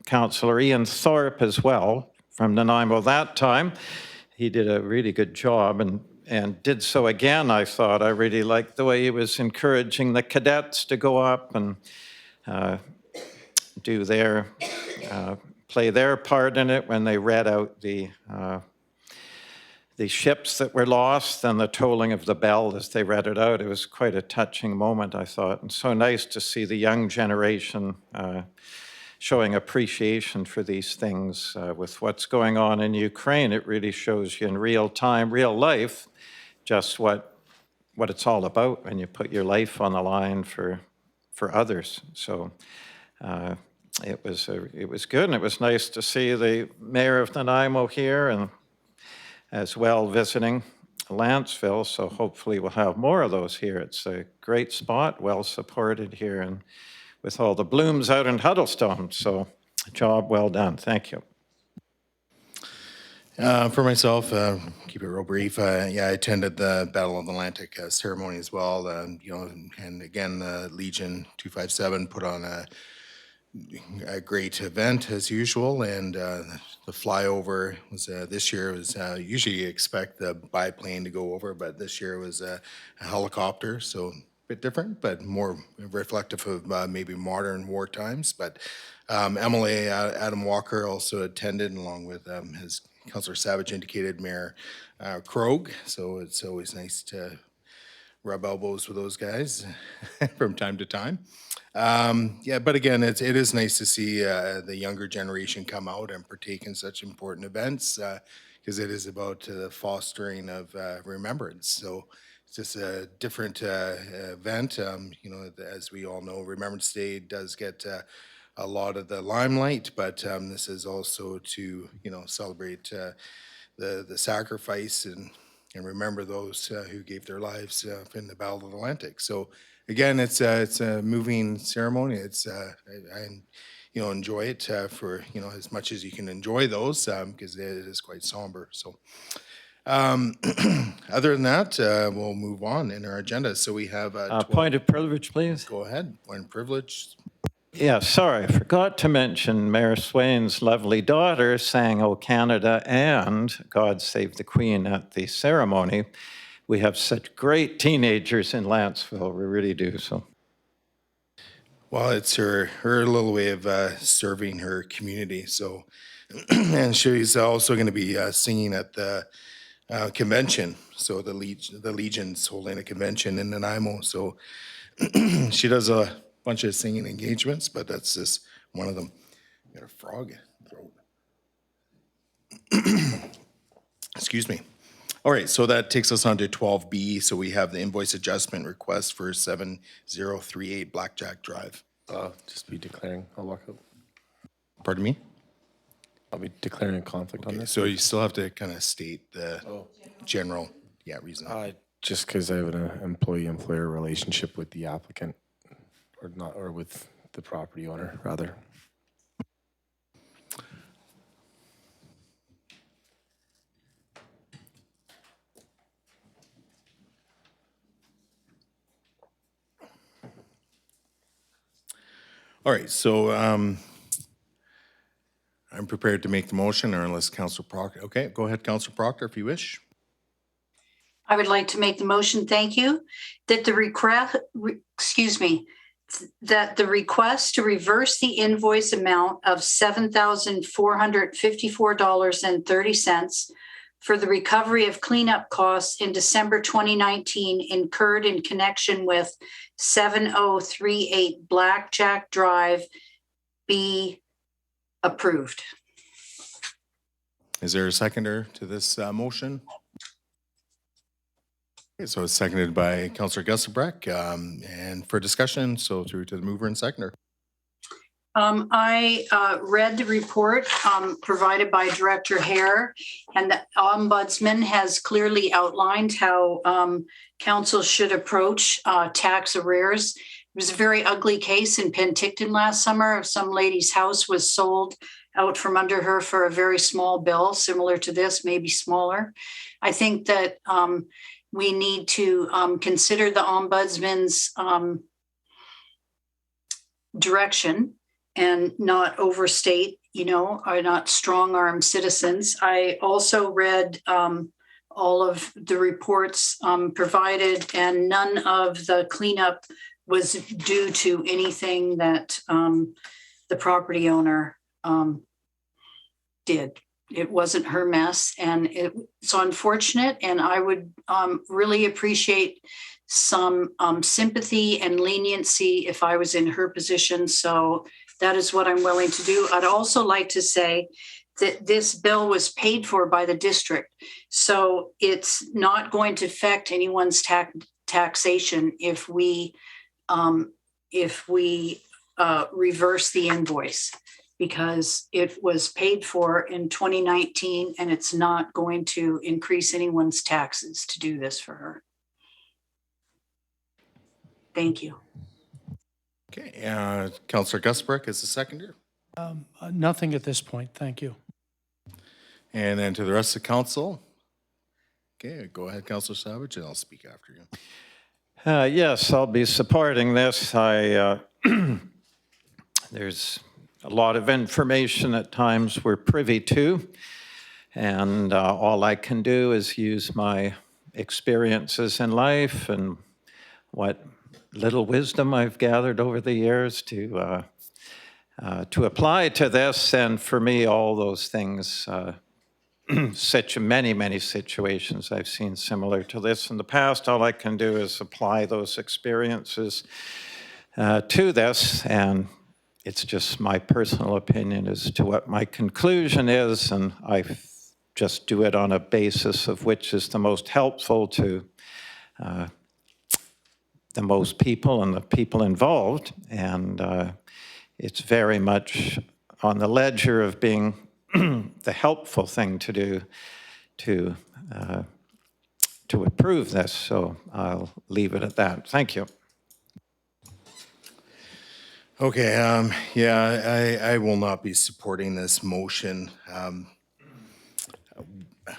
Councillor Ian Thorpe as well from Nanaimo that time. He did a really good job and did so again, I thought. I really liked the way he was encouraging the cadets to go up and play their part in it when they read out the ships that were lost and the tolling of the bell as they read it out. It was quite a touching moment, I thought, and so nice to see the young generation showing appreciation for these things. With what's going on in Ukraine, it really shows you in real time, real life, just what it's all about when you put your life on the line for others. So it was good, and it was nice to see the mayor of Nanaimo here and as well visiting Lantzville, so hopefully we'll have more of those here. It's a great spot, well supported here, and with all the blooms out in Huddlestone, so job well done. Thank you.
For myself, keep it real brief. Yeah, I attended the Battle of the Atlantic ceremony as well. And again, Legion 257 put on a great event as usual, and the flyover was this year was usually you expect the biplane to go over, but this year was a helicopter, so a bit different, but more reflective of maybe modern war times. But MLA Adam Walker also attended, along with his Councillor Savage indicated, Mayor Krogh. So it's always nice to rub elbows with those guys from time to time. Yeah, but again, it is nice to see the younger generation come out and partake in such important events because it is about the fostering of remembrance. So it's just a different event. As we all know, Remembrance Day does get a lot of the limelight, but this is also to celebrate the sacrifice and remember those who gave their lives in the Battle of the Atlantic. So again, it's a moving ceremony. I enjoy it for as much as you can enjoy those because it is quite somber. So other than that, we'll move on in our agenda. So we have
Point of privilege, please.
Go ahead. Point of privilege.
Yeah, sorry, I forgot to mention Mayor Swain's lovely daughter sang "O Canada" and "God Save the Queen" at the ceremony. We have such great teenagers in Lantzville, we really do. So,
well, it's her little way of serving her community. So, and she's also going to be singing at the convention. So the Legion's holding a convention in Nanaimo. So she does a bunch of singing engagements, but that's just one of them. Got a frog in the throat. Excuse me. All right, so that takes us on to 12B. So we have the invoice adjustment request for 7038 Blackjack Drive.
Just be declaring a lockout.
Pardon me?
I'll be declaring a conflict on
Okay,
this.
so you still have to kind of state the general, reason.
Just because I have an employee-employer relationship with the applicant, or with the property owner, rather.
All right, so I'm prepared to make the motion, or unless Councillor Proctor. Okay, go ahead, Councillor Proctor, if you wish.
I would like to make the motion, thank you, that the request to reverse the invoice amount of $7,454.30 for the recovery of cleanup costs in December 2019 incurred in connection with 7038 Blackjack Drive be approved.
Is there a seconder to this motion? Okay, so it's seconded by Councillor Gusselbreck. And for discussion, so through to the mover and seconder.
I read the report provided by Director Hare, and the Ombudsman has clearly outlined how council should approach tax arrears. It was a very ugly case in Penticton last summer. Some lady's house was sold out from under her for a very small bill, similar to this, maybe smaller. I think that we need to consider the Ombudsman's direction and not overstate, or not strong-arm citizens. I also read all of the reports provided, and none of the cleanup was due to anything that the property owner did. It wasn't her mess, and it's unfortunate, and I would really appreciate some sympathy and leniency if I was in her position. So that is what I'm willing to do. I'd also like to say that this bill was paid for by the district. So it's not going to affect anyone's taxation if we reverse the invoice, because it was paid for in 2019 and it's not going to increase anyone's taxes to do this for her. Thank you.
Okay, Councillor Gusselbreck is the seconder.
Nothing at this point, thank you.
And then to the rest of the council. Okay, go ahead, Councillor Savage, and I'll speak after you.
Yes, I'll be supporting this. There's a lot of information at times we're privy to, and all I can do is use my experiences in life and what little wisdom I've gathered over the years to apply to this. And for me, all those things, many situations I've seen similar to this in the past. All I can do is apply those experiences to this, and it's just my personal opinion as to what my conclusion is, and I just do it on a basis of which is the most helpful to the most people and the people involved. And it's very much on the ledger of being the helpful thing to do to approve this. So I'll leave it at that. Thank you.
Okay, yeah, I will not be supporting this motion.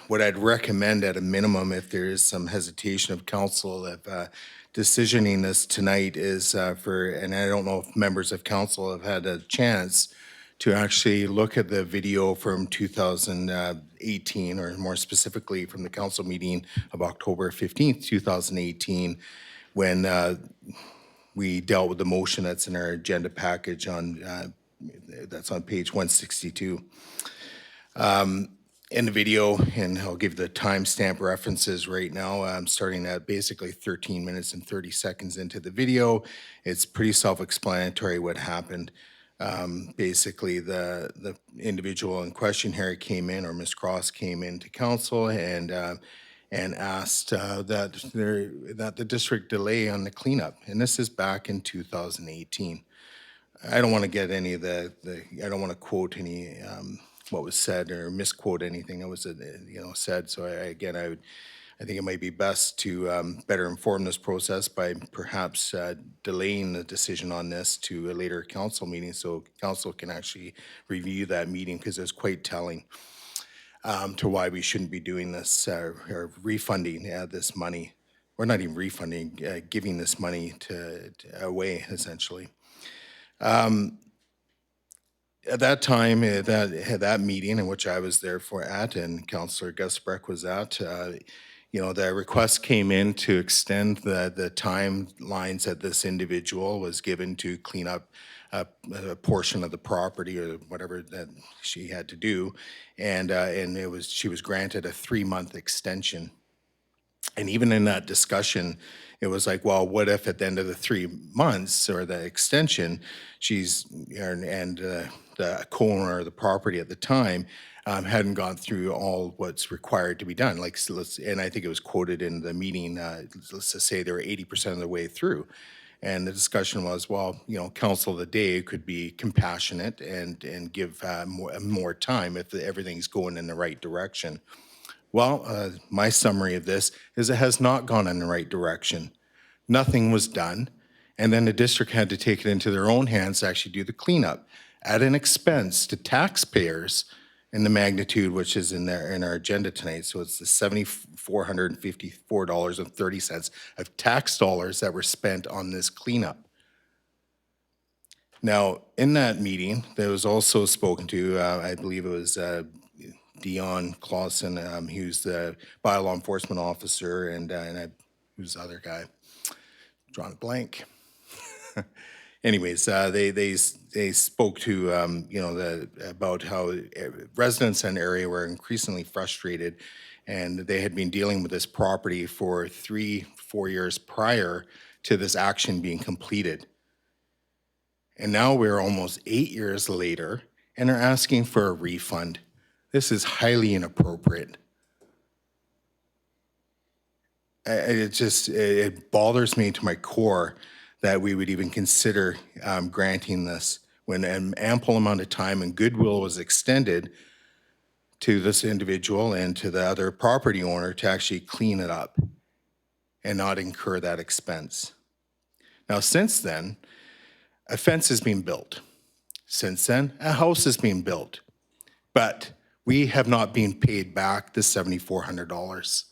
What I'd recommend at a minimum, if there is some hesitation of council of decisioning this tonight, is and I don't know if members of council have had a chance to actually look at the video from 2018, or more specifically from the council meeting of October 15th, 2018, when we dealt with the motion that's in our agenda package that's on page 162. In the video, and I'll give the timestamp references right now, I'm starting at basically 13 minutes and 30 seconds into the video. It's pretty self-explanatory what happened. Basically, the individual in question here came in, or Ms. Cross came into council and asked that the district delay on the cleanup, and this is back in 2018. I don't want to get any of I don't want to quote any what was said or misquote anything that was said. So I think it might be best to better inform this process by perhaps delaying the decision on this to a later council meeting, so council can actually review that meeting, because it's quite telling to why we shouldn't be doing this or refunding this money, or not even refunding, giving this money away essentially. At that time, that meeting in which I was there and Councillor Gusbrecht was at, the request came in to extend the timelines that this individual was given to clean up a portion of the property or whatever that she had to do, and she was granted a 3-month extension. And even in that discussion, it was like, well, what if at the end of the 3 months or the extension, the co-owner of the property at the time hadn't gone through all what's required to be done. And I think it was quoted in the meeting, let's just say they were 80% of the way through. And the discussion was, well, council of the day could be compassionate and give more time if everything's going in the right direction. Well, my summary of this is it has not gone in the right direction. Nothing was done. And then the district had to take it into their own hands to actually do the cleanup at an expense to taxpayers in the magnitude which is in our agenda tonight. So it's the $7,454.30 of tax dollars that were spent on this cleanup. Now, in that meeting, there was also spoken to, I believe it was Dion Clausen, who's the bylaw enforcement officer, and who's the other guy? Drawing a blank. Anyways, they spoke to about how residents in the area were increasingly frustrated, and they had been dealing with this property for 3-4 years prior to this action being completed. And now we're almost 8 years later, and they're asking for a refund. This is highly inappropriate. It bothers me to my core that we would even consider granting this when an ample amount of time and goodwill was extended to this individual and to the other property owner to actually clean it up and not incur that expense. Now, since then, a fence has been built. Since then, a house has been built. But We have not been paid back the $7,400.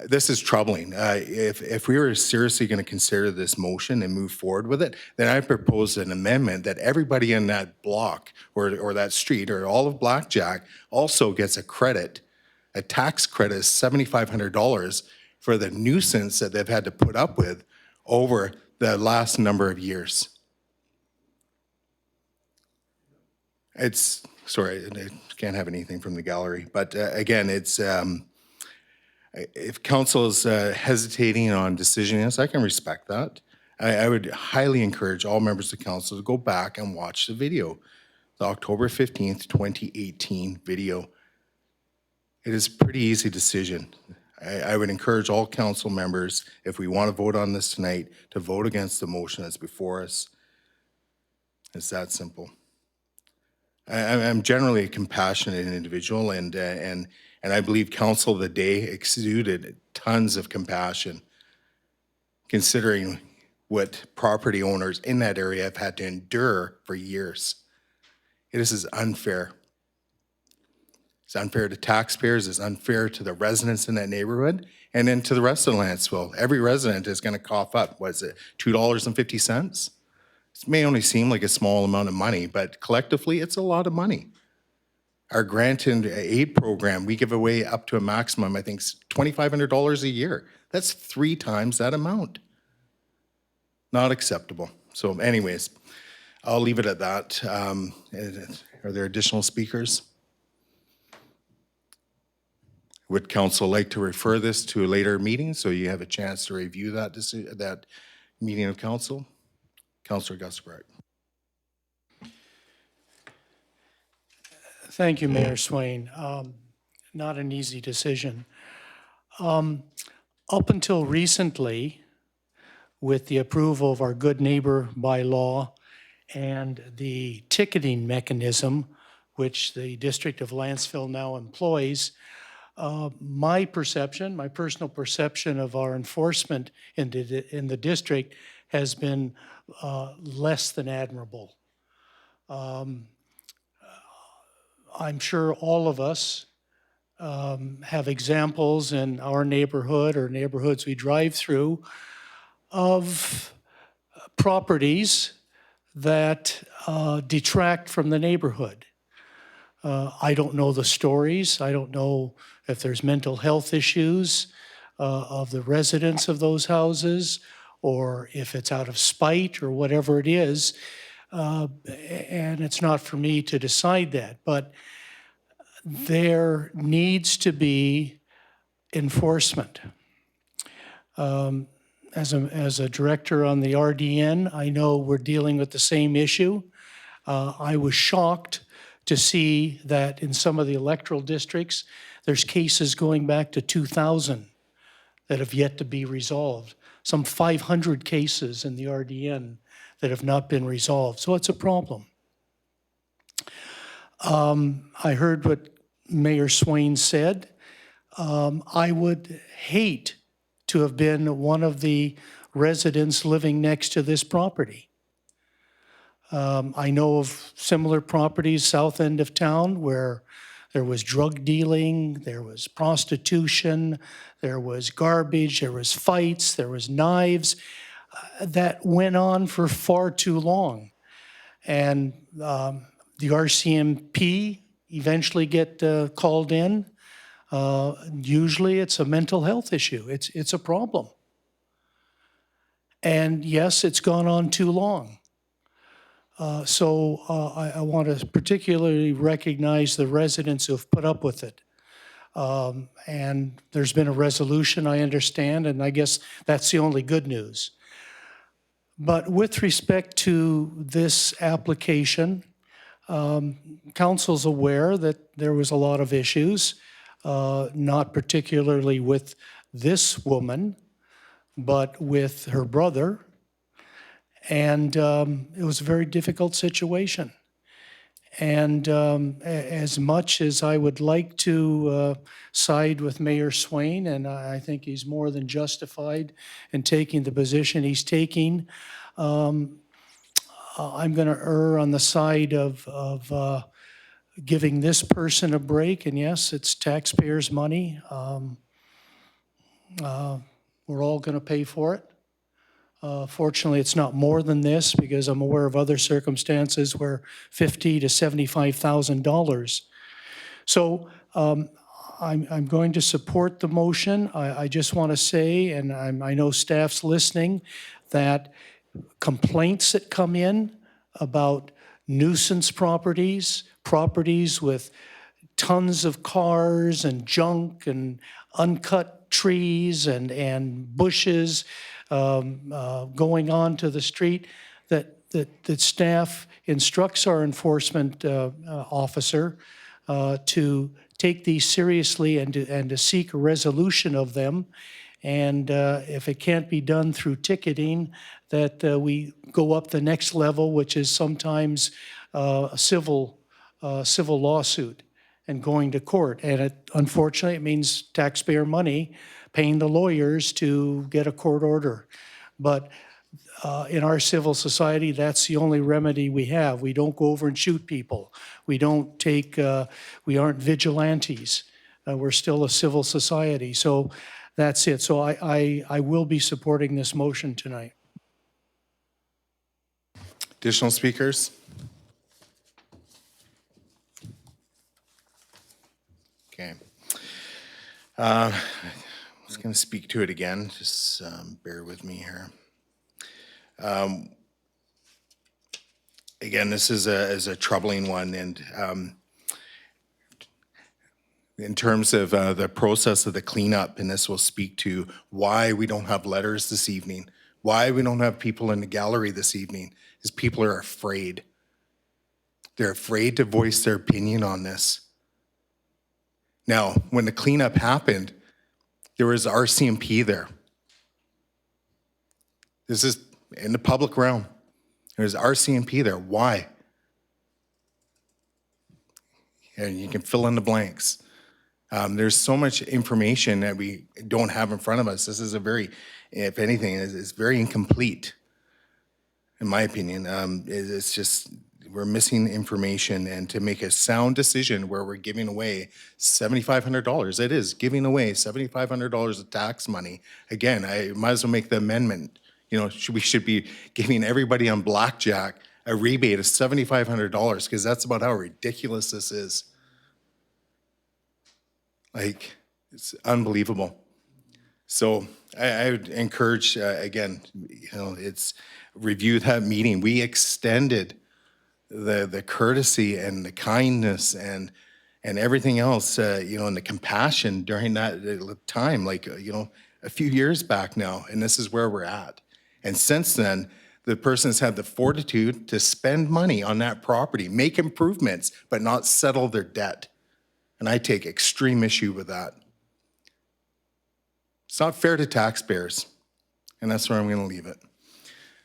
This is troubling. If we were seriously going to consider this motion and move forward with it, then I propose an amendment that everybody in that block or that street or all of Blackjack also gets a credit, a tax credit of $7,500 for the nuisance that they've had to put up with over the last number of years. It's, sorry, I can't have anything from the gallery, but again, it's, if council is hesitating on decision, yes, I can respect that. I would highly encourage all members of council to go back and watch the video, the October 15th, 2018 video. It is a pretty easy decision. I would encourage all council members, if we want to vote on this tonight, to vote against the motion that's before us. It's that simple. I'm generally a compassionate individual, and I believe council of the day exuded tons of compassion, considering what property owners in that area have had to endure for years. This is unfair. It's unfair to taxpayers, it's unfair to the residents in that neighborhood, and then to the rest of Lantzville. Every resident is going to cough up, what is it, $2.50? It may only seem like a small amount of money, but collectively, it's a lot of money. Our grant and aid program, we give away up to a maximum, I think, $2,500 a year. That's 3 times that amount. Not acceptable. So anyways, I'll leave it at that. Are there additional speakers? Would council like to refer this to a later meeting so you have a chance to review that meeting of council? Councillor Gusbart.
Thank you, Mayor Swain. Not an easy decision. Up until recently, with the approval of our good neighbor bylaw and the ticketing mechanism, which the District of Lantzville now employs, my perception, my personal perception of our enforcement in the district has been less than admirable. I'm sure all of us have examples in our neighborhood or neighborhoods we drive through of properties that detract from the neighborhood. I don't know the stories. I don't know if there's mental health issues of the residents of those houses, or if it's out of spite or whatever it is. And it's not for me to decide that, but there needs to be enforcement. As a director on the RDN, I know we're dealing with the same issue. I was shocked to see that in some of the electoral districts, there's cases going back to 2000 that have yet to be resolved. Some 500 cases in the RDN that have not been resolved. So it's a problem. I heard what Mayor Swain said. I would hate to have been one of the residents living next to this property. I know of similar properties south end of town where there was drug dealing, there was prostitution, there was garbage, there was fights, there was knives that went on for far too long. And the RCMP eventually get called in. Usually it's a mental health issue. It's a problem. And yes, it's gone on too long. So I want to particularly recognize the residents who have put up with it. And there's been a resolution, I understand, and I guess that's the only good news. But with respect to this application, council's aware that there was a lot of issues, not particularly with this woman, but with her brother. And it was a very difficult situation. And as much as I would like to side with Mayor Swain, and I think he's more than justified in taking the position he's taking, I'm going to err on the side of giving this person a break, and yes, it's taxpayers' money. We're all going to pay for it. Fortunately, it's not more than this, because I'm aware of other circumstances where $50,000 to $75,000. So I'm going to support the motion. I just want to say, and I know staff's listening, that complaints that come in about nuisance properties, properties with tons of cars and junk and uncut trees and bushes going on to the street, that staff instructs our enforcement officer to take these seriously and to seek a resolution of them. And if it can't be done through ticketing, that we go up the next level, which is sometimes a civil lawsuit and going to court. And unfortunately, it means taxpayer money, paying the lawyers to get a court order. But in our civil society, that's the only remedy we have. We don't go over and shoot people. We don't take, we aren't vigilantes. We're still a civil society. So that's it. So I will be supporting this motion tonight.
Additional speakers? Okay. I was going to speak to it again. Just bear with me here. Again, this is a troubling one, and in terms of the process of the cleanup, and this will speak to why we don't have letters this evening, why we don't have people in the gallery this evening, is people are afraid. They're afraid to voice their opinion on this. Now, when the cleanup happened, there was RCMP there. This is in the public realm. There's RCMP there. Why? And you can fill in the blanks. There's so much information that we don't have in front of us. This is a very, if anything, it's very incomplete, in my opinion. It's just, we're missing information, and to make a sound decision where we're giving away $7,500, it is giving away $7,500 of tax money. Again, I might as well make the amendment. You know, we should be giving everybody on blackjack a rebate of $7,500, because that's about how ridiculous this is. Like, it's unbelievable. So I would encourage, again, you know, it's review that meeting. We extended the courtesy and the kindness and everything else, you know, and the compassion during that time, like, you know, a few years back now, and this is where we're at. And since then, the person's had the fortitude to spend money on that property, make improvements, but not settle their debt. And I take extreme issue with that. It's not fair to taxpayers, and that's where I'm going to leave it.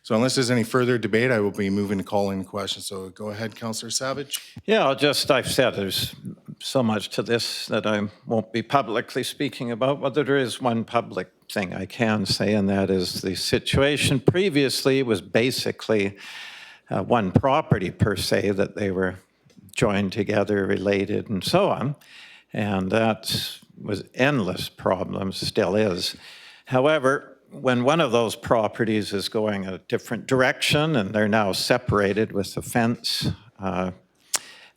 So unless there's any further debate, I will be moving to call in questions. So go ahead, Councillor Savage.
Yeah, I've said there's so much to this that I won't be publicly speaking about, but there is one public thing I can say, and that is the situation previously was basically one property per se, that they were joined together, related, and so on. And that was endless problems, still is. However, when one of those properties is going a different direction and they're now separated with a fence,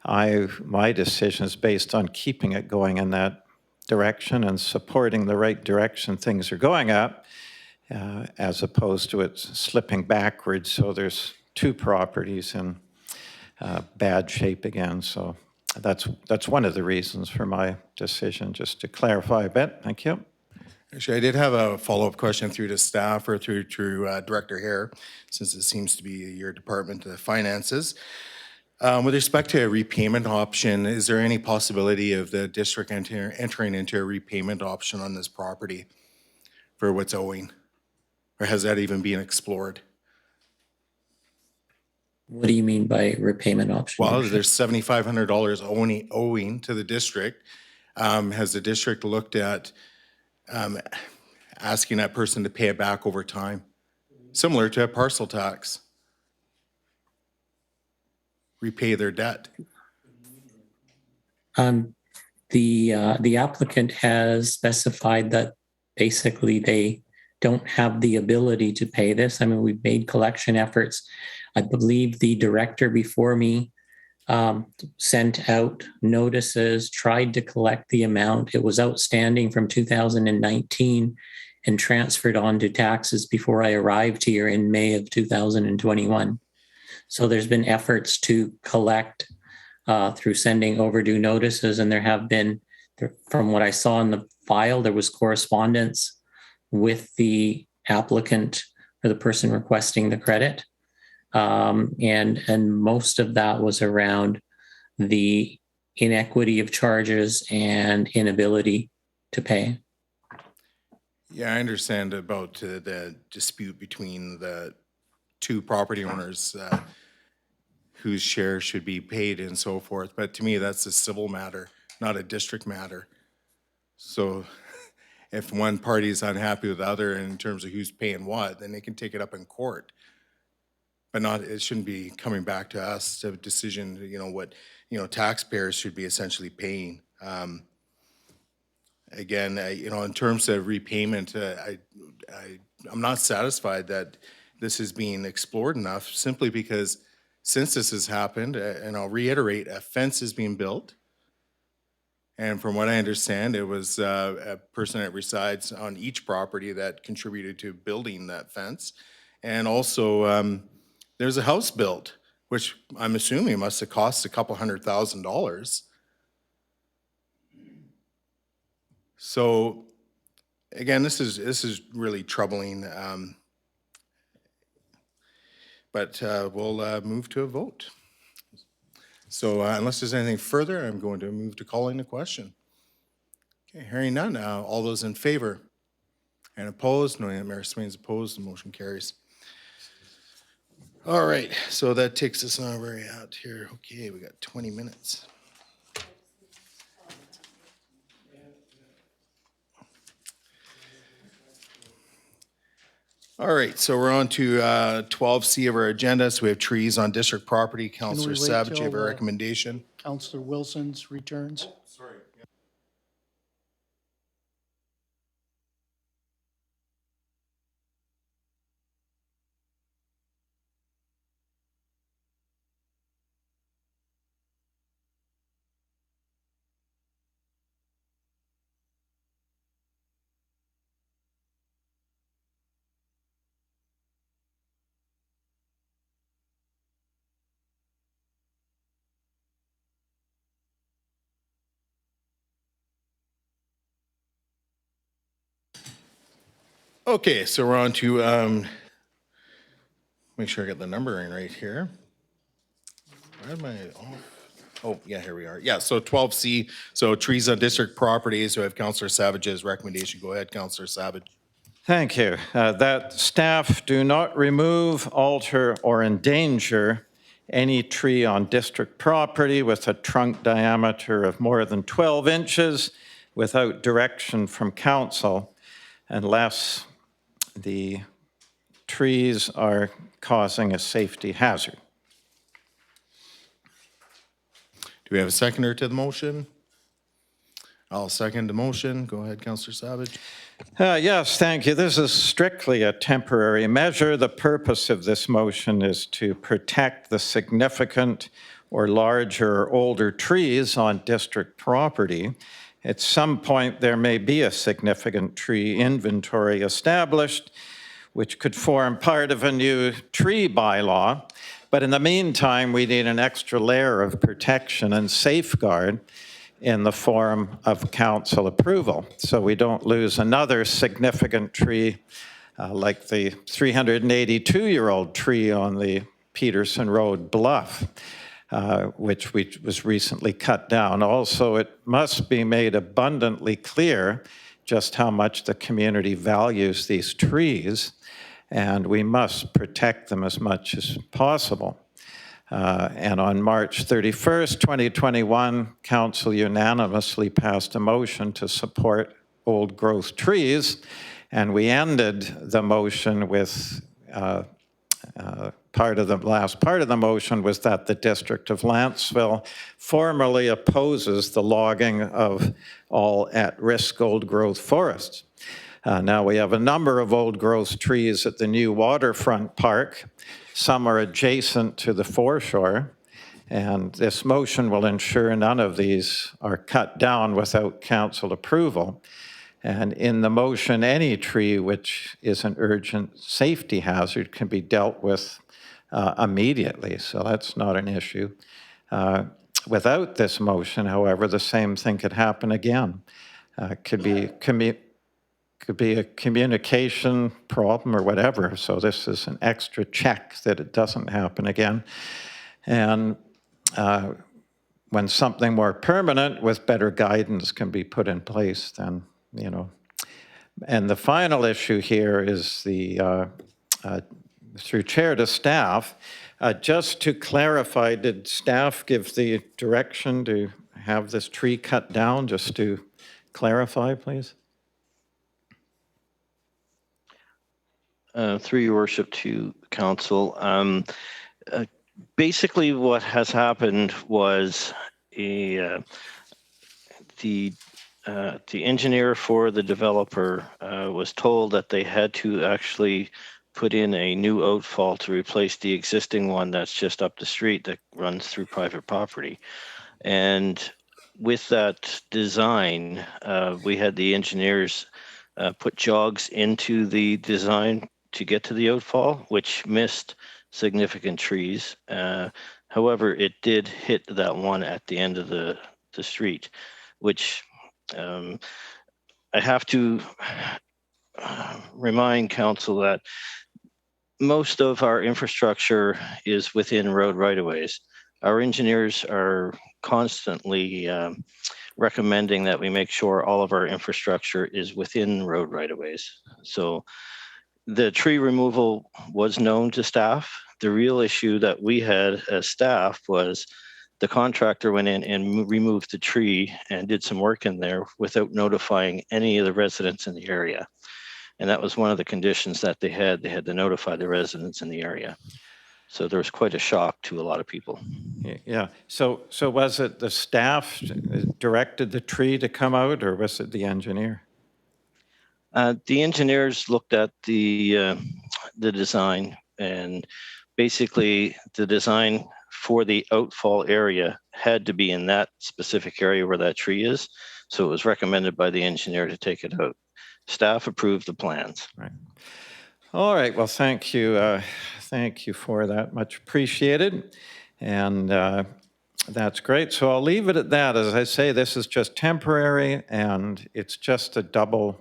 my decision is based on keeping it going in that direction and supporting the right direction things are going up, as opposed to it slipping backwards. So there's two properties in bad shape again. So that's one of the reasons for my decision, just to clarify a bit. Thank you.
Actually, I did have a follow-up question through to staff or through Director Hare, since it seems to be your department, the finances. With respect to a repayment option, is there any possibility of the district entering into a repayment option on this property for what's owing? Or has that even been explored?
What do you mean by repayment option?
Well, there's $7,500 owing to the district. Has the district looked at asking that person to pay it back over time, similar to a parcel tax? Repay their debt.
The applicant has specified that basically they don't have the ability to pay this. I mean, we've made collection efforts. I believe the director before me sent out notices, tried to collect the amount. It was outstanding from 2019 and transferred on to taxes before I arrived here in May of 2021. So there's been efforts to collect through sending overdue notices, and there have been, from what I saw in the file, there was correspondence with the applicant or the person requesting the credit. And most of that was around the inequity of charges and inability to pay.
Yeah, I understand about the dispute between the two property owners whose share should be paid and so forth. But to me, that's a civil matter, not a district matter. So if one party is unhappy with the other in terms of who's paying what, then they can take it up in court. But not, it shouldn't be coming back to us to have a decision, what, taxpayers should be essentially paying. Again, in terms of repayment, I'm not satisfied that this is being explored enough, simply because since this has happened, and I'll reiterate, a fence is being built. And from what I understand, it was a person that resides on each property that contributed to building that fence. And also, there's a house built, which I'm assuming must have cost a couple $100,000. So again, this is really troubling. But we'll move to a vote. So unless there's anything further, I'm going to move to calling the question. Okay, hearing none. All those in favor and opposed? Knowing that Mayor Swain's opposed, the motion carries. All right, so that takes us on where we're at here. Okay, we got 20 minutes. All right, so we're on to 12C of our agenda. So we have trees on district property. Councillor
wait
Savage, you have a
till,
recommendation?
Councillor Wilson's returns.
Sorry. Okay, so we're on to, make sure I get the numbering right here. Where am I off? Oh, yeah, here we are. Yeah, so 12C, so trees on district properties. So I have Councillor Savage's recommendation. Go ahead, Councillor Savage.
Thank you. That staff do not remove, alter, or endanger any tree on district property with a trunk diameter of more than 12 inches without direction from council, unless the trees are causing a safety hazard.
Do we have a seconder to the motion? I'll second the motion. Go ahead, Councillor Savage.
Yes, thank you. This is strictly a temporary measure. The purpose of this motion is to protect the significant or larger or older trees on district property. At some point, there may be a significant tree inventory established, which could form part of a new tree bylaw. But in the meantime, we need an extra layer of protection and safeguard in the form of council approval, so we don't lose another significant tree like the 382-year-old tree on the Peterson Road bluff, which was recently cut down. Also, it must be made abundantly clear just how much the community values these trees, and we must protect them as much as possible. And on March 31st, 2021, Council unanimously passed a motion to support old growth trees, and we ended the motion with last part of the motion was that the District of Lantzville formally opposes the logging of all at-risk old growth forests. Now we have a number of old growth trees at the new waterfront park. Some are adjacent to the foreshore, and this motion will ensure none of these are cut down without council approval. And in the motion, any tree which is an urgent safety hazard can be dealt with immediately, so that's not an issue. Without this motion, however, the same thing could happen again. Could be a communication problem or whatever, so this is an extra check that it doesn't happen again. And when something more permanent with better guidance can be put in place, then, you know. And the final issue here is the, through chair to staff, just to clarify, did staff give the direction to have this tree cut down, just to clarify, please?
Through your worship to council, basically what has happened was the engineer for the developer was told that they had to actually put in a new outfall to replace the existing one that's just up the street that runs through private property. And with that design, we had the engineers put jogs into the design to get to the outfall, which missed significant trees. However, it did hit that one at the end of the street, which I have to remind council that most of our infrastructure is within road right-of-ways. Our engineers are constantly recommending that we make sure all of our infrastructure is within road right-of-ways. So the tree removal was known to staff. The real issue that we had as staff was the contractor went in and removed the tree and did some work in there without notifying any of the residents in the area. And that was one of the conditions that they had. They had to notify the residents in the area. So there was quite a shock to a lot of people.
Yeah, so was it the staff directed the tree to come out, or was it the engineer?
The engineers looked at the design, and basically the design for the outfall area had to be in that specific area where that tree is. So it was recommended by the engineer to take it out. Staff approved the plans.
Right. All right, well, thank you. Thank you for that, much appreciated. And that's great. So I'll leave it at that. As I say, this is just temporary, and it's just a double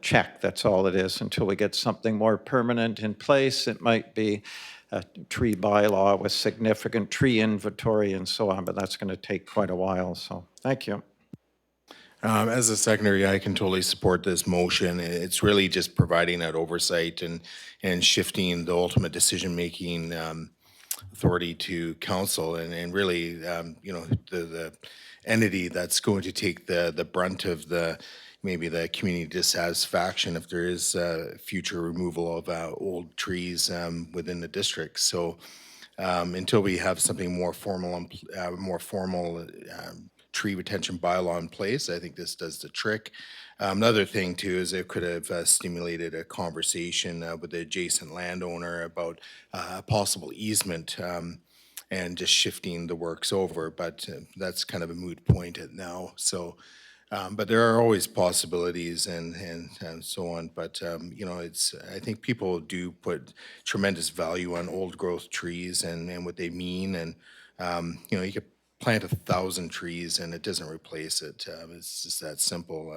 check. That's all it is until we get something more permanent in place. It might be a tree bylaw with significant tree inventory and so on, but that's going to take quite a while. So thank you.
As a secondary, I can totally support this motion. It's really just providing that oversight and shifting the ultimate decision-making authority to council, and really, you know, the entity that's going to take the brunt of maybe the community dissatisfaction if there is future removal of old trees within the district. So until we have something more formal, tree retention bylaw in place, I think this does the trick. Another thing too is it could have stimulated a conversation with the adjacent landowner about a possible easement and just shifting the works over, but that's kind of a moot point now. So, but there are always possibilities and so on. But you know, I think people do put tremendous value on old growth trees and what they mean. And you know, you could plant 1,000 trees and it doesn't replace it. It's just that simple.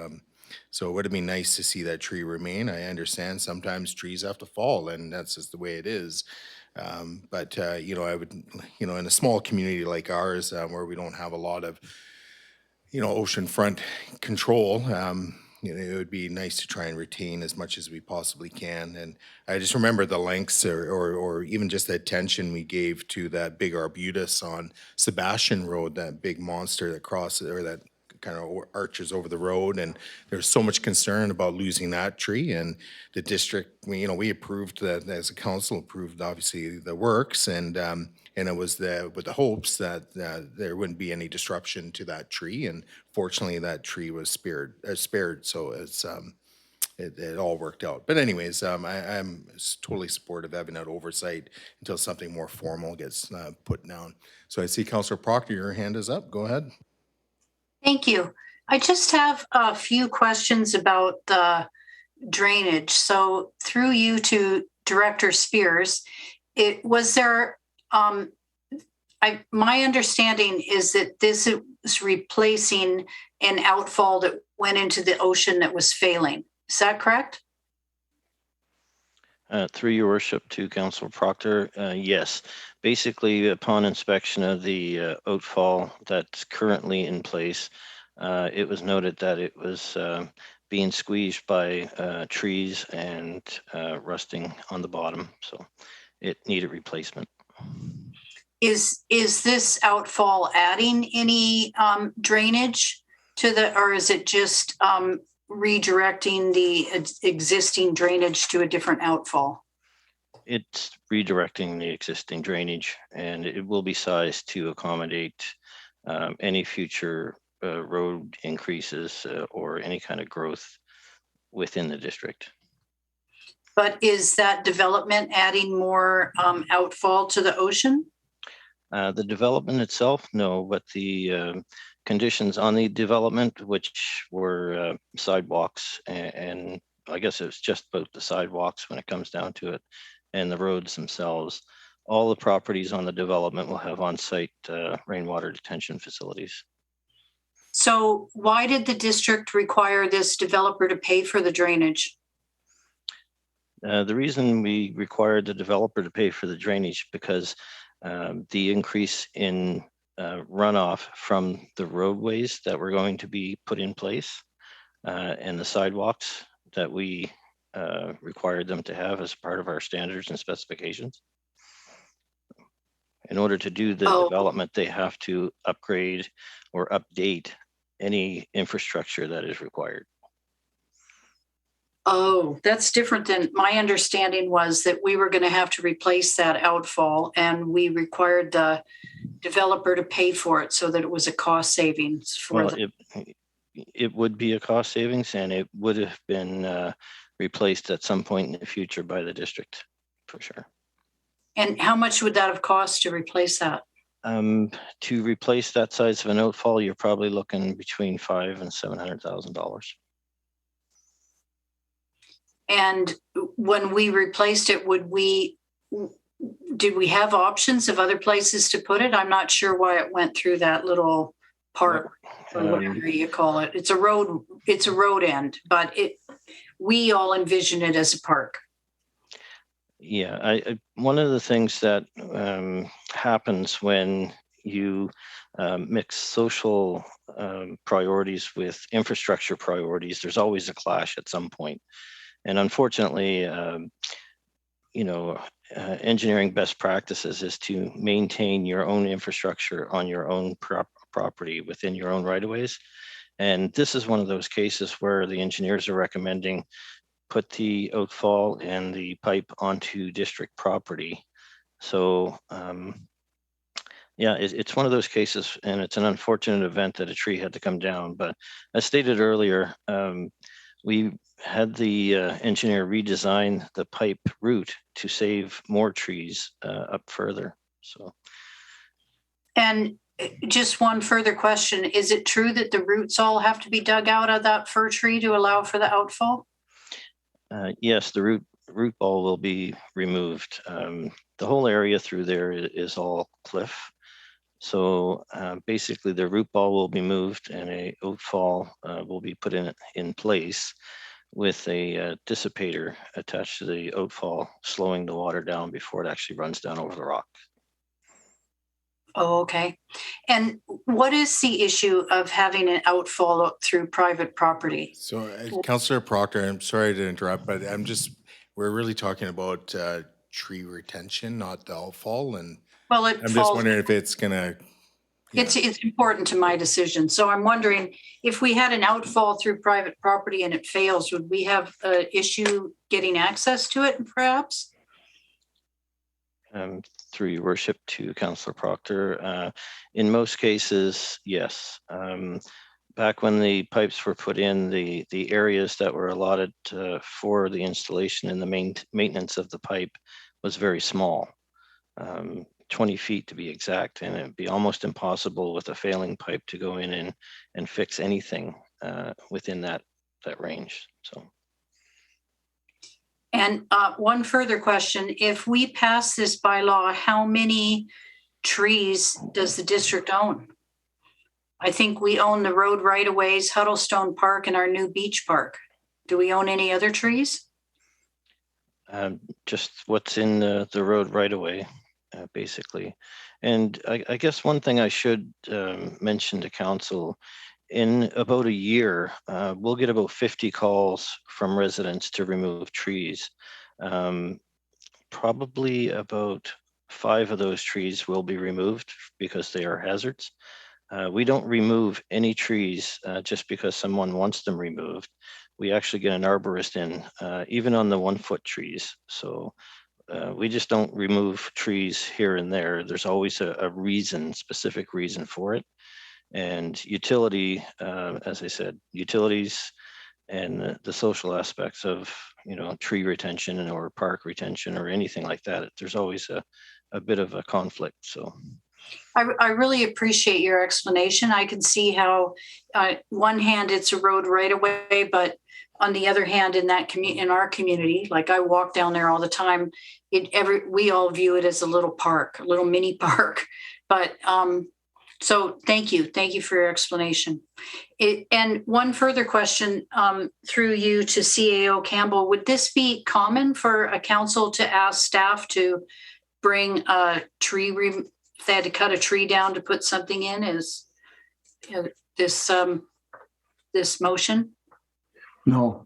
So would it be nice to see that tree remain? I understand sometimes trees have to fall, and that's just the way it is. But you know, I would, you know, in a small community like ours, where we don't have a lot of, you know, oceanfront control, you know, it would be nice to try and retain as much as we possibly can. And I just remember the lengths or even just the attention we gave to that big arbutus on Sebastian Road, that big monster that crosses, or that kind of arches over the road, and there's so much concern about losing that tree. And the district, we approved that as a council, approved obviously the works, and it was with the hopes that there wouldn't be any disruption to that tree. And fortunately, that tree was spared. So it all worked out. But anyways, I'm totally supportive of having that oversight until something more formal gets put down. So I see Councillor Proctor, your hand is up. Go ahead.
Thank you. I just have a few questions about the drainage. So through you to Director Spears, my understanding is that this is replacing an outfall that went into the ocean that was failing. Is that correct?
Through your worship to Councillor Proctor, yes. Basically, upon inspection of the outfall that's currently in place, it was noted that it was being squeezed by trees and rusting on the bottom. So it needed replacement.
Is this outfall adding any drainage to or is it just redirecting the existing drainage to a different outfall?
It's redirecting the existing drainage, and it will be sized to accommodate any future road increases or any kind of growth within the district.
But is that development adding more outfall to the ocean?
The development itself, no, but the conditions on the development, which were sidewalks, and I guess it's just about the sidewalks when it comes down to it, and the roads themselves, all the properties on the development will have on-site rainwater detention facilities.
So why did the district require this developer to pay for the drainage?
The reason we required the developer to pay for the drainage because the increase in runoff from the roadways that were going to be put in place and the sidewalks that we required them to have as part of our standards and specifications. In order to do the development, they have to upgrade or update any infrastructure that is required.
Oh, that's different than my understanding was that we were going to have to replace that outfall and we required the developer to pay for it so that it was a cost savings for them.
It would be a cost savings and it would have been replaced at some point in the future by the district for sure.
And how much would that have cost to replace that?
To replace that size of an outfall, you're probably looking between $500,000 and $700,000.
And when we replaced it, did we have options of other places to put it? I'm not sure why it went through that little park or whatever you call it. It's a road end, but we all envision it as a park.
Yeah, one of the things that happens when you mix social priorities with infrastructure priorities, there's always a clash at some point. And unfortunately, engineering best practices is to maintain your own infrastructure on your own property within your own right-of-ways. And this is one of those cases where the engineers are recommending put the outfall and the pipe onto district property. So yeah, it's one of those cases, and it's an unfortunate event that a tree had to come down. But as stated earlier, we had the engineer redesign the pipe route to save more trees up further. So,
and just one further question: is it true that the roots all have to be dug out of that fir tree to allow for the outfall?
Yes, the root ball will be removed. The whole area through there is all cliff. So basically the root ball will be moved and a outfall will be put in place with a dissipator attached to the outfall, slowing the water down before it actually runs down over the rock.
Oh, okay. And what is the issue of having an outfall through private property?
So Councillor Proctor, I'm sorry to interrupt, but we're really talking about tree retention, not the outfall. And
well,
I'm just wondering if it's gonna
It's important to my decision. So I'm wondering if we had an outfall through private property and it fails, would we have an issue getting access to it perhaps?
Through your worship to Councillor Proctor, in most cases, yes. Back when the pipes were put in, the areas that were allotted for the installation and the maintenance of the pipe was very small, 20 feet to be exact, and it'd be almost impossible with a failing pipe to go in and fix anything within that range. So.
And one further question, if we pass this bylaw, how many trees does the district own? I think we own the road right-of-ways, Huddlestone Park, and our new beach park. Do we own any other trees?
Just what's in the road right-of-way, basically. And I guess one thing I should mention to council, in about a year, we'll get about 50 calls from residents to remove trees. Probably about 5 of those trees will be removed because they are hazards. We don't remove any trees just because someone wants them removed. We actually get an arborist in, even on the 1-foot trees. So we just don't remove trees here and there. There's always a reason, specific reason for it. And utility, as I said, utilities and the social aspects of, tree retention or park retention or anything like that, there's always a bit of a conflict. So.
I really appreciate your explanation. I can see how, one hand it's a road right away, but on the other hand, in our community, like I walk down there all the time. We all view it as a little park, a little mini park. But so thank you for your explanation. And one further question through you to CAO Campbell: would this be common for a council to ask staff to bring a tree? If they had to cut a tree down to put something in, is this motion?
No.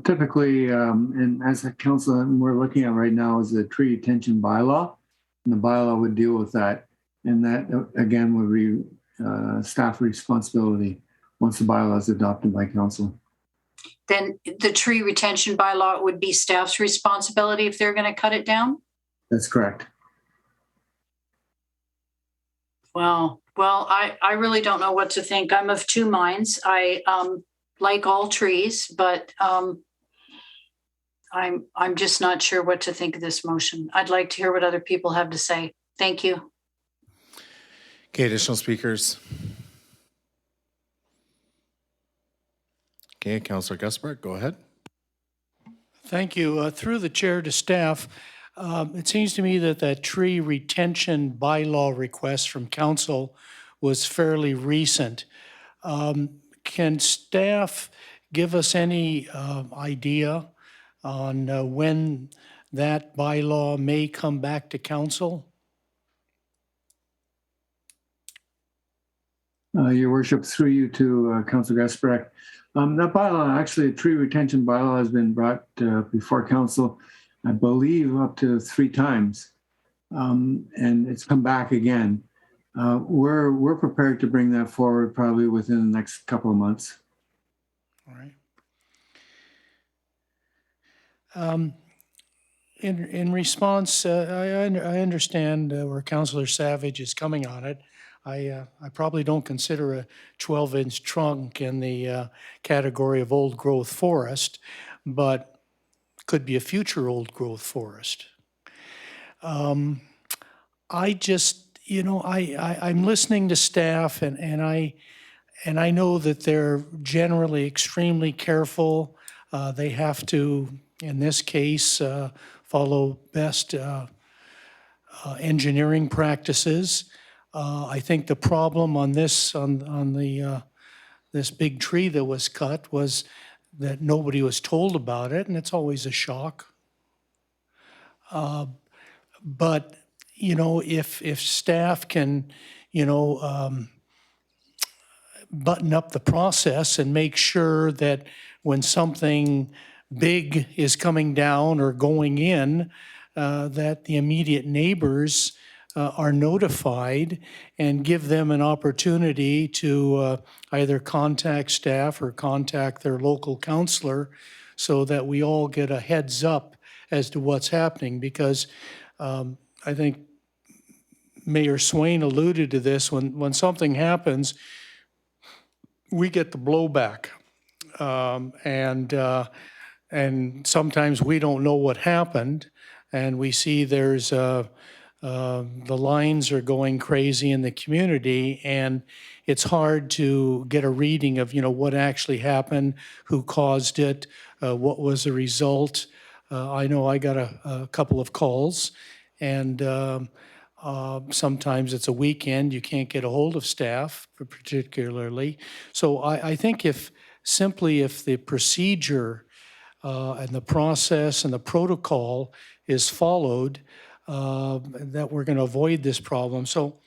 Typically, and as a council, we're looking at right now is the tree retention bylaw, and the bylaw would deal with that. And that, again, would be staff responsibility once the bylaw is adopted by council.
Then the tree retention bylaw would be staff's responsibility if they're going to cut it down?
That's correct.
Well, I really don't know what to think. I'm of two minds. I like all trees, but I'm just not sure what to think of this motion. I'd like to hear what other people have to say. Thank you.
Okay, additional speakers. Okay, Councillor Gusbert, go ahead.
Thank you. Through the chair to staff, it seems to me that tree retention bylaw request from council was fairly recent. Can staff give us any idea on when that bylaw may come back to council?
Your worship, through you to Councillor Gusbert. That bylaw, actually, a tree retention bylaw has been brought before council, I believe, up to 3 times, and it's come back again. We're prepared to bring that forward probably within the next couple of months.
All right. In response, I understand where Councillor Savage is coming on it. I probably don't consider a 12-inch trunk in the category of old growth forest, but could be a future old growth forest. I just, I'm listening to staff and I know that they're generally extremely careful. They have to, in this case, follow best engineering practices. I think the problem on this, this big tree that was cut was that nobody was told about it, and it's always a shock. But, if staff can, button up the process and make sure that when something big is coming down or going in, that the immediate neighbors are notified and give them an opportunity to either contact staff or contact their local counselor so that we all get a heads up as to what's happening. Because I think Mayor Swain alluded to this, when something happens, we get the blowback. And sometimes we don't know what happened, and we see there's the lines are going crazy in the community, and it's hard to get a reading of, what actually happened, who caused it, what was the result. I know I got a couple of calls, and sometimes it's a weekend, you can't get a hold of staff particularly. So I think if the procedure and the process and the protocol is followed, that we're going to avoid this problem. So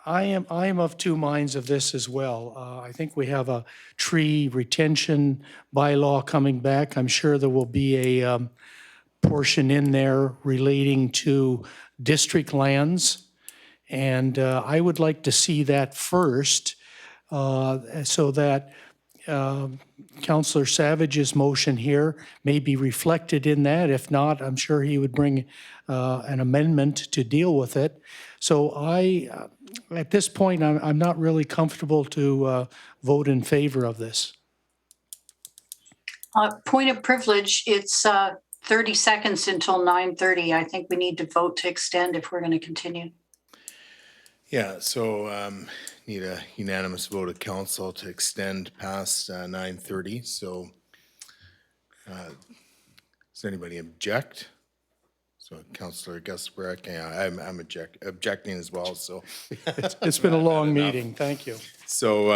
I am of two minds of this as well. I think we have a tree retention bylaw coming back. I'm sure there will be a portion in there relating to district lands. And I would like to see that first so that Councillor Savage's motion here may be reflected in that. If not, I'm sure he would bring an amendment to deal with it. So at this point, I'm not really comfortable to vote in favor of this.
Point of privilege, it's 30 seconds until 9:30. I think we need to vote to extend if we're going to continue.
Yeah, so need a unanimous vote of council to extend past 9:30. So does anybody object? So Councillor Gasparek, yeah, I'm objecting as well, so.
It's been a long meeting, thank you.
So,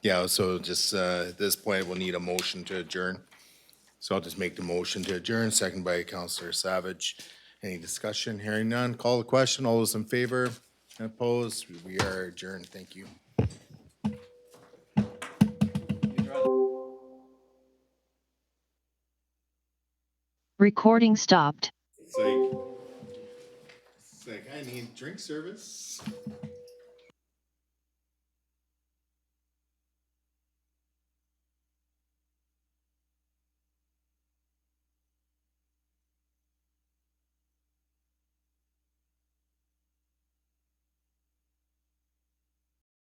yeah, so just at this point, we'll need a motion to adjourn. So I'll just make the motion to adjourn, second by Councillor Savage. Any discussion? Hearing none, call the question. All those in favor and opposed? We are adjourned. Thank you.
Recording stopped.
It's like I need drink service.